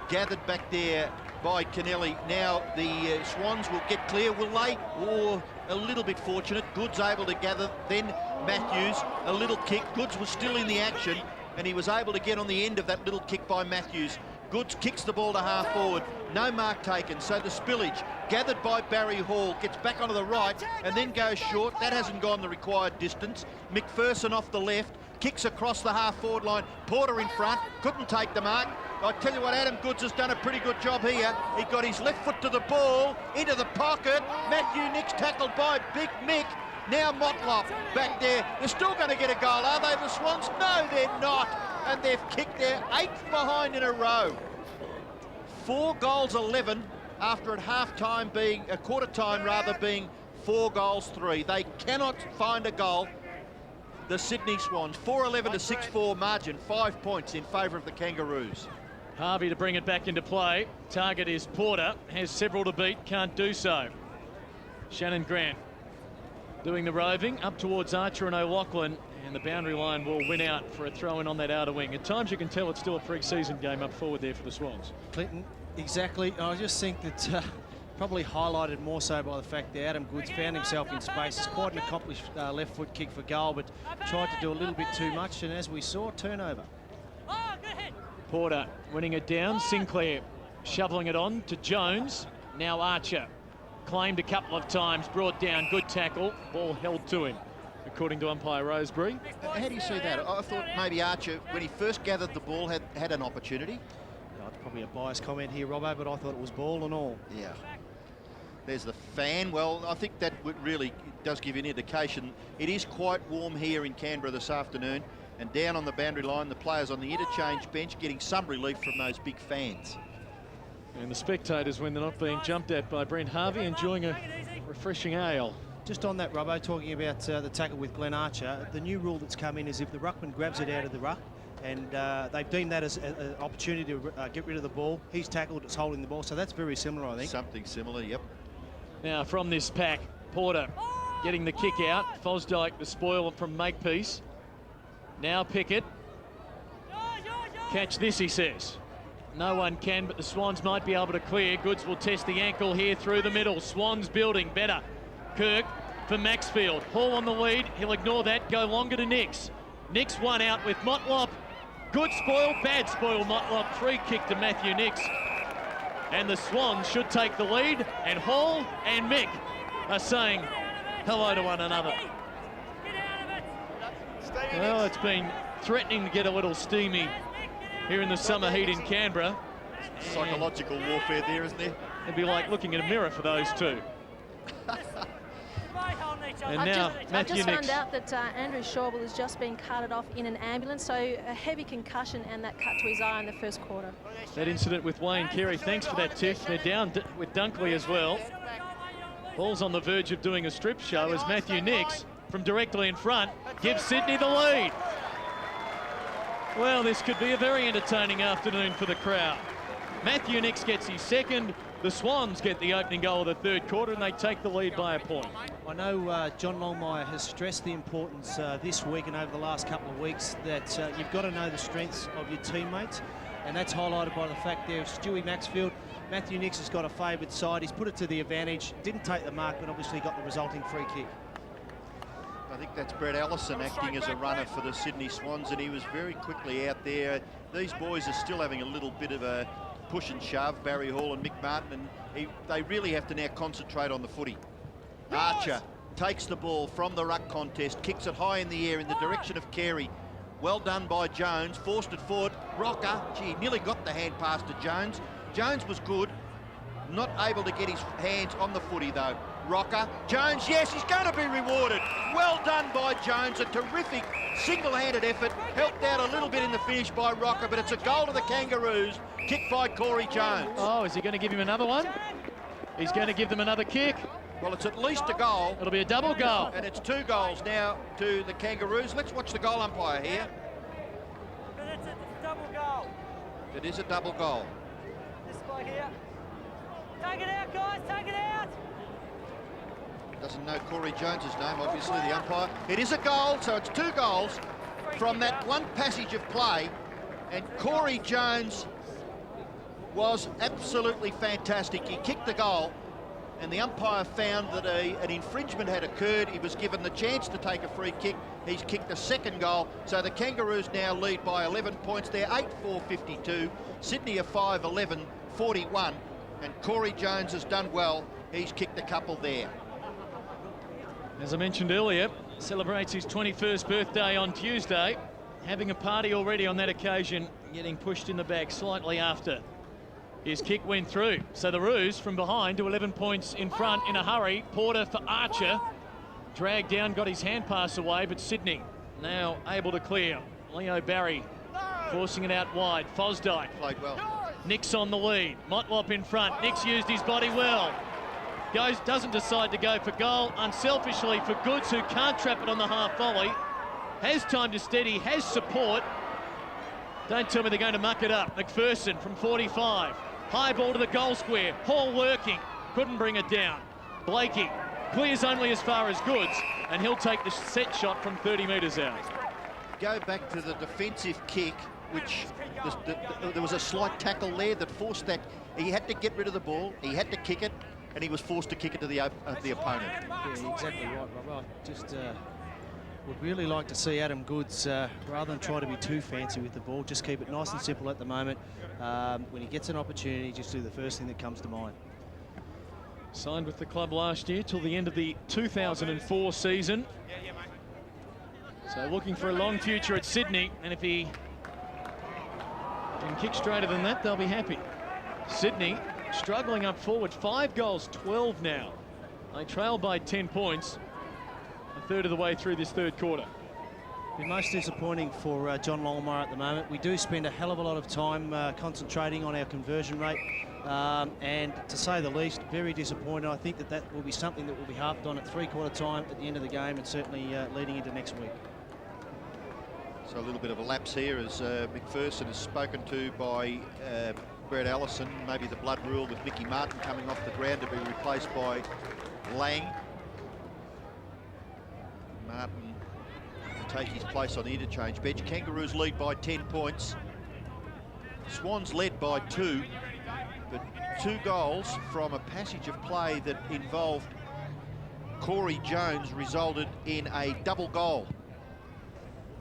Gathered back there by Kennelly. Now the Swans will get clear, will they? Or a little bit fortunate. Goods able to gather. Then Matthews, a little kick. Goods was still in the action, and he was able to get on the end of that little kick by Matthews. Goods kicks the ball to half forward. No mark taken, so the spillage gathered by Barry Hall gets back onto the right and then goes short. That hasn't gone the required distance. McPherson off the left, kicks across the half forward line. Porter in front, couldn't take the mark. I tell you what, Adam Goods has done a pretty good job here. He got his left foot to the ball, into the pocket. Matthew Nix tackled by Big Mick. Now Motlop back there. They're still going to get a goal, are they, the Swans? No, they're not. And they've kicked their 8th behind in a row. 4 goals 11 after at half-time being, a quarter time rather, being 4 goals 3. They cannot find a goal. The Sydney Swans, 4-11 to 6-4 margin, 5 points in favour of the Kangaroos. Harvey to bring it back into play. Target is Porter, has several to beat, can't do so. Shannon Grant doing the roving up towards Archer and O'Loughlin, and the boundary line will win out for a throw-in on that outer wing. At times you can tell it's still a pre-season game up forward there for the Swans. Clinton, exactly. I just think that probably highlighted more so by the fact that Adam Goods found himself in space. It's quite an accomplished left foot kick for goal, but tried to do a little bit too much, and as we saw, turnover. Porter winning it down. Sinclair shoveling it on to Jones. Now Archer claimed a couple of times, brought down, good tackle, ball held to him, according to umpire Rosebery. How do you see that? I thought maybe Archer, when he first gathered the ball, had an opportunity. Probably a biased comment here, Robbo, but I thought it was ball and all. Yeah. There's the fan. Well, I think that really does give you an indication. It is quite warm here in Canberra this afternoon, and down on the boundary line, the players on the interchange bench getting some relief from those big fans. And the spectators, when they're not being jumped at by Brent Harvey, enjoying a refreshing ale. Just on that, Robbo, talking about the tackle with Glenn Archer, the new rule that's come in is if the ruckman grabs it out of the ruck, and they've deemed that as an opportunity to get rid of the ball. He's tackled, it's holding the ball, so that's very similar, I think. Something similar, yep. Now from this pack, Porter getting the kick out. Fosdyke the spoil from Makepeace. Now Pickett. Catch this, he says. No one can, but the Swans might be able to clear. Goods will test the ankle here through the middle. Swans building better. Kirk for Maxfield. Hall on the lead. He'll ignore that. Go longer to Nix. Nix one out with Motlop. Good spoil, bad spoil Motlop. Free kick to Matthew Nix. And the Swans should take the lead. And Hall and Mick are saying hello to one another. Well, it's been threatening to get a little steamy here in the summer heat in Canberra. Psychological warfare there, isn't there? It'd be like looking in a mirror for those two. And now Matthew I've just found out that Andrew Shawble has just been carted off in an ambulance, so a heavy concussion and that cut to his eye in the first quarter. That incident with Wayne Carey, thanks for that, Tiff. They're down with Dunkley as well. Ball's on the verge of doing a strip show as Matthew Nix, from directly in front, gives Sydney the lead. Well, this could be a very entertaining afternoon for the crowd. Matthew Nicks gets his second. The Swans get the opening goal of the third quarter, and they take the lead by a point. I know John Longmire has stressed the importance this week and over the last couple of weeks that you've got to know the strengths of your teammates, and that's highlighted by the fact there Stewie Maxfield. Matthew Nicks has got a favoured side. He's put it to the advantage, didn't take the mark, but obviously got the resulting free kick. I think that's Brett Allison acting as a runner for the Sydney Swans, and he was very quickly out there. These boys are still having a little bit of a push and shove, Barry Hall and Mick Martin, and they really have to now concentrate on the footy. Archer takes the ball from the ruck contest, kicks it high in the air in the direction of Carey. Well done by Jones, forced it forward. Rocker, gee, nearly got the hand pass to Jones. Jones was good, not able to get his hands on the footy though. Rocker, Jones, yes, he's going to be rewarded. Well done by Jones, a terrific single-handed effort, helped out a little bit in the finish by Rocker, but it's a goal to the Kangaroos, kicked by Corey Jones. Oh, is he going to give him another one? He's going to give them another kick. Well, it's at least a goal. It'll be a double goal. And it's 2 goals now to the Kangaroos. Let's watch the goal umpire here. But it's a double goal. It is a double goal. This guy here. Take it out, guys, take it out. Doesn't know Corey Jones's name, obviously, the umpire. It is a goal, so it's 2 goals from that one passage of play. And Corey Jones was absolutely fantastic. He kicked the goal, and the umpire found that an infringement had occurred. He was given the chance to take a free kick. He's kicked a second goal, so the Kangaroos now lead by 11 points. They're 8-4-52. Sydney are 5-11-41, and Corey Jones has done well. He's kicked a couple there. As I mentioned earlier, celebrates his 21st birthday on Tuesday, having a party already on that occasion, getting pushed in the back slightly after his kick went through. So the Roos from behind to 11 points in front in a hurry. Porter for Archer, dragged down, got his hand pass away, but Sydney now able to clear. Leo Barry forcing it out wide. Fosdyke played well. Nicks on the lead. Motlop in front. Nicks used his body well. Doesn't decide to go for goal, unselfishly for Goods, who can't trap it on the half volley. Has time to steady, has support. Don't tell me they're going to muck it up. McPherson from 45. High ball to the goal square. Hall working, couldn't bring it down. Blakey clears only as far as Goods, and he'll take the set shot from 30 metres out. Go back to the defensive kick, which there was a slight tackle there that forced that. He had to get rid of the ball, he had to kick it, and he was forced to kick it to the opponent. Yeah, exactly right, Rob. I just would really like to see Adam Goods, rather than try to be too fancy with the ball, just keep it nice and simple at the moment. When he gets an opportunity, just do the first thing that comes to mind. Signed with the club last year till the end of the 2004 season. So looking for a long future at Sydney, and if he can kick straighter than that, they'll be happy. Sydney struggling up forward, 5 goals, 12 now. They trail by 10 points, a third of the way through this third quarter. The most disappointing for John Longmire at the moment. We do spend a hell of a lot of time concentrating on our conversion rate, and to say the least, very disappointed. I think that will be something that will be harped on at three-quarter time at the end of the game, and certainly leading into next week. So a little bit of a lapse here as McPherson is spoken to by Brett Allison. Maybe the blood rule with Mickey Martin coming off the ground to be replaced by Lang. Martin will take his place on the interchange bench. Kangaroos lead by 10 points. Swans led by 2, but 2 goals from a passage of play that involved Corey Jones resulted in a double goal.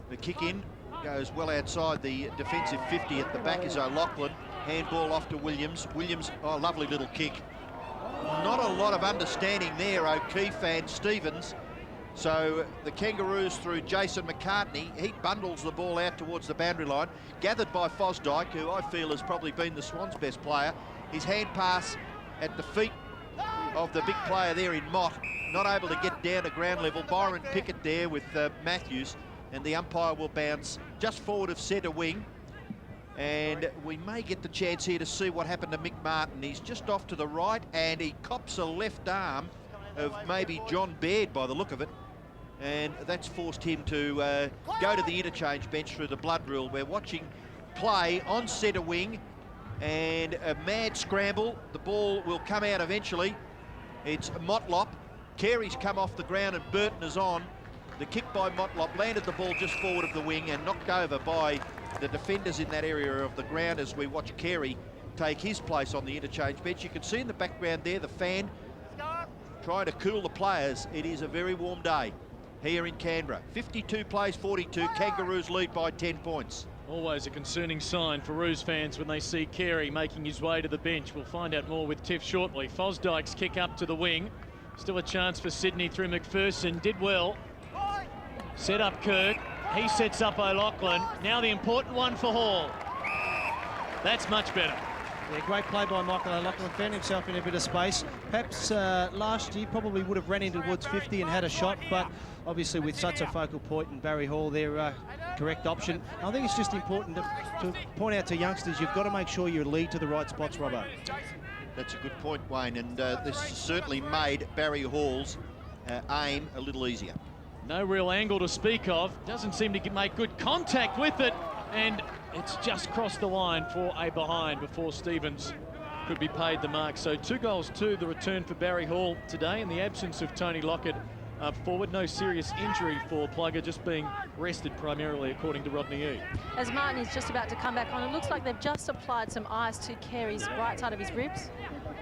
The kick in goes well outside the defensive 50. At the back is O'Loughlin. Handball off to Williams. Williams, oh, lovely little kick. Not a lot of understanding there, O'Keefe and Stevens. So the Kangaroos through Jason McCartney. He bundles the ball out towards the boundary line. Gathered by Fosdyke, who I feel has probably been the Swans' best player. His hand pass at the feet of the big player there in Mott. Not able to get down to ground level. Byron Pickett there with Matthews. And the umpire will bounce just forward of centre wing. And we may get the chance here to see what happened to Mick Martin. He's just off to the right, and he cops a left arm of maybe John Baird by the look of it. And that's forced him to go to the interchange bench through the blood rule. We're watching play on centre wing. and a mad scramble. The ball will come out eventually. It's Motlop. Carey's come off the ground and Burton is on. The kick by Motlop landed the ball just forward of the wing and knocked over by the defenders in that area of the ground as we watch Carey take his place on the interchange bench. You can see in the background there the fan trying to cool the players. It is a very warm day here in Canberra. 52 plays 42. Kangaroos lead by 10 points. Always a concerning sign for Roos fans when they see Carey making his way to the bench. We'll find out more with Tiff shortly. Fosdyke's kick up to the wing. Still a chance for Sydney through McPherson. Did well. Set up Kirk. He sets up O'Loughlin. Now the important one for Hall. That's much better. Yeah, great play by Michael O'Loughlin. Found himself in a bit of space. Perhaps last year probably would have ran into Woods 50 and had a shot, but obviously with such a focal point in Barry Hall, their correct option. I think it's just important to point out to youngsters, you've got to make sure you lead to the right spots, Robbo. That's a good point, Wayne, and this certainly made Barry Hall's aim a little easier. No real angle to speak of. Doesn't seem to make good contact with it. And it's just crossed the line for a behind before Stevens could be paid the mark. So 2 goals to the return for Barry Hall today in the absence of Tony Lockett forward. No serious injury for Plugger, just being rested primarily according to Rodney E. As Martin is just about to come back on, it looks like they've just applied some ice to Carey's right side of his ribs.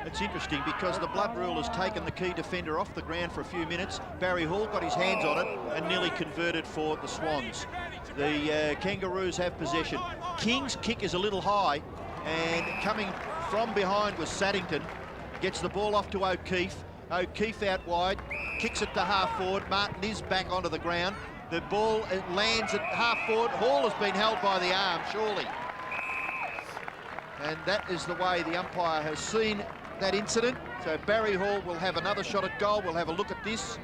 It's interesting because the blood rule has taken the key defender off the ground for a few minutes. Barry Hall got his hands on it and nearly converted for the Swans. The Kangaroos have possession. King's kick is a little high, and coming from behind was Saddington. Gets the ball off to O'Keefe. O'Keefe out wide, kicks it to half forward. Martin is back onto the ground. The ball lands at half forward. Hall has been held by the arm, surely. And that is the way the umpire has seen that incident. So Barry Hall will have another shot at goal. We'll have a look at this.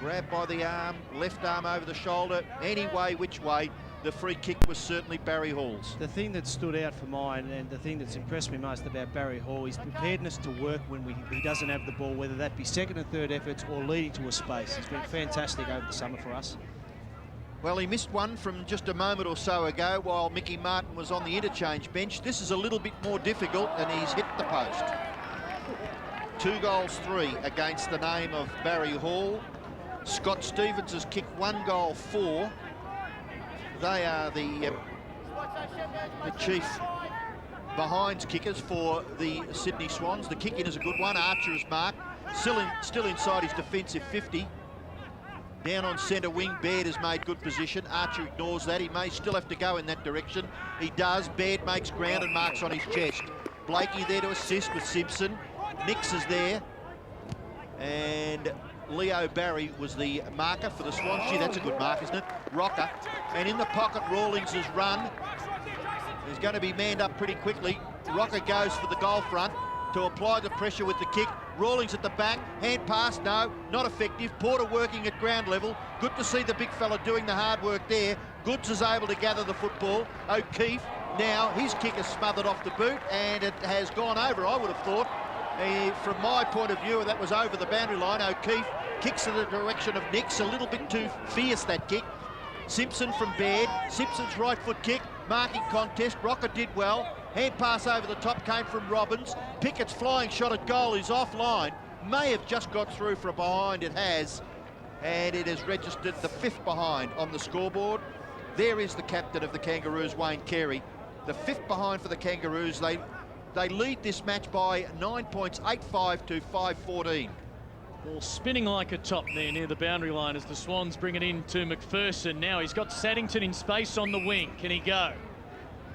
Grabbed by the arm, left arm over the shoulder. Any way, which way, the free kick was certainly Barry Hall's. The thing that stood out for mine and the thing that's impressed me most about Barry Hall is preparedness to work when he doesn't have the ball, whether that be second and third efforts or leading to a space. It's been fantastic over the summer for us. Well, he missed one from just a moment or so ago while Mickey Martin was on the interchange bench. This is a little bit more difficult, and he's hit the post. 2 goals 3 against the name of Barry Hall. Scott Stevens has kicked 1 goal 4. They are the chief behinds kickers for the Sydney Swans. The kick in is a good one. Archer is marked. Still inside his defensive 50. Down on centre wing, Baird has made good position. Archer ignores that. He may still have to go in that direction. He does. Baird makes ground and marks on his chest. Blakey there to assist with Simpson. Nix is there. And Leo Barry was the marker for the Swans. Gee, that's a good mark, isn't it? Rocker. And in the pocket, Rawlings has run. He's going to be manned up pretty quickly. Rocker goes for the goal front to apply the pressure with the kick. Rawlings at the back, hand pass, no, not effective. Porter working at ground level. Good to see the big fella doing the hard work there. Goods is able to gather the football. O'Keefe, now his kick is smothered off the boot and it has gone over, I would have thought. From my point of view, that was over the boundary line. O'Keefe kicks in the direction of Nix, a little bit too fierce, that kick. Simpson from Baird, Simpson's right foot kick, marking contest. Rocker did well. Hand pass over the top came from Robbins. Pickett's flying shot at goal is offline. May have just got through for a behind, it has. And it has registered the 5th behind on the scoreboard. There is the captain of the Kangaroos, Wayne Carey. The 5th behind for the Kangaroos. They lead this match by 9 points, 8-5 to 5-14. Ball spinning like a top there near the boundary line as the Swans bring it in to McPherson. Now he's got Saddington in space on the wing. Can he go?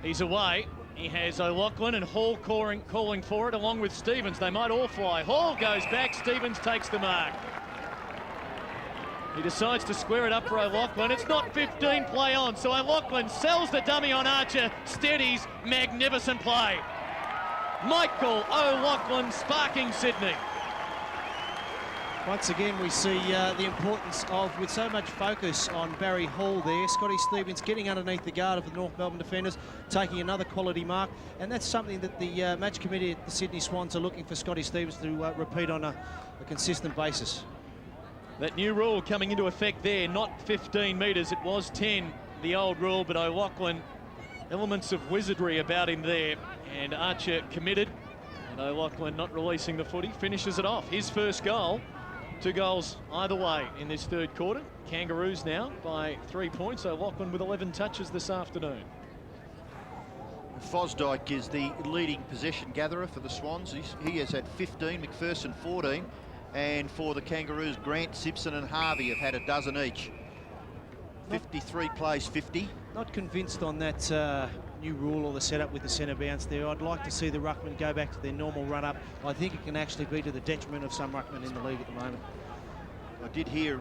He's away. He has O'Loughlin and Hall calling for it along with Stevens. They might all fly. Hall goes back. Stevens takes the mark. He decides to square it up for O'Loughlin. It's not 15, play on. So O'Loughlin sells the dummy on Archer. Steadies. Magnificent play. Michael O'Loughlin sparking Sydney. Once again, we see the importance of, with so much focus on Barry Hall there, Scotty Stevens getting underneath the guard of the North Melbourne defenders, taking another quality mark, and that's something that the match committee at the Sydney Swans are looking for Scotty Stevens to repeat on a consistent basis. That new rule coming into effect there, not 15 metres, it was 10, the old rule, but O'Loughlin elements of wizardry about him there. And Archer committed. And O'Loughlin not releasing the footy, finishes it off. His first goal. 2 goals either way in this third quarter. Kangaroos now by 3 points. O'Loughlin with 11 touches this afternoon. Fosdyke is the leading possession gatherer for the Swans. He has had 15, McPherson 14. And for the Kangaroos, Grant, Simpson and Harvey have had a dozen each. 53 plays 50. Not convinced on that new rule or the setup with the centre bounce there. I'd like to see the ruckmen go back to their normal run-up. I think it can actually be to the detriment of some ruckmen in the league at the moment. I did hear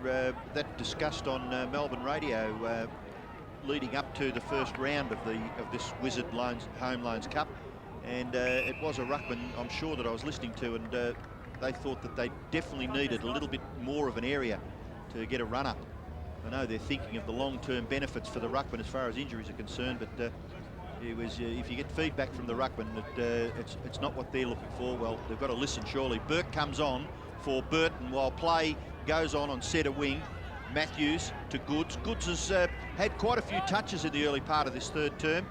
that discussed on Melbourne radio leading up to the first round of this Wizard Home Loans Cup, and it was a ruckman, I'm sure, that I was listening to, and they thought that they definitely needed a little bit more of an area to get a run-up. I know they're thinking of the long-term benefits for the ruckman as far as injuries are concerned, but if you get feedback from the ruckman that it's not what they're looking for, well, they've got to listen surely. Burke comes on for Burton while play goes on centre wing. Matthews to Goods. Goods has had quite a few touches in the early part of this third term.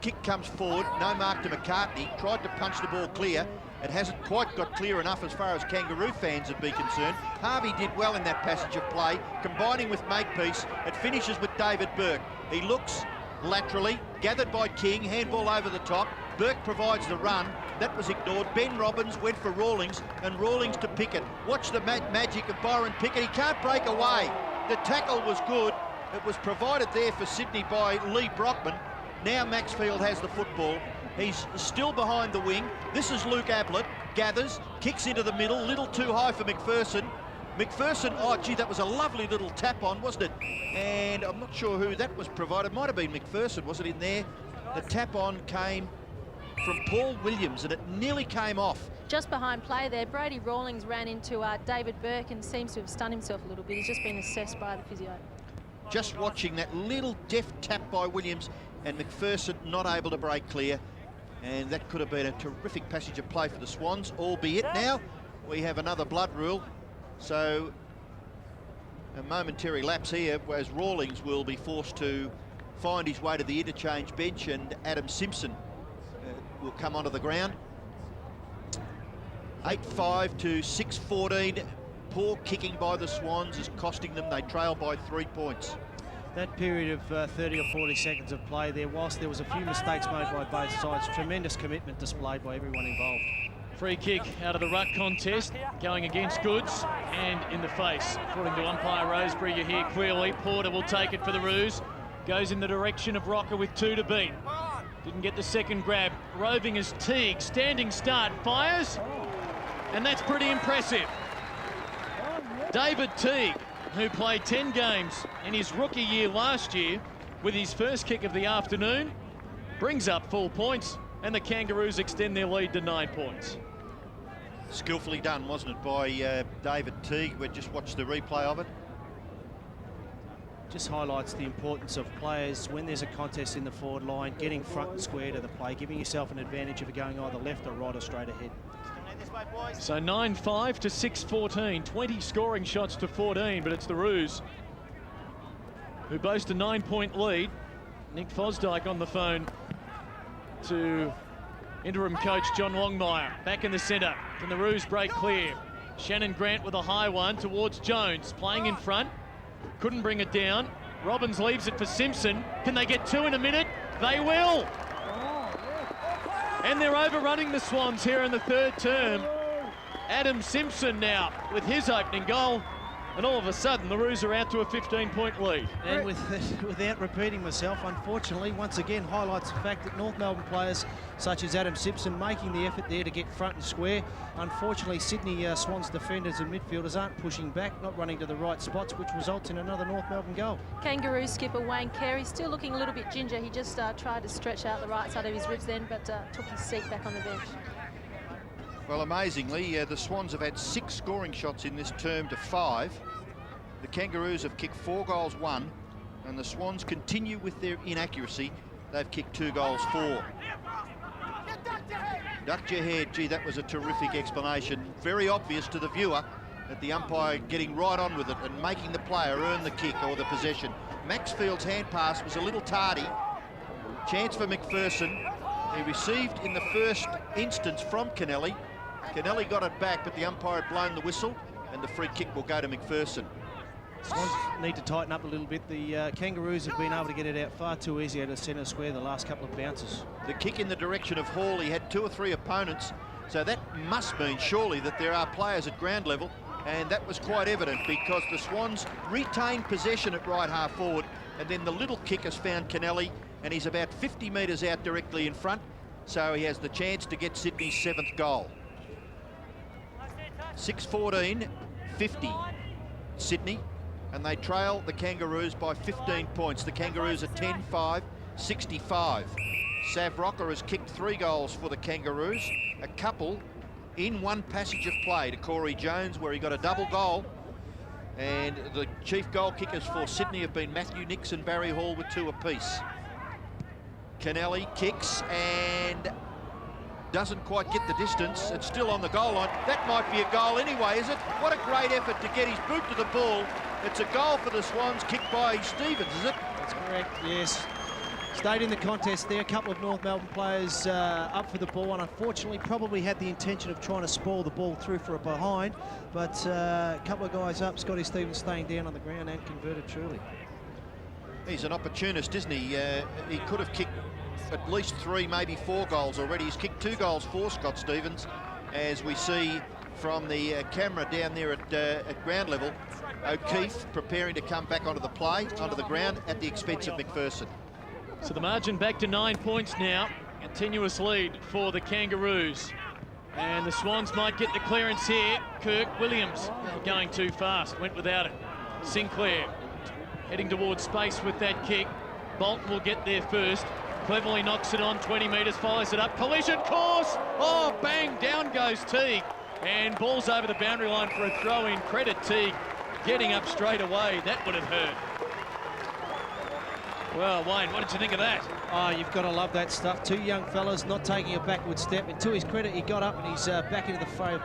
Kick comes forward, no mark to McCartney. Tried to punch the ball clear. It hasn't quite got clear enough as far as Kangaroo fans would be concerned. Harvey did well in that passage of play, combining with Makepeace. It finishes with David Burke. He looks laterally, gathered by King, handball over the top. Burke provides the run. That was ignored. Ben Robbins went for Rawlings, and Rawlings to Pickett. Watch the magic of Byron Pickett. He can't break away. The tackle was good. It was provided there for Sydney by Lee Brockman. Now Maxfield has the football. He's still behind the wing. This is Luke Ablett. Gathers, kicks into the middle. Little too high for McPherson. McPherson, oh gee, that was a lovely little tap on, wasn't it? And I'm not sure who that was provided. Might have been McPherson, was it in there? The tap on came from Paul Williams, and it nearly came off. Just behind play there, Brady Rawlings ran into David Burke and seems to have stunned himself a little bit. He's just been assessed by the physio. Just watching that little deft tap by Williams, and McPherson not able to break clear. And that could have been a terrific passage of play for the Swans, albeit now we have another blood rule. So a momentary lapse here, whereas Rawlings will be forced to find his way to the interchange bench, and Adam Simpson will come onto the ground. 8-5 to 6-14. Poor kicking by the Swans is costing them. They trail by 3 points. That period of 30 or 40 seconds of play there, whilst there was a few mistakes made by both sides, tremendous commitment displayed by everyone involved. Free kick out of the ruck contest, going against Goods, and in the face. According to umpire Roseberry, you hear clearly, Porter will take it for the Roos. Goes in the direction of Rocker with 2 to beat. Didn't get the second grab. Roving as Teague, standing start, fires, and that's pretty impressive. David Teague, who played 10 games in his rookie year last year, with his first kick of the afternoon, brings up full points, and the Kangaroos extend their lead to 9 points. Skillfully done, wasn't it, by David Teague? We just watched the replay of it. Just highlights the importance of players when there's a contest in the forward line, getting front and square to the play, giving yourself an advantage of going either left or right or straight ahead. So 9-5 to 6-14, 20 scoring shots to 14, but it's the Roos who boast a 9-point lead. Nick Fosdyke on the phone to interim coach John Longmire. Back in the centre, can the Roos break clear? Shannon Grant with a high one towards Jones, playing in front. Couldn't bring it down. Robbins leaves it for Simpson. Can they get 2 in a minute? They will. And they're overrunning the Swans here in the third term. Adam Simpson now with his opening goal. And all of a sudden, the Roos are out to a 15-point lead. And without repeating myself, unfortunately, once again, highlights the fact that North Melbourne players such as Adam Simpson making the effort there to get front and square. Unfortunately, Sydney Swans defenders and midfielders aren't pushing back, not running to the right spots, which results in another North Melbourne goal. Kangaroo skipper Wayne Carey still looking a little bit ginger. He just tried to stretch out the right side of his ribs then, but took his seat back on the bench. Well, amazingly, the Swans have had 6 scoring shots in this term to 5. The Kangaroos have kicked 4 goals, 1, and the Swans continue with their inaccuracy. They've kicked 2 goals, 4. Ducked your head. Gee, that was a terrific explanation. Very obvious to the viewer that the umpire getting right on with it and making the player earn the kick or the possession. Maxfield's hand pass was a little tardy. Chance for McPherson. He received in the first instance from Kennelly. Kennelly got it back, but the umpire had blown the whistle, and the free kick will go to McPherson. Swans need to tighten up a little bit. The Kangaroos have been able to get it out far too easy out of centre square the last couple of bounces. The kick in the direction of Hall, he had 2 or 3 opponents, so that must mean surely that there are players at ground level, and that was quite evident because the Swans retained possession at right half forward, and then the little kick has found Kennelly, and he's about 50 metres out directly in front, so he has the chance to get Sydney's 7th goal. 6:14, 50 Sydney, and they trail the Kangaroos by 15 points. The Kangaroos are 10-5, 65. Sav Rocker has kicked 3 goals for the Kangaroos, a couple in one passage of play to Corey Jones, where he got a double goal. And the chief goal kickers for Sydney have been Matthew Nix and Barry Hall with 2 apiece. Kennelly kicks and doesn't quite get the distance. It's still on the goal line. That might be a goal anyway, is it? What a great effort to get his boot to the ball. It's a goal for the Swans, kicked by Stevens, is it? That's correct, yes. Stayed in the contest there. A couple of North Melbourne players up for the ball, and unfortunately probably had the intention of trying to spoil the ball through for a behind, but a couple of guys up. Scotty Stevens staying down on the ground and converted truly. He's an opportunist, isn't he? He could have kicked at least 3, maybe 4 goals already. He's kicked 2 goals for Scott Stevens, as we see from the camera down there at ground level. O'Keefe preparing to come back onto the play, onto the ground, at the expense of McPherson. So the margin back to 9 points now. Continuous lead for the Kangaroos. And the Swans might get the clearance here. Kirk Williams going too fast, went without it. Sinclair heading towards space with that kick. Bolton will get there first. Cleverly knocks it on 20 metres, follows it up. Collision course! Oh, bang, down goes Teague. And ball's over the boundary line for a throw-in. Credit Teague getting up straight away. That would have hurt. Well, Wayne, what did you think of that? Oh, you've got to love that stuff. 2 young fellas not taking a backward step. And to his credit, he got up and he's back into the play.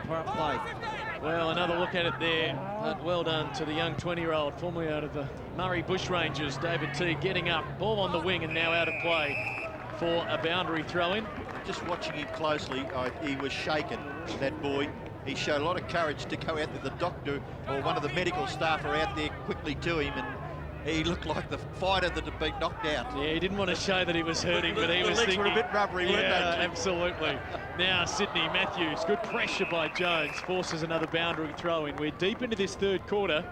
Well, another look at it there. But well done to the young 20-year-old, formerly out of the Murray Bushrangers, David Teague, getting up. Ball on the wing and now out of play for a boundary throw-in. Just watching him closely, he was shaken, that boy. He showed a lot of courage to go out there. The doctor or one of the medical staff are out there quickly to him, and he looked like the fighter that had been knocked out. Yeah, he didn't want to show that he was hurting, but he was thinking... The legs were a bit rubbery, weren't they? Absolutely. Now, Sydney Matthews, good pressure by Jones, forces another boundary throw-in. We're deep into this 3rd quarter.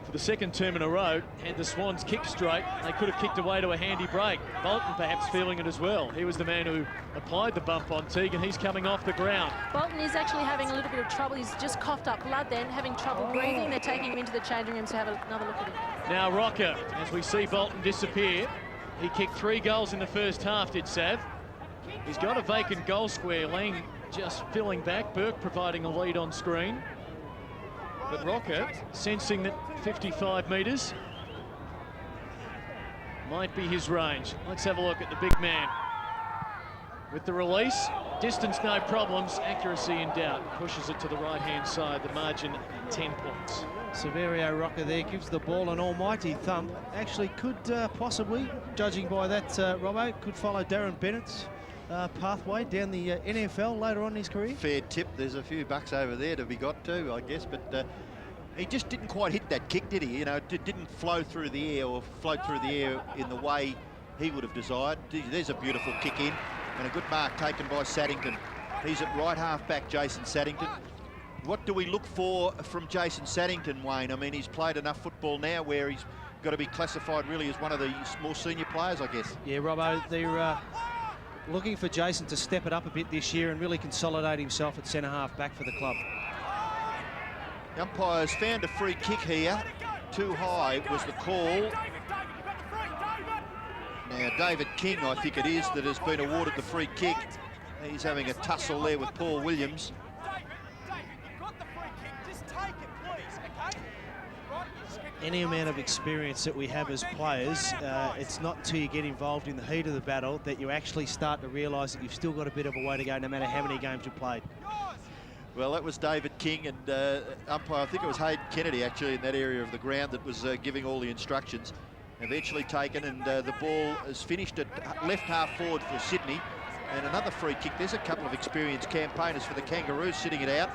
For the 2nd term in a row, had the Swans kicked straight, they could have kicked away to a handy break. Bolton perhaps feeling it as well. He was the man who applied the bump on Teague, and he's coming off the ground. Bolton is actually having a little bit of trouble. He's just coughed up blood then, having trouble breathing. They're taking him into the changing rooms to have another look at him. Now Rocker, as we see Bolton disappear. He kicked 3 goals in the first half, did Sav. He's got a vacant goal square. Lang just filling back. Burke providing a lead on screen. But Rocker, sensing that 55 metres might be his range. Let's have a look at the big man. With the release, distance no problems, accuracy in doubt. Pushes it to the right-hand side, the margin 10 points. Severio Rocker there gives the ball an almighty thump. Actually could possibly, judging by that, Robbo, could follow Darren Bennett's pathway down the NFL later on in his career. Fair tip. There's a few bucks over there to be got too, I guess, but he just didn't quite hit that kick, did he? You know, it didn't flow through the air or float through the air in the way he would have desired. There's a beautiful kick in and a good mark taken by Saddington. He's at right half back, Jason Saddington. What do we look for from Jason Saddington, Wayne? I mean, he's played enough football now where he's got to be classified really as one of the more senior players, I guess. Yeah, Robbo, they're looking for Jason to step it up a bit this year and really consolidate himself at centre-half back for the club. The umpires found a free kick here. Too high was the call. Now, David King, I think it is, that has been awarded the free kick. He's having a tussle there with Paul Williams. Any amount of experience that we have as players, it's not until you get involved in the heat of the battle that you actually start to realise that you've still got a bit of a way to go no matter how many games you've played. Well, that was David King and umpire, I think it was Hayden Kennedy actually in that area of the ground that was giving all the instructions. eventually taken, and the ball is finished at left half forward for Sydney. And another free kick. There's a couple of experienced campaigners for the Kangaroos sitting it out.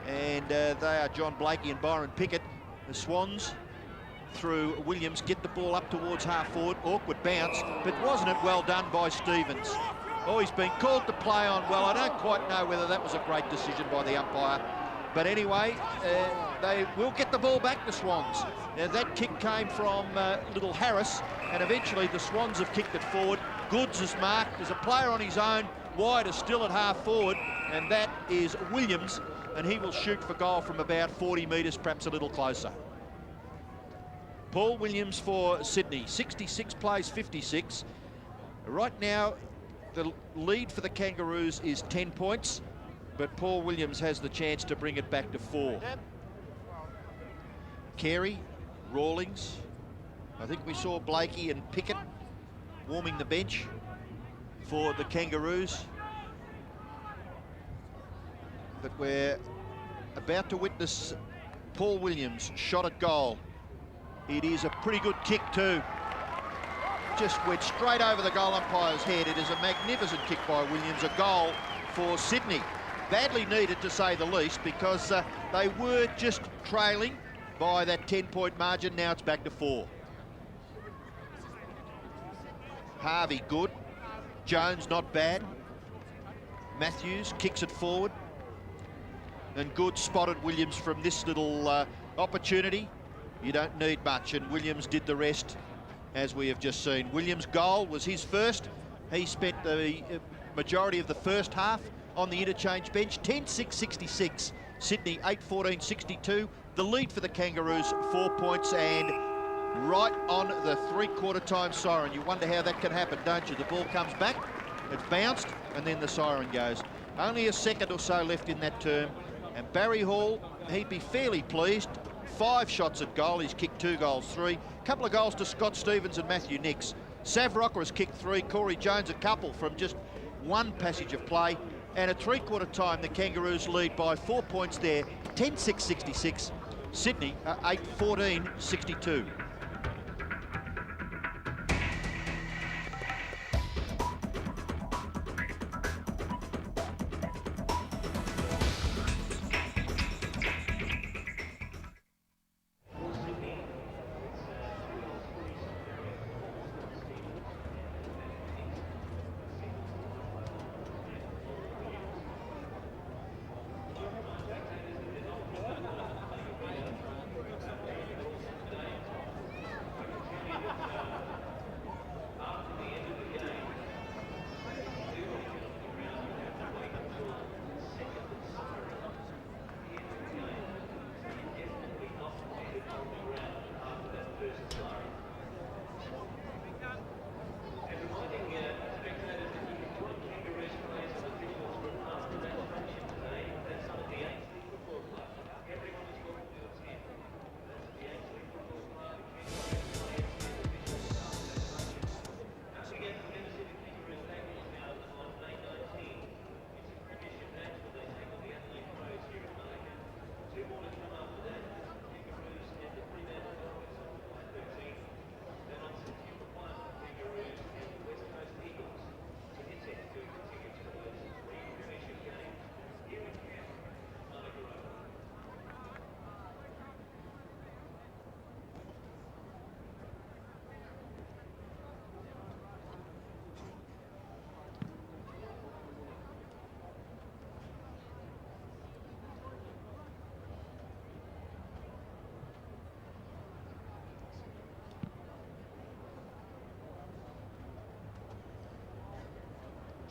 And they are John Blakey and Byron Pickett. The Swans, through Williams, get the ball up towards half forward. Awkward bounce, but wasn't it well done by Stevens? Oh, he's been called to play on well. I don't quite know whether that was a great decision by the umpire. But anyway, they will get the ball back, the Swans. Now, that kick came from little Harris, and eventually the Swans have kicked it forward. Goods is marked. There's a player on his own. Wide is still at half forward, and that is Williams, and he will shoot for goal from about 40 metres, perhaps a little closer. Paul Williams for Sydney, 66 plays 56. Right now, the lead for the Kangaroos is 10 points, but Paul Williams has the chance to bring it back to 4. Carey, Rawlings, I think we saw Blakey and Pickett warming the bench for the Kangaroos. But we're about to witness Paul Williams shot at goal. It is a pretty good kick too. Just went straight over the goal umpire's head. It is a magnificent kick by Williams, a goal for Sydney. Badly needed, to say the least, because they were just trailing by that 10-point margin. Now it's back to 4. Harvey, good. Jones, not bad. Matthews kicks it forward. And Good spotted Williams from this little opportunity. You don't need much, and Williams did the rest, as we have just seen. Williams' goal was his first. He spent the majority of the first half on the interchange bench. 10-6-66. Sydney 8-14-62. The lead for the Kangaroos, 4 points, and right on the three-quarter time siren. You wonder how that can happen, don't you? The ball comes back, it's bounced, and then the siren goes. Only a second or so left in that term, and Barry Hall, he'd be fairly pleased. 5 shots at goal, he's kicked 2 goals, 3. Couple of goals to Scott Stevens and Matthew Nix. Sav Rocker has kicked 3, Corey Jones a couple from just 1 passage of play. And at three-quarter time, the Kangaroos lead by 4 points there, 10-6-66. Sydney 8-14-62.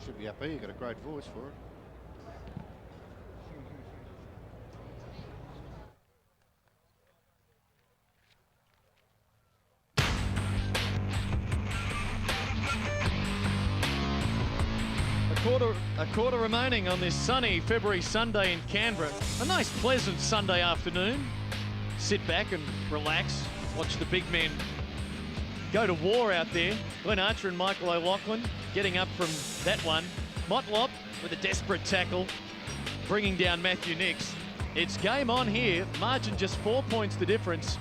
Should be up here, you've got a great voice for it. A quarter remaining on this sunny February Sunday in Canberra. A nice pleasant Sunday afternoon. Sit back and relax, watch the big men go to war out there. Glenn Archer and Michael O'Loughlin getting up from that one. Motlop with a desperate tackle, bringing down Matthew Nix. It's game on here. Margin just 4 points the difference.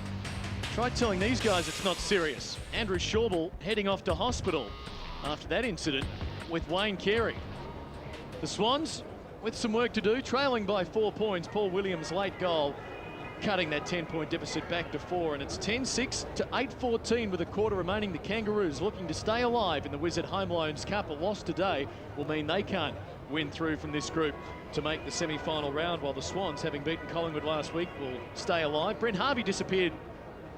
Try telling these guys it's not serious. Andrew Shawble heading off to hospital after that incident with Wayne Carey. The Swans with some work to do, trailing by 4 points. Paul Williams' late goal cutting that 10-point deficit back to 4, and it's 10-6 to 8-14 with a quarter remaining. The Kangaroos looking to stay alive in the Wizard Home Loans Cup. A loss today will mean they can't win through from this group to make the semi-final round, while the Swans, having beaten Collingwood last week, will stay alive. Brent Harvey disappeared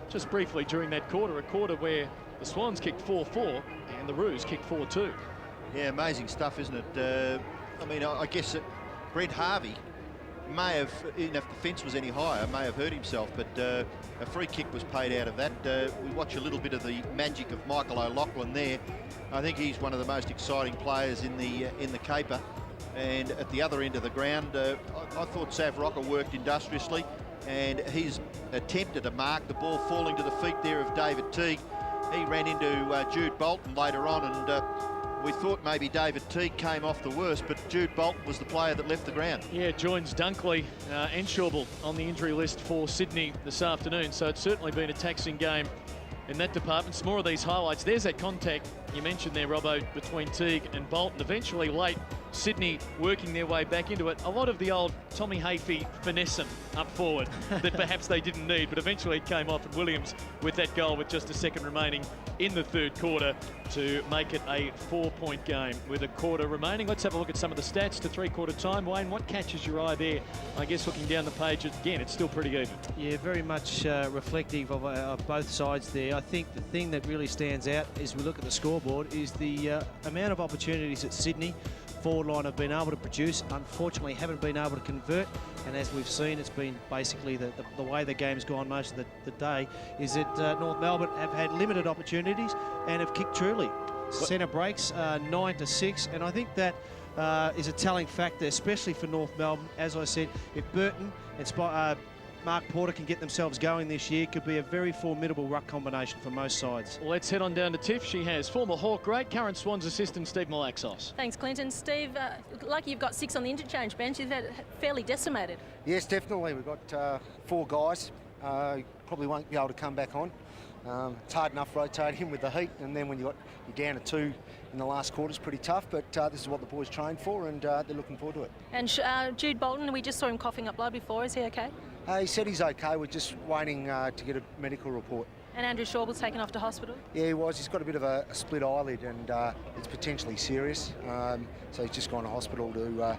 just briefly during that quarter, a quarter where the Swans kicked 4-4 and the Roos kicked 4-2. Yeah, amazing stuff, isn't it? I mean, I guess that Brent Harvey may have, even if the fence was any higher, may have hurt himself, but a free kick was paid out of that. We watch a little bit of the magic of Michael O'Loughlin there. I think he's one of the most exciting players in the caper. And at the other end of the ground, I thought Sav Rocker worked industriously, and his attempt at a mark, the ball falling to the feet there of David Teague. He ran into Jude Bolton later on, and we thought maybe David Teague came off the worst, but Jude Bolton was the player that left the ground. Yeah, joins Dunkley and Shawble on the injury list for Sydney this afternoon, so it's certainly been a taxing game in that department. Some more of these highlights. There's that contact you mentioned there, Robbo, between Teague and Bolton. Eventually late, Sydney working their way back into it. A lot of the old Tommy Hafey finessing up forward that perhaps they didn't need, but eventually it came off, and Williams with that goal with just a second remaining in the third quarter to make it a 4-point game with a quarter remaining. Let's have a look at some of the stats to three-quarter time. Wayne, what catches your eye there? I guess looking down the page again, it's still pretty even. Yeah, very much reflective of both sides there. I think the thing that really stands out as we look at the scoreboard is the amount of opportunities that Sydney forward line have been able to produce, unfortunately haven't been able to convert, and as we've seen, it's been basically the way the game's gone most of the day, is that North Melbourne have had limited opportunities and have kicked truly. Centre breaks 9-6, and I think that is a telling factor, especially for North Melbourne. As I said, if Burton and Mark Porter can get themselves going this year, could be a very formidable ruck combination for most sides. Let's head on down to Tiff. She has former Hawk great, current Swans assistant Steve Malaxos. Thanks, Clinton. Steve, lucky you've got 6 on the interchange bench. You've had fairly decimated. Yes, definitely. We've got 4 guys. Probably won't be able to come back on. It's hard enough rotating with the heat, and then when you're down to 2 in the last quarter, it's pretty tough, but this is what the boys trained for, and they're looking forward to it. And Jude Bolton, we just saw him coughing up blood before. Is he okay? He said he's okay. We're just waiting to get a medical report. And Andrew Shawble's taken off to hospital? Yeah, he was. He's got a bit of a split eyelid, and it's potentially serious. So he's just gone to hospital to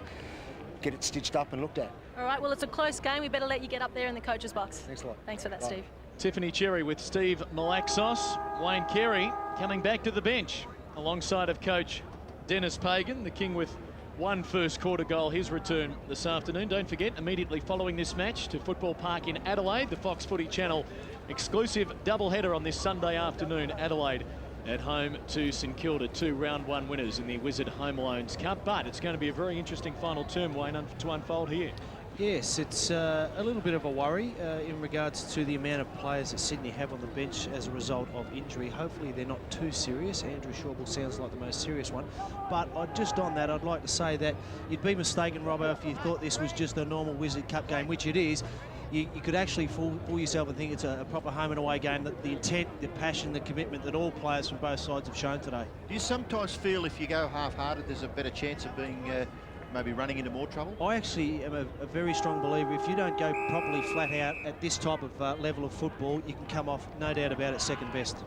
get it stitched up and looked at. All right, well, it's a close game. We better let you get up there in the coach's box. Thanks a lot. Thanks for that, Bye. Steve. Tiffany Cherry with Steve Malaxos. Wayne Carey coming back to the bench alongside of coach Denis Pagan, the King with 1 first quarter goal, his return this afternoon. Don't forget, immediately following this match to Football Park in Adelaide, the Fox Footy Channel exclusive doubleheader on this Sunday afternoon. Adelaide at home to St Kilda, 2 round 1 winners in the Wizard Home Loans Cup. But it's going to be a very interesting final term, Wayne, to unfold here. Yes, it's a little bit of a worry in regards to the amount of players that Sydney have on the bench as a result of injury. Hopefully they're not too serious. Andrew Shawble sounds like the most serious one. But just on that, I'd like to say that you'd be mistaken, Robbo, if you thought this was just a normal Wizard Cup game, which it is. You could actually fool yourself and think it's a proper home and away game. That the intent, the passion, the commitment that all players from both sides have shown today. Do you sometimes feel if you go half-hearted, there's a better chance of being maybe running into more trouble? I actually am a very strong believer. If you don't go properly flat out at this type of level of football, you can come off, no doubt about it, second best.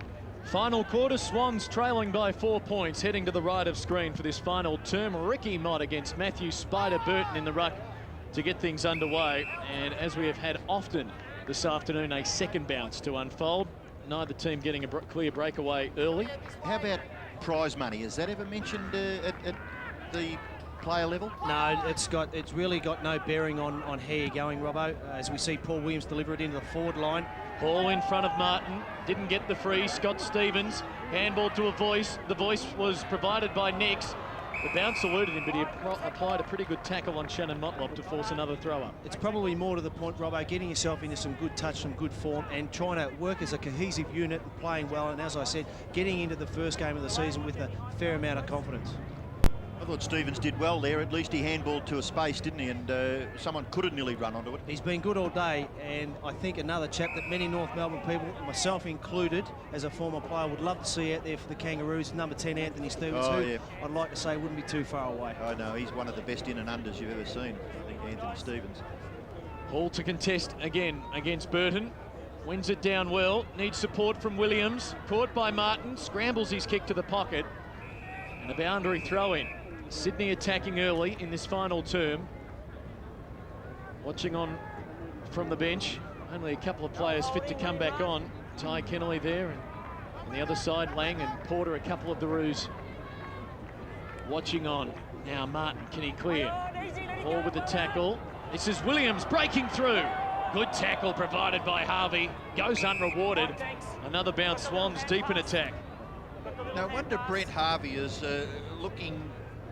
Final quarter, Swans trailing by 4 points, heading to the right of screen for this final term. Ricky Mott against Matthew Spider Burton in the ruck to get things underway. And as we have had often this afternoon, a second bounce to unfold. Neither team getting a clear breakaway early. How about prize money? Is that ever mentioned at the player level? No, it's really got no bearing on how you're going, Robbo. As we see Paul Williams deliver it into the forward line. Ball in front of Martin, didn't get the free. Scott Stevens, handball to a voice. The voice was provided by Nix. The bounce eluded him, but he applied a pretty good tackle on Shannon Motlop to force another throw-up. It's probably more to the point, Robbo, getting yourself into some good touch, some good form, and trying to work as a cohesive unit and playing well. And as I said, getting into the first game of the season with a fair amount of confidence. I thought Stevens did well there. At least he handballed to a space, didn't he? And someone could have nearly run onto it. He's been good all day, and I think another chap that many North Melbourne people, myself included, as a former player, would love to see out there for the Kangaroos, number 10, Anthony Stevens, who I'd like to say wouldn't be too far away. I know, he's one of the best in and unders you've ever seen, I think, Anthony Stevens. Hall to contest again against Burton. Wins it down well, needs support from Williams. Caught by Martin, scrambles his kick to the pocket. And a boundary throw-in. Sydney attacking early in this final term. Watching on from the bench. Only a couple of players fit to come back on. Ty Kennelly there, and on the other side, Lang and Porter, a couple of the Roos watching on. Now Martin, can he clear? Hall with the tackle. This is Williams breaking through. Good tackle provided by Harvey. Goes unrewarded. Another bounce, Swans deep in attack. Now, I wonder Brent Harvey is looking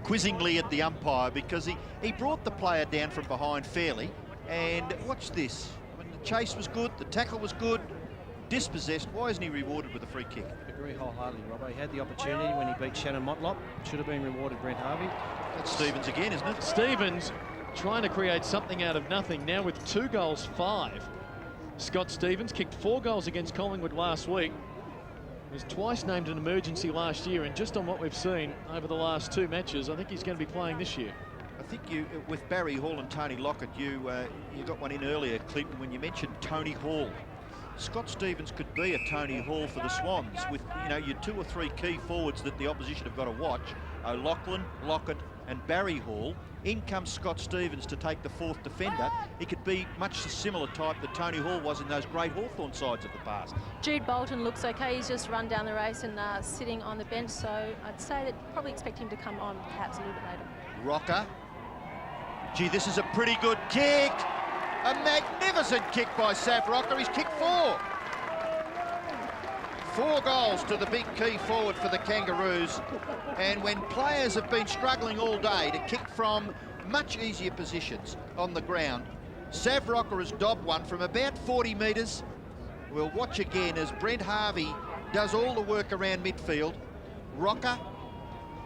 quizzingly at the umpire, because he brought the player down from behind fairly. And watch this. I mean, the chase was good, the tackle was good, dispossessed. Why isn't he rewarded with a free kick? I agree wholeheartedly, Robbo. He had the opportunity when he beat Shannon Motlop. Should have been rewarded, Brent Harvey. That's Stevens again, isn't it? Stevens trying to create something out of nothing now with 2 goals, 5. Scott Stevens kicked 4 goals against Collingwood last week. Was twice named an emergency last year, and just on what we've seen over the last 2 matches, I think he's going to be playing this year. I think you, with Barry Hall and Tony Lockett, you got one in earlier, Clinton, when you mentioned Tony Hall. Scott Stevens could be a Tony Hall for the Swans, with your 2 or 3 key forwards that the opposition have got to watch: O'Loughlin, Lockett, and Barry Hall. In comes Scott Stevens to take the 4th defender. He could be much the similar type that Tony Hall was in those great Hawthorn sides of the past. Jude Bolton looks okay. He's just run down the race and sitting on the bench, so I'd say that probably expect him to come on perhaps a little bit later. Rocker. Gee, this is a pretty good kick. A magnificent kick by Sav Rocker. He's kicked 4. 4 goals to the big key forward for the Kangaroos. And when players have been struggling all day to kick from much easier positions on the ground, Sav Rocker has dobbed one from about 40 metres. We'll watch again as Brent Harvey does all the work around midfield. Rocker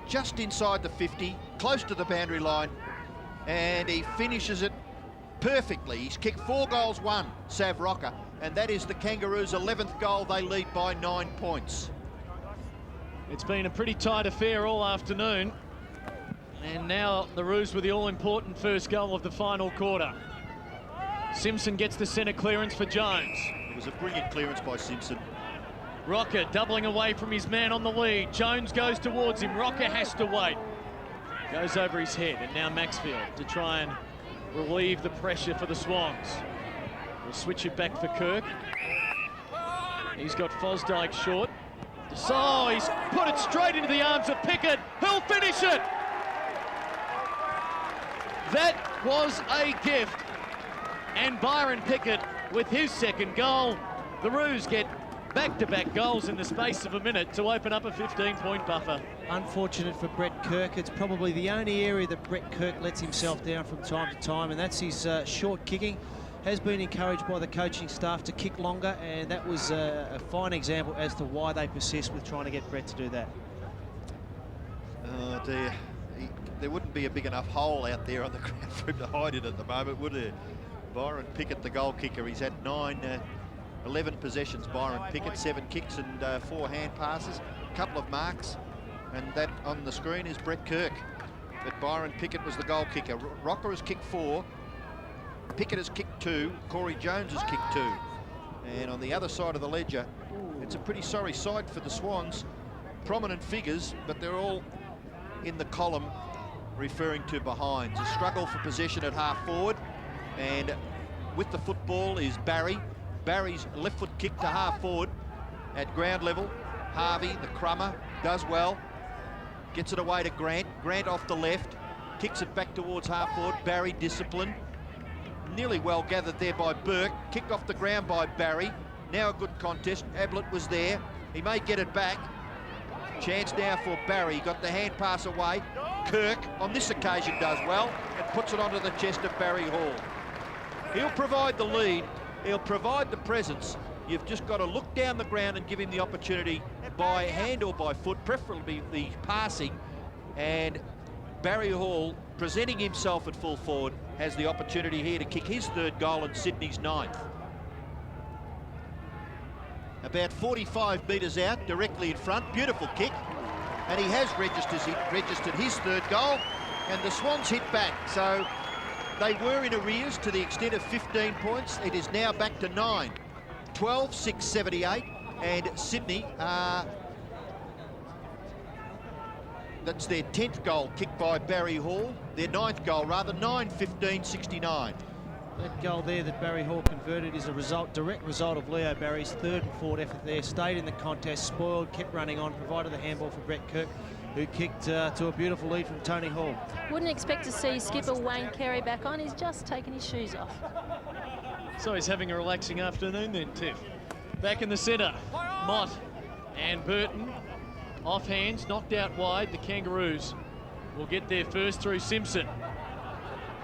just inside the 50, close to the boundary line, and he finishes it perfectly. He's kicked 4 goals, 1, Sav Rocker, and that is the Kangaroos' 11th goal. They lead by 9 points. It's been a pretty tight affair all afternoon, and now the Roos with the all-important first goal of the final quarter. Simpson gets the centre clearance for Jones. It was a brilliant clearance by Simpson. Rocker doubling away from his man on the lead. Jones goes towards him. Rocker has to wait. Goes over his head, and now Maxfield to try and relieve the pressure for the Swans. We'll switch it back for Kirk. He's got Fosdyke short. So he's put it straight into the arms of Pickett. He'll finish it. That was a gift. And Byron Pickett with his 2nd goal. The Roos get back-to-back goals in the space of a minute to open up a 15-point buffer. Unfortunate for Brett Kirk. It's probably the only area that Brett Kirk lets himself down from time to time, and that's his short kicking. Has been encouraged by the coaching staff to kick longer, and that was a fine example as to why they persist with trying to get Brett to do that. Oh dear, there wouldn't be a big enough hole out there on the ground for him to hide in at the moment, would there? Byron Pickett, the goal kicker, he's had 11 possessions, Byron Pickett, 7 kicks and 4 hand passes, a couple of marks, and that on the screen is Brett Kirk. But Byron Pickett was the goal kicker. Rocker has kicked 4. Pickett has kicked 2, Corey Jones has kicked 2. And on the other side of the ledger, it's a pretty sorry sight for the Swans. Prominent figures, but they're all in the column referring to behinds. A struggle for possession at half forward, and with the football is Barry. Barry's left foot kick to half forward at ground level. Harvey, the crummer, does well. Gets it away to Grant. Grant off the left, kicks it back towards half forward. Barry disciplined. Nearly well gathered there by Burke. Kicked off the ground by Barry. Now a good contest. Ablett was there. He may get it back. Chance now for Barry. Got the hand pass away. Kirk, on this occasion, does well and puts it onto the chest of Barry Hall. He'll provide the lead. He'll provide the presence. You've just got to look down the ground and give him the opportunity by hand or by foot, preferably the passing, and Barry Hall, presenting himself at full forward, has the opportunity here to kick his third goal and Sydney's ninth. About 45 metres out, directly in front, beautiful kick. And he has registered his third goal, and the Swans hit back. So they were in arrears to the extent of 15 points. It is now back to 9. 12-6-78, and Sydney, that's their 10th goal, kicked by Barry Hall. Their 9th goal, rather, 9-15-69. That goal there that Barry Hall converted is a direct result of Leo Barry's third and fourth effort there. Stayed in the contest, spoiled, kept running on, provided the handball for Brett Kirk, who kicked to a beautiful lead from Tony Hall. Wouldn't expect to see skipper Wayne Carey back on. He's just taken his shoes off. So he's having a relaxing afternoon then, Tiff. Back in the centre, Mott and Burton. Off hands, knocked out wide. The Kangaroos will get there first through Simpson.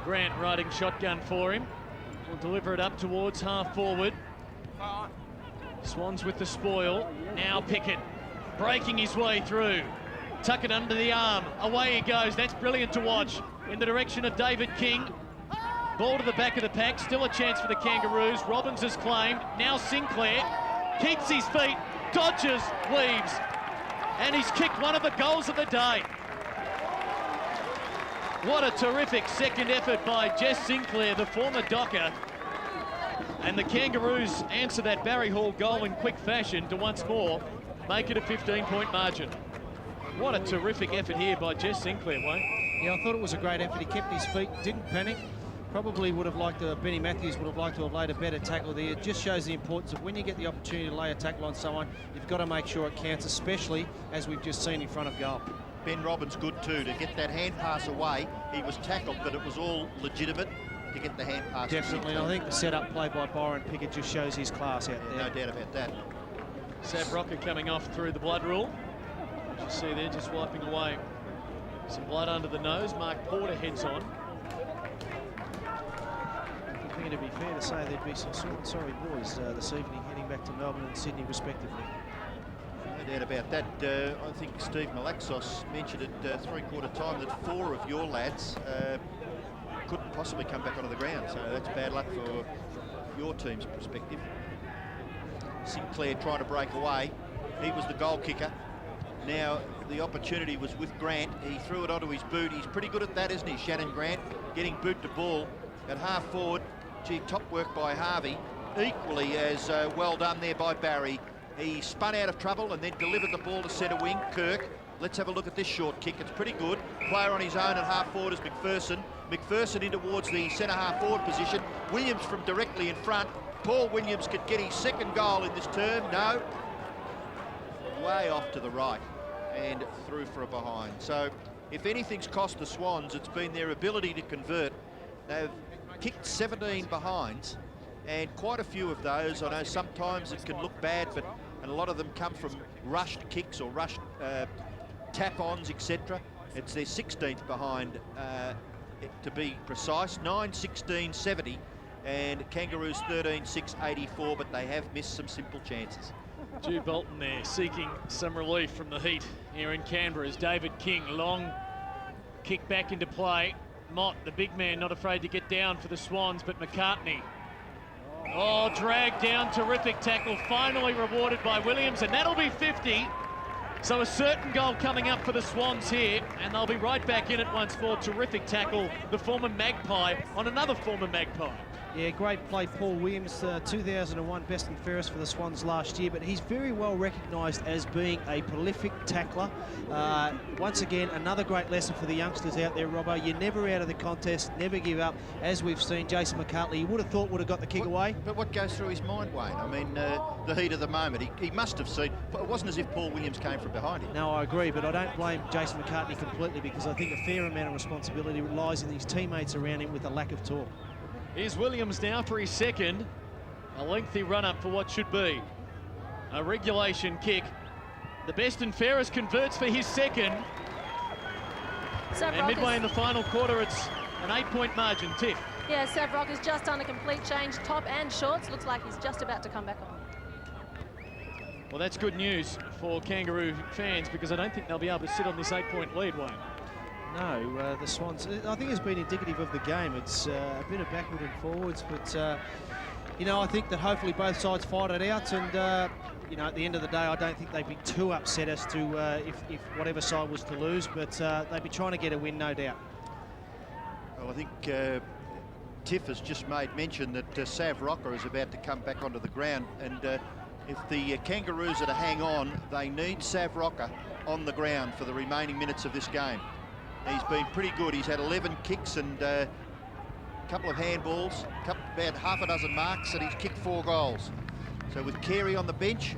Grant riding shotgun for him. Will deliver it up towards half forward. Swans with the spoil. Now Pickett breaking his way through. Tuck it under the arm. Away he goes. That's brilliant to watch. In the direction of David King. Ball to the back of the pack. Still a chance for the Kangaroos. Robbins has claimed. Now Sinclair keeps his feet. Dodges. Weaves. And he's kicked one of the goals of the day. What a terrific second effort by Jess Sinclair, the former Docker. And the Kangaroos answer that Barry Hall goal in quick fashion to once more make it a 15-point margin. What a terrific effort here by Jess Sinclair, Wayne. Yeah, I thought it was a great effort. He kept his feet, didn't panic. Probably would have liked to, Benny Matthews would have liked to have laid a better tackle there. It just shows the importance of when you get the opportunity to lay a tackle on someone, you've got to make sure it counts, especially as we've just seen in front of goal. Ben Robbins good too, to get that hand pass away. He was tackled, but it was all legitimate to get the hand pass. Definitely, I think the setup play by Byron Pickett just shows his class out there. No doubt about that. Sav Rocker coming off through the blood rule. As you see there, just wiping away some blood under the nose. Mark Porter heads on. I think it'd be fair to say there'd be some sorry boys this evening heading back to Melbourne and Sydney respectively. No doubt about that. I think Steve Malaxos mentioned at three-quarter time that 4 of your lads couldn't possibly come back onto the ground. So that's bad luck for your team's perspective. Sinclair trying to break away. He was the goal kicker. Now the opportunity was with Grant. He threw it onto his boot. He's pretty good at that, isn't he, Shannon Grant? Getting boot to ball at half forward. Gee, top work by Harvey. Equally as well done there by Barry. He spun out of trouble and then delivered the ball to centre wing. Kirk, let's have a look at this short kick. It's pretty good. Player on his own at half forward is McPherson. McPherson in towards the centre half forward position. Williams from directly in front. Paul Williams could get his second goal in this term. No. Way off to the right and through for a behind. So if anything's cost the Swans, it's been their ability to convert. They've kicked 17 behinds, and quite a few of those, I know sometimes it can look bad, but and a lot of them come from rushed kicks or rushed tap-ons, etc. It's their 16th behind, to be precise, 9-16-70, and Kangaroos 13-6-84, but they have missed some simple chances. Drew Bolton there seeking some relief from the heat here in Canberra as David King, long kick back into play. Mott, the big man, not afraid to get down for the Swans, but McCartney. Oh, dragged down, terrific tackle, finally rewarded by Williams, and that'll be 50. So a certain goal coming up for the Swans here, and they'll be right back in it once more. Terrific tackle, the former Magpie on another former Magpie. Yeah, great play, Paul Williams, 2001 best and fairest for the Swans last year, but he's very well recognised as being a prolific tackler. Once again, another great lesson for the youngsters out there, Robbo. You're never out of the contest, never give up. As we've seen, Jason McCartney, you would have thought would have got the kick away. But what goes through his mind, Wayne? I mean, the heat of the moment. He must have seen, it wasn't as if Paul Williams came from behind him. No, I agree, but I don't blame Jason McCartney completely, because I think a fair amount of responsibility lies in his teammates around him with a lack of talk. Here's Williams now for his second. A lengthy run-up for what should be a regulation kick. The best and fairest converts for his second. And midway in the final quarter, it's an 8-point margin. Tiff. Yeah, Savrock has just done a complete change, top and shorts. Looks like he's just about to come back on. Well, that's good news for Kangaroo fans, because I don't think they'll be able to sit on this 8-point lead, Wayne. No, the Swans, I think it's been indicative of the game. It's a bit of backward and forwards, but, you know, I think that hopefully both sides fight it out, and, you know, at the end of the day, I don't think they'd be too upset as to if whatever side was to lose, but they'd be trying to get a win, no doubt. Well, I think Tiff has just made mention that Sav Rocker is about to come back onto the ground, and if the Kangaroos are to hang on, they need Sav Rocker on the ground for the remaining minutes of this game. He's been pretty good. He's had 11 kicks and a couple of handballs, about half a dozen marks, and he's kicked 4 goals. So with Carey on the bench,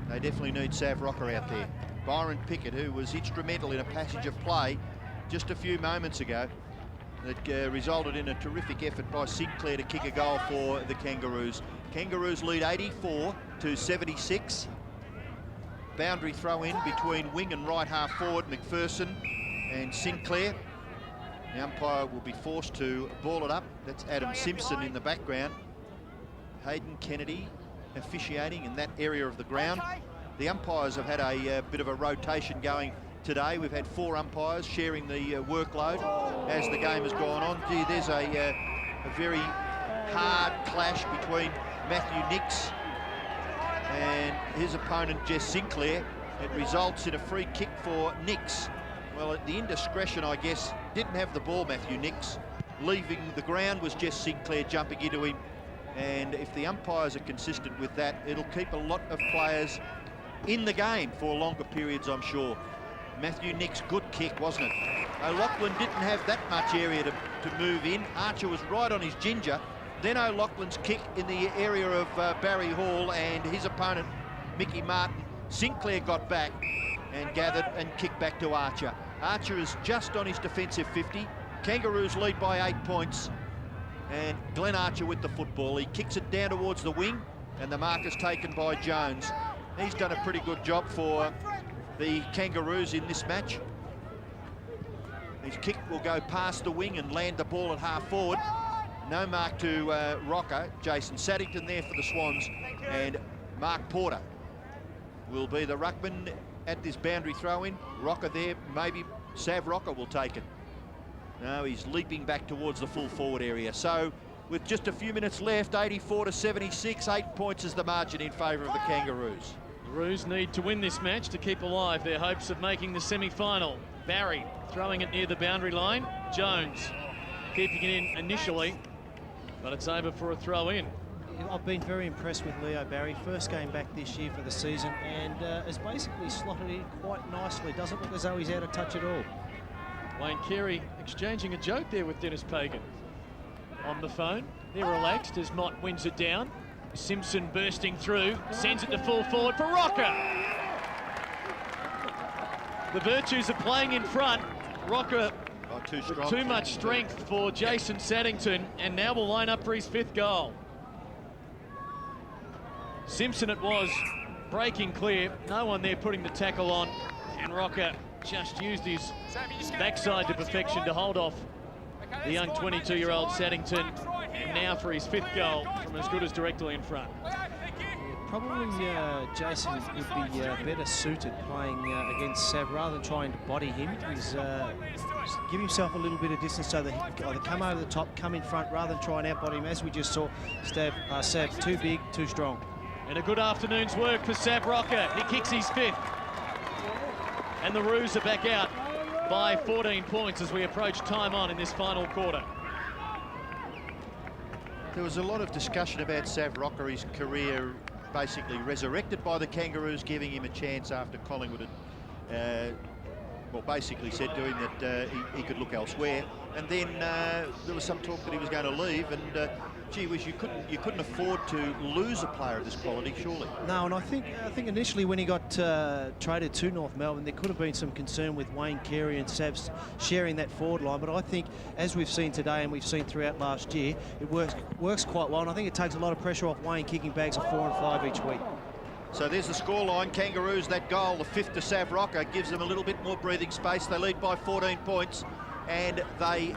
they definitely need Sav Rocker out there. Byron Pickett, who was instrumental in a passage of play just a few moments ago, that resulted in a terrific effort by Sinclair to kick a goal for the Kangaroos. Kangaroos lead 84-76. Boundary throw in between wing and right half forward McPherson and Sinclair. The umpire will be forced to ball it up. That's Adam Simpson in the background. Hayden Kennedy officiating in that area of the ground. The umpires have had a bit of a rotation going today. We've had 4 umpires sharing the workload as the game has gone on. Gee, there's a very hard clash between Matthew Nix and his opponent Jess Sinclair. It results in a free kick for Nix. Well, at the indiscretion, I guess, didn't have the ball, Matthew Nix. Leaving the ground was Jess Sinclair jumping into him. And if the umpires are consistent with that, it'll keep a lot of players in the game for longer periods, I'm sure. Matthew Nix, good kick, wasn't it? O'Loughlin didn't have that much area to move in. Archer was right on his ginger. Then O'Loughlin's kick in the area of Barry Hall and his opponent, Mickey Martin. Sinclair got back and gathered and kicked back to Archer. Archer is just on his defensive 50. Kangaroos lead by 8 points. And Glenn Archer with the football. He kicks it down towards the wing, and the mark is taken by Jones. He's done a pretty good job for the Kangaroos in this match. His kick will go past the wing and land the ball at half forward. No mark to Rocker. Jason Saddington there for the Swans, and Mark Porter will be the ruckman at this boundary throw-in. Rocker there, maybe Sav Rocker will take it. No, he's leaping back towards the full forward area. So with just a few minutes left, 84-76, 8 points is the margin in favour of the Kangaroos. The Roos need to win this match to keep alive their hopes of making the semi-final. Barry throwing it near the boundary line. Jones keeping it in initially, but it's over for a throw-in. I've been very impressed with Leo Barry. First game back this year for the season, and has basically slotted in quite nicely. Doesn't look as though he's out of touch at all. Wayne Carey exchanging a joke there with Denis Pagan on the phone. They're relaxed as Mott wins it down. Simpson bursting through, sends it to full forward for Rocker. The Virtues are playing in front. Rocker with too much strength for Jason Saddington, and now will line up for his 5th goal. Simpson it was, breaking clear. No one there putting the tackle on, and Rocker just used his backside to perfection to hold off the young 22-year-old Saddington, and now for his 5th goal from as good as directly in front. Probably Jason would be better suited playing against Sav rather than trying to body him. He's give himself a little bit of distance so that he can either come over the top, come in front, rather than try and out-body him. As we just saw, Sav too big, too strong. And a good afternoon's work for Sav Rocker. He kicks his 5th. And the Roos are back out by 14 points as we approach time on in this final quarter. There was a lot of discussion about Sav Rocker, his career basically resurrected by the Kangaroos, giving him a chance after Collingwood had, well, basically said to him that he could look elsewhere. And then there was some talk that he was going to leave, and gee whiz, you couldn't afford to lose a player of this quality, surely. No, and I think initially when he got traded to North Melbourne, there could have been some concern with Wayne Carey and Savs sharing that forward line. But I think, as we've seen today and we've seen throughout last year, it works quite well. And I think it takes a lot of pressure off Wayne kicking bags of 4 and 5 each week. So there's the scoreline. Kangaroos, that goal, the 5th to Sav Rocker, gives them a little bit more breathing space. They lead by 14 points, and they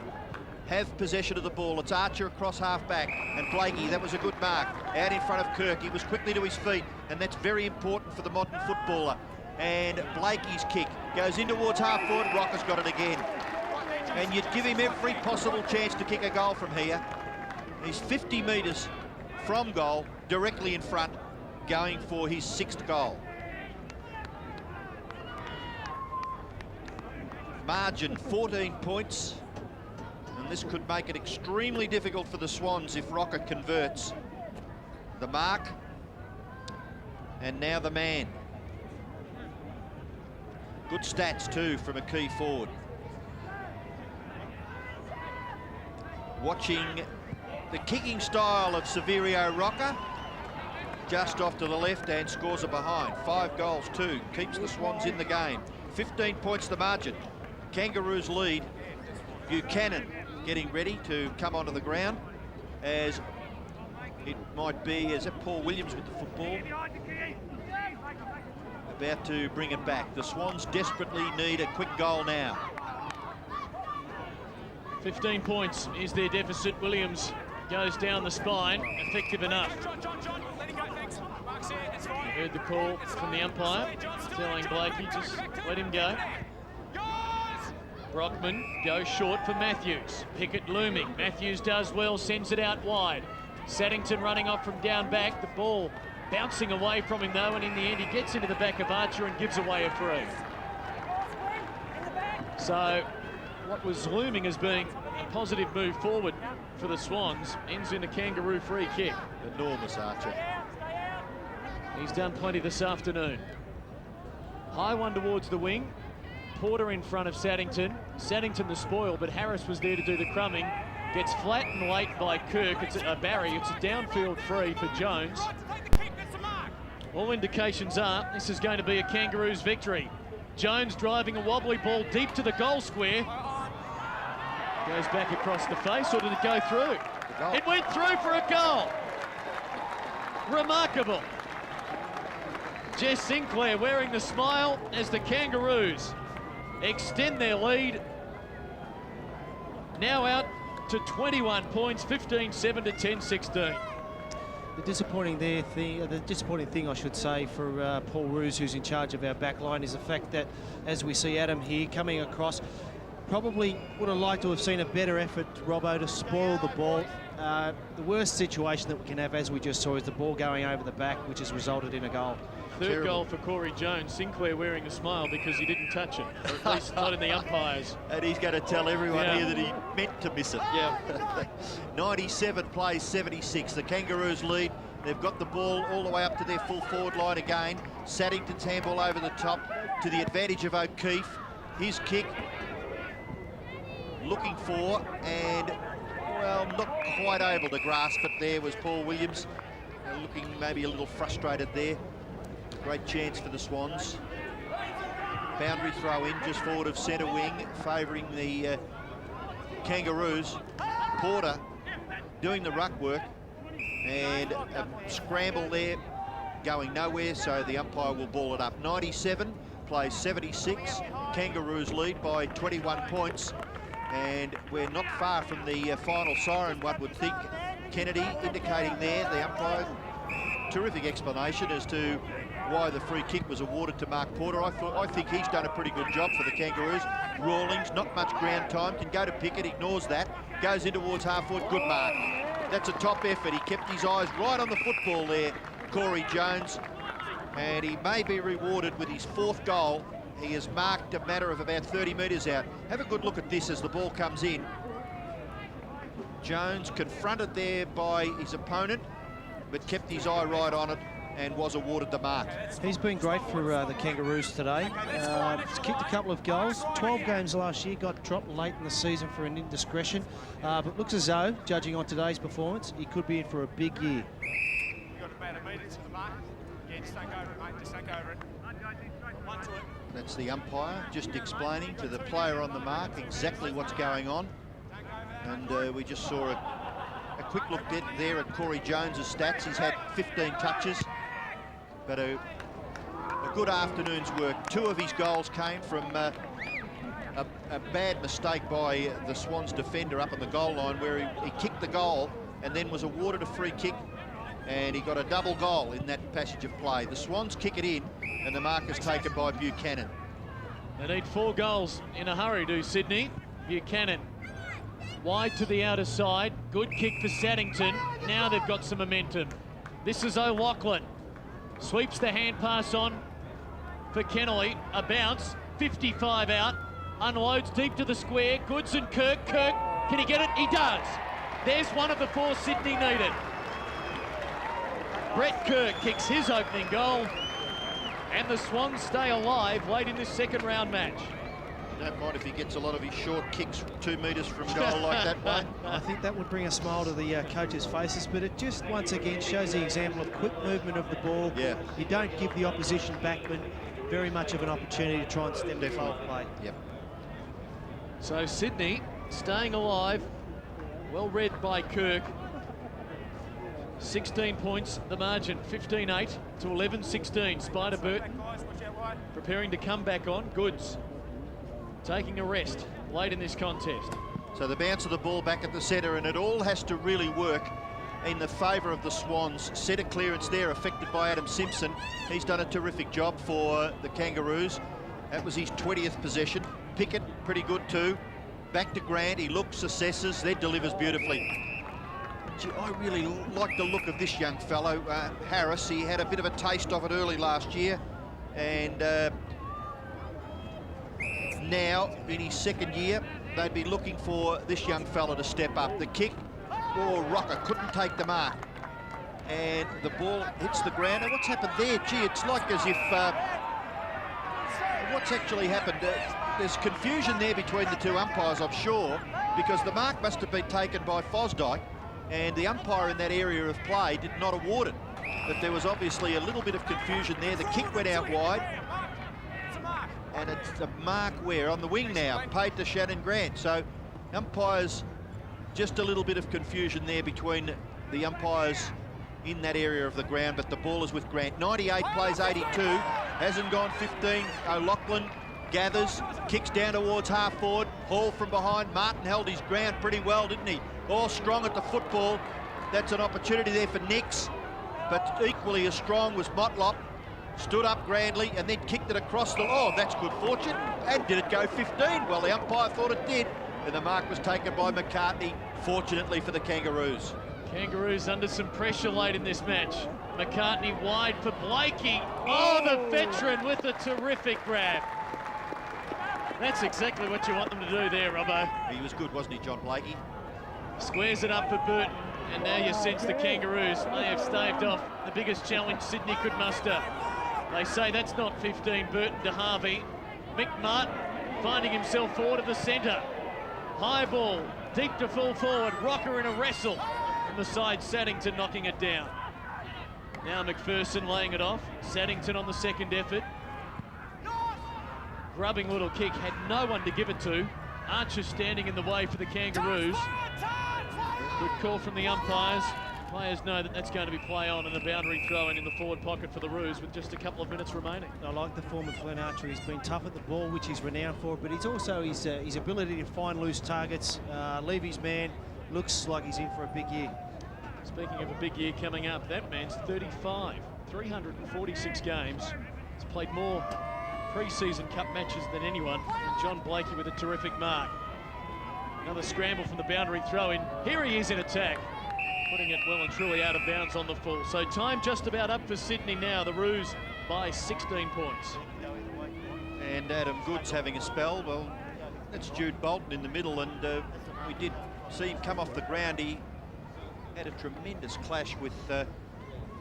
have possession of the ball. It's Archer across half-back, and Blakey, that was a good mark, out in front of Kirk. He was quickly to his feet, and that's very important for the modern footballer. And Blakey's kick goes in towards half-forward. Rocker's got it again. and you'd give him every possible chance to kick a goal from here. He's 50 metres from goal, directly in front, going for his 6th goal. Margin 14 points, and this could make it extremely difficult for the Swans if Rocker converts. The mark, and now the man. Good stats too from a key forward. Watching the kicking style of Severio Rocker, just off to the left and scores it behind. 5 goals, 2, keeps the Swans in the game. 15 points the margin. Kangaroos lead. Buchanan getting ready to come onto the ground, as it might be, is it Paul Williams with the football? About to bring it back. The Swans desperately need a quick goal now. 15 points is their deficit. Williams goes down the spine, effective enough. I heard the call from the umpire telling Blakey, just let him go. Brockman goes short for Matthews. Pickett looming. Matthews does well, sends it out wide. Saddington running off from down back. The ball bouncing away from him though, and in the end he gets into the back of Archer and gives away a free. So what was looming as being a positive move forward for the Swans ends in a Kangaroo free kick. Enormous Archer. He's done plenty this afternoon. High one towards the wing. Porter in front of Saddington. Saddington the spoil, but Harris was there to do the crumbing. Gets flattened late by Kirk. It's a Barry. It's a downfield free for Jones. All indications are this is going to be a Kangaroos victory. Jones driving a wobbly ball deep to the goal square. Goes back across the face, or did it go through? It went through for a goal. Remarkable. Jess Sinclair wearing the smile as the Kangaroos extend their lead. Now out to 21 points, 15-7 to 10-16. The disappointing thing I should say for Paul Roos, who's in charge of our back line, is the fact that as we see Adam here coming across, probably would have liked to have seen a better effort, Robbo, to spoil the ball. The worst situation that we can have, as we just saw, is the ball going over the back, which has resulted in a goal. Third goal for Corey Jones. Sinclair wearing a smile because he didn't touch it, or at least not in the umpires. And he's going to tell everyone here that he meant to miss it. Yeah. 97 plays 76. The Kangaroos lead. They've got the ball all the way up to their full forward line again. Saddington's handball over the top to the advantage of O'Keefe. His kick looking for, and well, not quite able to grasp it. There was Paul Williams, looking maybe a little frustrated there. Great chance for the Swans. Boundary throw in just forward of centre wing, favouring the Kangaroos. Porter doing the ruck work, and a scramble there going nowhere, so the umpire will ball it up. 97 plays 76. Kangaroos lead by 21 points, and we're not far from the final siren, one would think. Kennedy indicating there, the umpire, terrific explanation as to why the free kick was awarded to Mark Porter. I think he's done a pretty good job for the Kangaroos. Rawlings, not much ground time, can go to Pickett, ignores that, goes in towards half-forward, good mark. That's a top effort. He kept his eyes right on the football there, Corey Jones, and he may be rewarded with his 4th goal. He has marked a matter of about 30 metres out. Have a good look at this as the ball comes in. Jones confronted there by his opponent, but kept his eye right on it and was awarded the mark. He's been great for the Kangaroos today. He's kicked a couple of goals. 12 games last year, got dropped late in the season for an indiscretion. But looks as though, judging on today's performance, he could be in for a big year. That's the umpire just explaining to the player on the mark exactly what's going on. And we just saw a quick look there at Corey Jones's stats. He's had 15 touches, but a good afternoon's work. 2 of his goals came from a bad mistake by the Swans defender up on the goal line, where he kicked the goal and then was awarded a free kick, and he got a double goal in that passage of play. The Swans kick it in, and the mark is taken by Buchanan. They need 4 goals in a hurry, do Sydney. Buchanan wide to the outer side. Good kick for Saddington. Now they've got some momentum. This is O'Loughlin. Sweeps the hand pass on for Kennelly. A bounce. 55 out. Unloads deep to the square. Goods and Kirk. Kirk, can he get it? He does. There's one of the 4 Sydney needed. Brett Kirk kicks his opening goal. And the Swans stay alive late in this second round match. Don't mind if he gets a lot of his short kicks 2 metres from goal like that one. I think that would bring a smile to the coaches' faces, but it just once again shows the example of quick movement of the ball. Yeah. You don't give the opposition backman very much of an opportunity to try and stem the flow of play. Yep. So Sydney staying alive. Well read by Kirk. 16 points the margin, 15-8 to 11-16. Spider-Burt preparing to come back on. Goods taking a rest late in this contest. So the bounce of the ball back at the centre, and it all has to really work in the favour of the Swans. Centre clearance there affected by Adam Simpson. He's done a terrific job for the Kangaroos. That was his 20th possession. Pickett, pretty good too. Back to Grant, he looks, assesses, then delivers beautifully. Gee, I really like the look of this young fellow, Harris. He had a bit of a taste of it early last year, and now in his second year, they'd be looking for this young fella to step up. The kick, oh, Rocker couldn't take the mark, and the ball hits the ground. And what's happened there? Gee, it's like as if what's actually happened? There's confusion there between the two umpires, I'm sure, because the mark must have been taken by Fosdyke, and the umpire in that area of play did not award it. But there was obviously a little bit of confusion there. The kick went out wide, and it's a mark where? On the wing now, paid to Shannon Grant. So umpires, just a little bit of confusion there between the umpires in that area of the ground, but the ball is with Grant. 98 plays 82, hasn't gone 15. O'Loughlin gathers, kicks down towards half forward, Hall from behind. Martin held his ground pretty well, didn't he? All strong at the football. That's an opportunity there for Nix, but equally as strong was Motlop. Stood up grandly and then kicked it across the... Oh, that's good fortune. And did it go 15? Well, the umpire thought it did, and the mark was taken by McCartney, fortunately for the Kangaroos. Kangaroos under some pressure late in this match. McCartney wide for Blakey. Oh, the veteran with a terrific grab. That's exactly what you want them to do there, Robbo. He was good, wasn't he, John Blakey? Squares it up for Burton, and now you sense the Kangaroos may have staved off the biggest challenge Sydney could muster. They say that's not 15, Burton to Harvey. Mick Martin finding himself forward of the centre. High ball, deep to full forward, Rocker in a wrestle. From the side, Saddington knocking it down. Now McPherson laying it off. Saddington on the second effort. Grubbing little kick, had no one to give it to. Archer standing in the way for the Kangaroos. Good call from the umpires. Players know that that's going to be play on, and a boundary throw in the forward pocket for the Roos with just a couple of minutes remaining. I like the form of Glenn Archer. He's been tough at the ball, which he's renowned for, but he's also his ability to find loose targets, leave his man. Looks like he's in for a big year. Speaking of a big year coming up, that man's 35, 346 games. He's played more pre-season cup matches than anyone. And John Blakey with a terrific mark. Another scramble from the boundary throw in. Here he is in attack, putting it well and truly out of bounds on the full. So time just about up for Sydney now. The Roos by 16 points. And Adam Goods having a spell. Well, that's Jude Bolton in the middle, and we did see him come off the ground. He had a tremendous clash with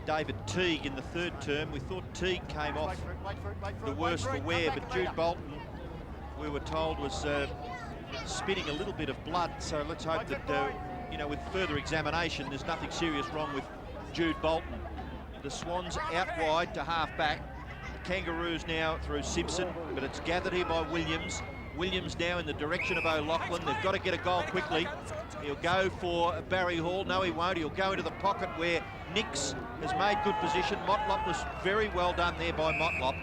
David Teague in the third term. We thought Teague came off the worse for wear, but Jude Bolton, we were told, was spitting a little bit of blood. So let's hope that, you know, with further examination, there's nothing serious wrong with Jude Bolton. The Swans out wide to half back. The Kangaroos now through Simpson, but it's gathered here by Williams. Williams now in the direction of O'Loughlin. They've got to get a goal quickly. He'll go for Barry Hall. No, he won't. He'll go into the pocket where Nix has made good position. Motlop was very well done there by Motlop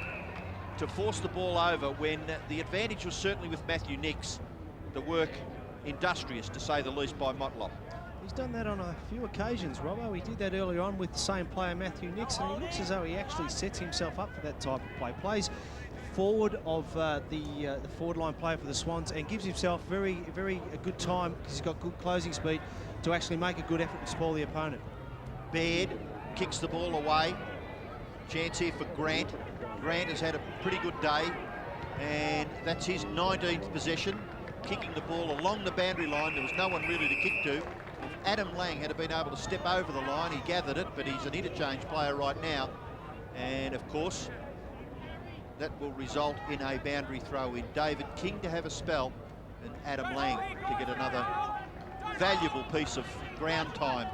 to force the ball over when the advantage was certainly with Matthew Nix. The work industrious, to say the least, by Motlop. He's done that on a few occasions, Robbo. He did that earlier on with the same player, Matthew Nix, and he looks as though he actually sets himself up for that type of play. Plays forward of the forward line player for the Swans, and gives himself a good time, because he's got good closing speed, to actually make a good effort and spoil the opponent. Baird kicks the ball away. Chance here for Grant. Grant has had a pretty good day, and that's his 19th possession, kicking the ball along the boundary line. There was no one really to kick to. If Adam Lang had been able to step over the line, he gathered it, but he's an interchange player right now. And of course, that will result in a boundary throw in. David King to have a spell, and Adam Lang to get another valuable piece of ground time.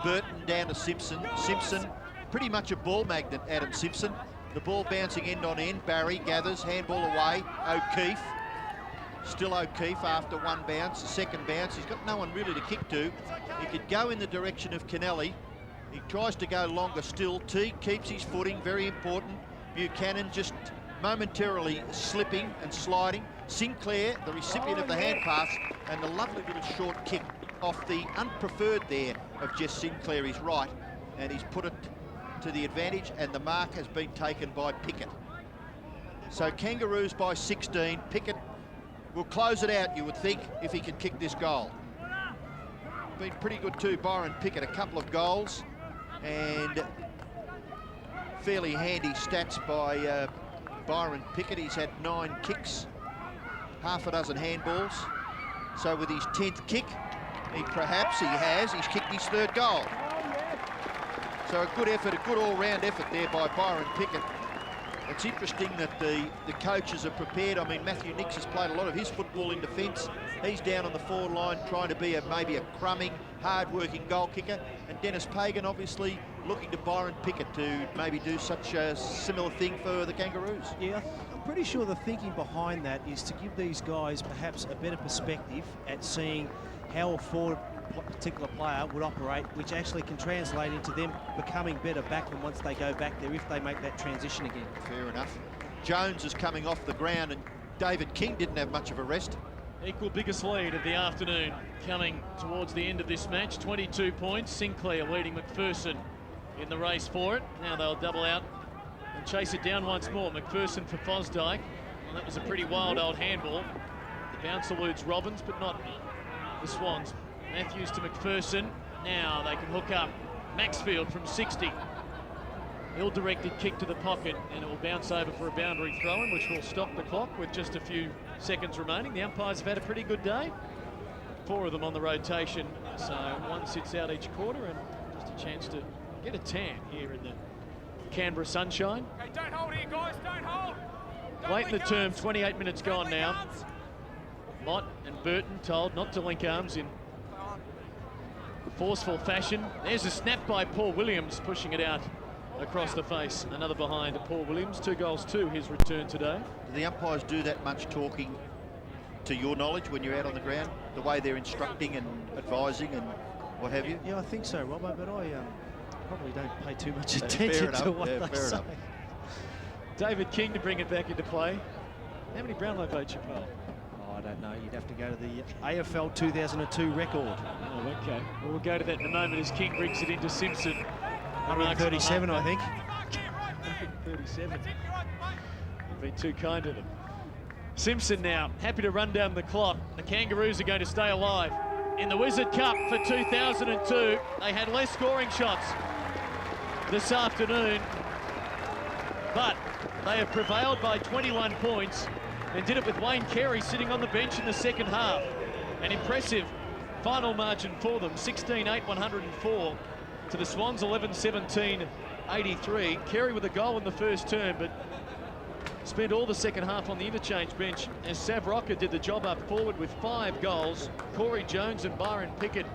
Burton down to Simpson. Simpson, pretty much a ball magnet, Adam Simpson. The ball bouncing end on end. Barry gathers, handball away. O'Keefe. Still O'Keefe after one bounce, a second bounce. He's got no one really to kick to. He could go in the direction of Kennelly. He tries to go longer still. Teague keeps his footing, very important. Buchanan just momentarily slipping and sliding. Sinclair, the recipient of the hand pass, and the lovely little short kick off the unpreferred there of Jess Sinclair. He's right, and he's put it to the advantage, and the mark has been taken by Pickett. So Kangaroos by 16. Pickett will close it out, you would think, if he can kick this goal. Been pretty good too, Byron Pickett, a couple of goals, and fairly handy stats by Byron Pickett. He's had 9 kicks, half a dozen handballs. So with his 10th kick, he's kicked his 3rd goal. So a good effort, a good all-round effort there by Byron Pickett. It's interesting that the coaches are prepared. I mean, Matthew Nix has played a lot of his football in defence. He's down on the forward line trying to be maybe a crumbing, hard-working goal kicker. And Denis Pagan obviously looking to Byron Pickett to maybe do such a similar thing for the Kangaroos. Yeah, I'm pretty sure the thinking behind that is to give these guys perhaps a better perspective at seeing how a forward particular player would operate, which actually can translate into them becoming better backmen once they go back there, if they make that transition again. Fair enough. Jones is coming off the ground, and David King didn't have much of a rest. Equal biggest lead of the afternoon coming towards the end of this match. 22 points. Sinclair leading McPherson in the race for it. Now they'll double out and chase it down once more. McPherson for Fosdyke. Well, that was a pretty wild old handball. The bounce eludes Robbins, but not the Swans. Matthews to McPherson. Now they can hook up. Maxfield from 60. Ill-directed kick to the pocket, and it will bounce over for a boundary throw-in, which will stop the clock with just a few seconds remaining. The umpires have had a pretty good day. 4 of them on the rotation, so one sits out each quarter, and just a chance to get a tan here in the Canberra sunshine. Okay, don't hold here, guys. Don't hold. Late in the term, 28 minutes gone now. Mott and Burton told not to link arms in forceful fashion. There's a snap by Paul Williams, pushing it out across the face. Another behind Paul Williams. 2 goals to his return today. Do the umpires do that much talking, to your knowledge, when you're out on the ground? The way they're instructing and advising and what have you? Yeah, I think so, Robbo, but I probably don't pay too much attention to what they say. Enough. David King to bring it back into play. How many Brownlow votes you poll? I don't know. You'd have to go to the AFL 2002 record. Oh, okay. Well, we'll go to that in a moment as King brings it into Simpson. 137, I think. 137. You've been too kind to them. Simpson now, happy to run down the clock. The Kangaroos are going to stay alive. In the Wizard Cup for 2002, they had less scoring shots this afternoon, but they have prevailed by 21 points and did it with Wayne Carey sitting on the bench in the second half. An impressive final margin for them, 16-8, 104 to the Swans, 11-17, 83. Carey with a goal in the first term, but spent all the second half on the interchange bench as Sav Rocker did the job up forward with 5 goals. Corey Jones and Byron Pickett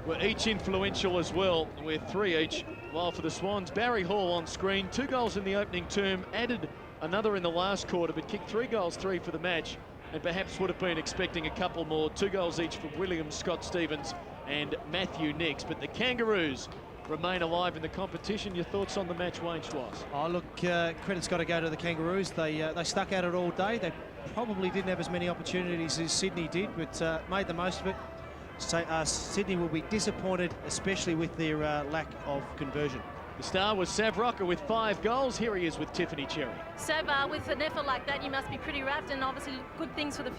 were each influential as well, with 3 each. While for the Swans, Barry Hall on screen, 2 goals in the opening term, added another in the last quarter, but kicked 3 goals, 3 for the match, and perhaps would have been expecting a couple more. 2 goals each for Williams, Scott Stevens and Matthew Nix. But the Kangaroos remain alive in the competition. Your thoughts on the match, Wayne Schwartz? Oh, look, credit's got to go to the Kangaroos. They stuck at it all day. They probably didn't have as many opportunities as Sydney did, but made the most of it. So, Sydney will be disappointed, especially with their lack of conversion. The star was Sav Rocker with 5 goals. Here he is with Tiffany Cherry. Sav, with an effort like that, you must be pretty wrapped, and obviously good things for this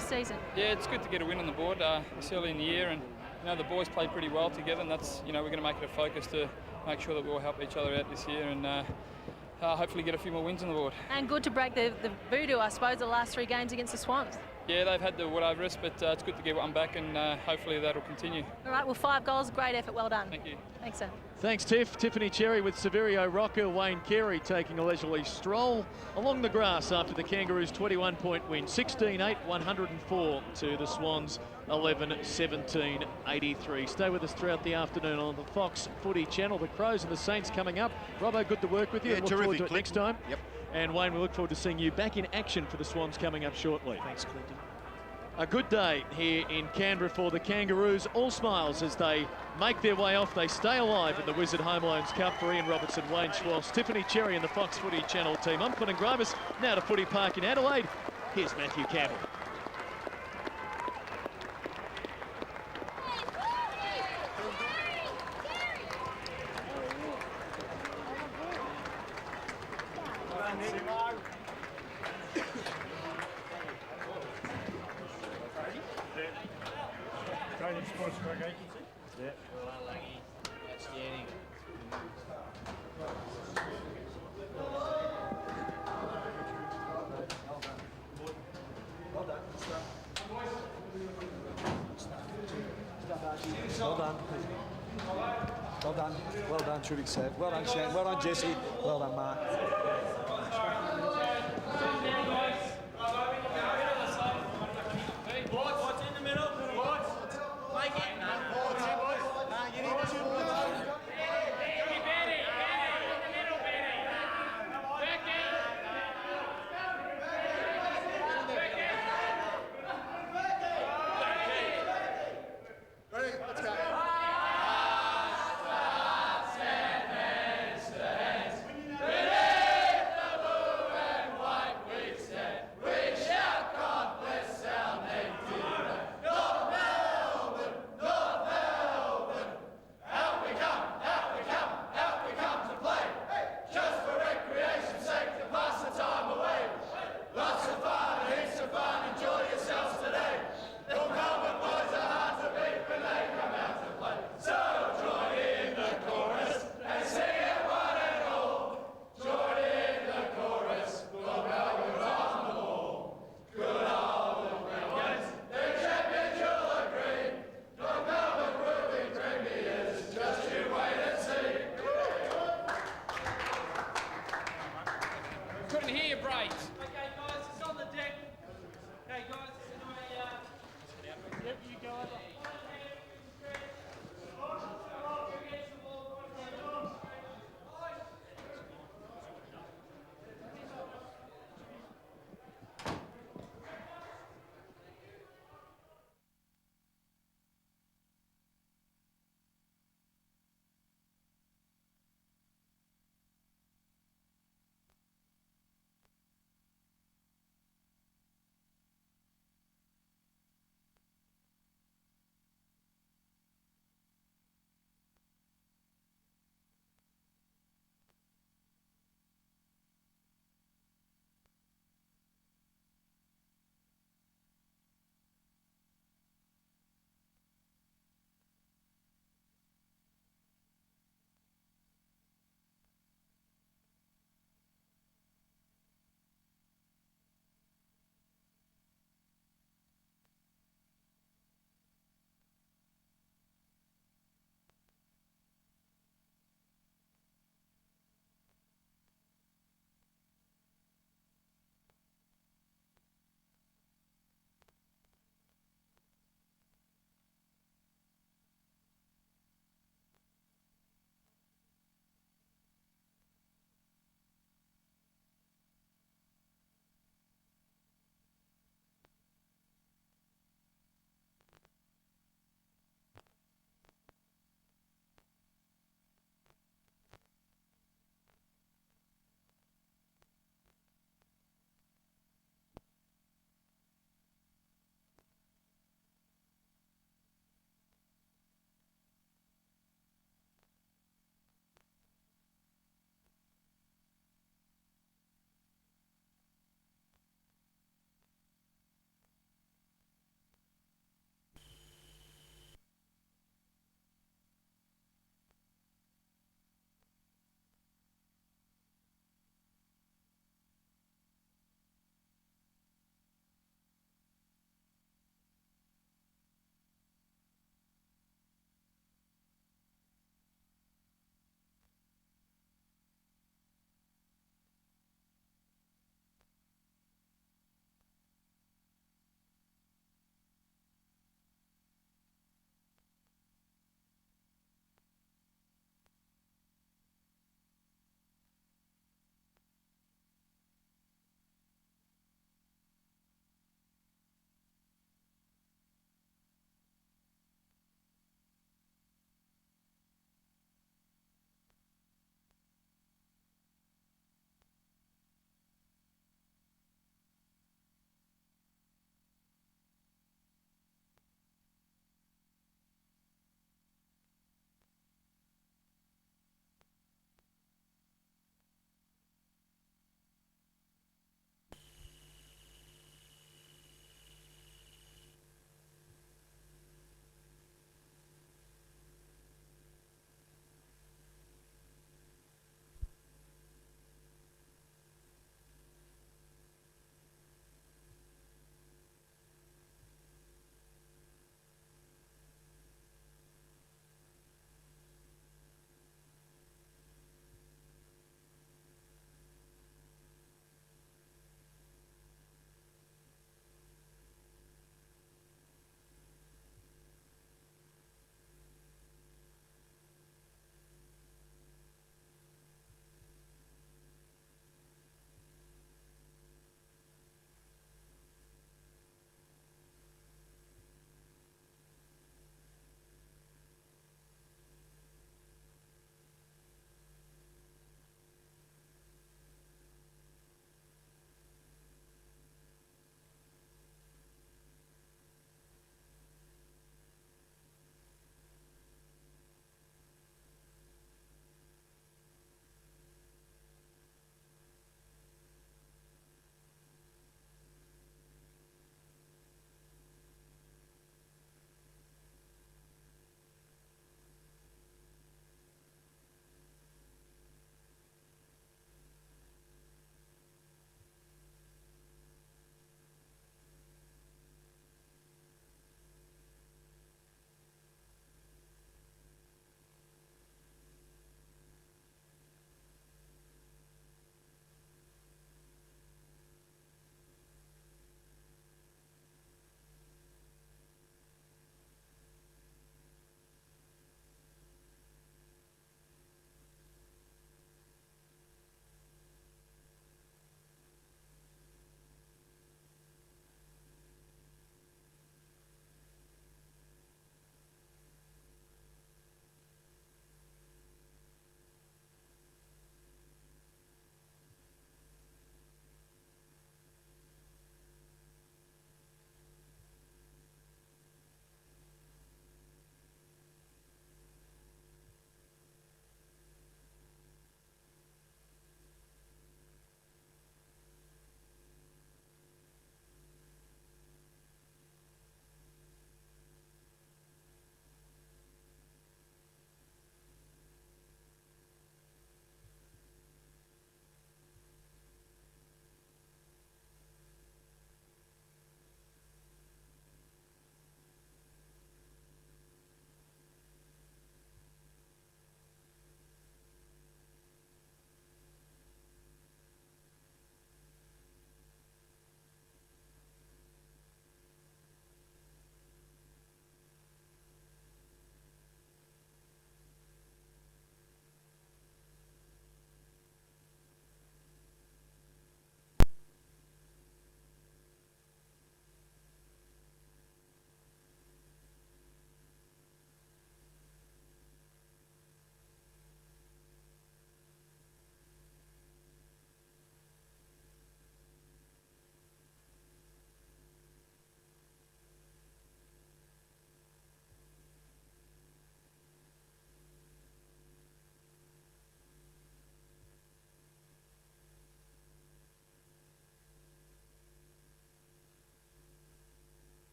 season. Yeah, it's good to get a win on the board. It's early in the year, and the boys play pretty well together, and that's we're going to make it a focus to make sure that we all help each other out this year, and hopefully get a few more wins on the board. And good to break the voodoo, I suppose, the last 3 games against the Swans. Yeah, they've had the wood over us, but it's good to get one back, and hopefully that'll continue. All right, well, 5 goals, great effort, well done. Thank you. Thanks, Sam. Thanks, Tiff. Tiffany Cherry with Severio Rocker. Wayne Carey taking a leisurely stroll along the grass after the Kangaroos' 21-point win. 16-8, 104 to the Swans, 11-17, 83. Stay with us throughout the afternoon on the Fox Footy Channel. The Crows and the Saints coming up. Robbo, good to work with you. Yeah, look terrific, forward to it Clinton. next time. Yep. And Wayne, we look forward to seeing you back in action for the Swans coming up shortly. Thanks, Clinton. A good day here in Canberra for the Kangaroos. All smiles as they make their way off. They stay alive in the Wizard Home Loans Cup. For Ian Robertson, Wayne Schwartz, Tiffany Cherry and the Fox Footy Channel team. I'm Clinton Grybas. Now to Footy Park in Adelaide. Here's Matthew Campbell. Well done. Well done. Well done, terrific save. Well done, Shane. Well done, Jesse. Well done, Mark.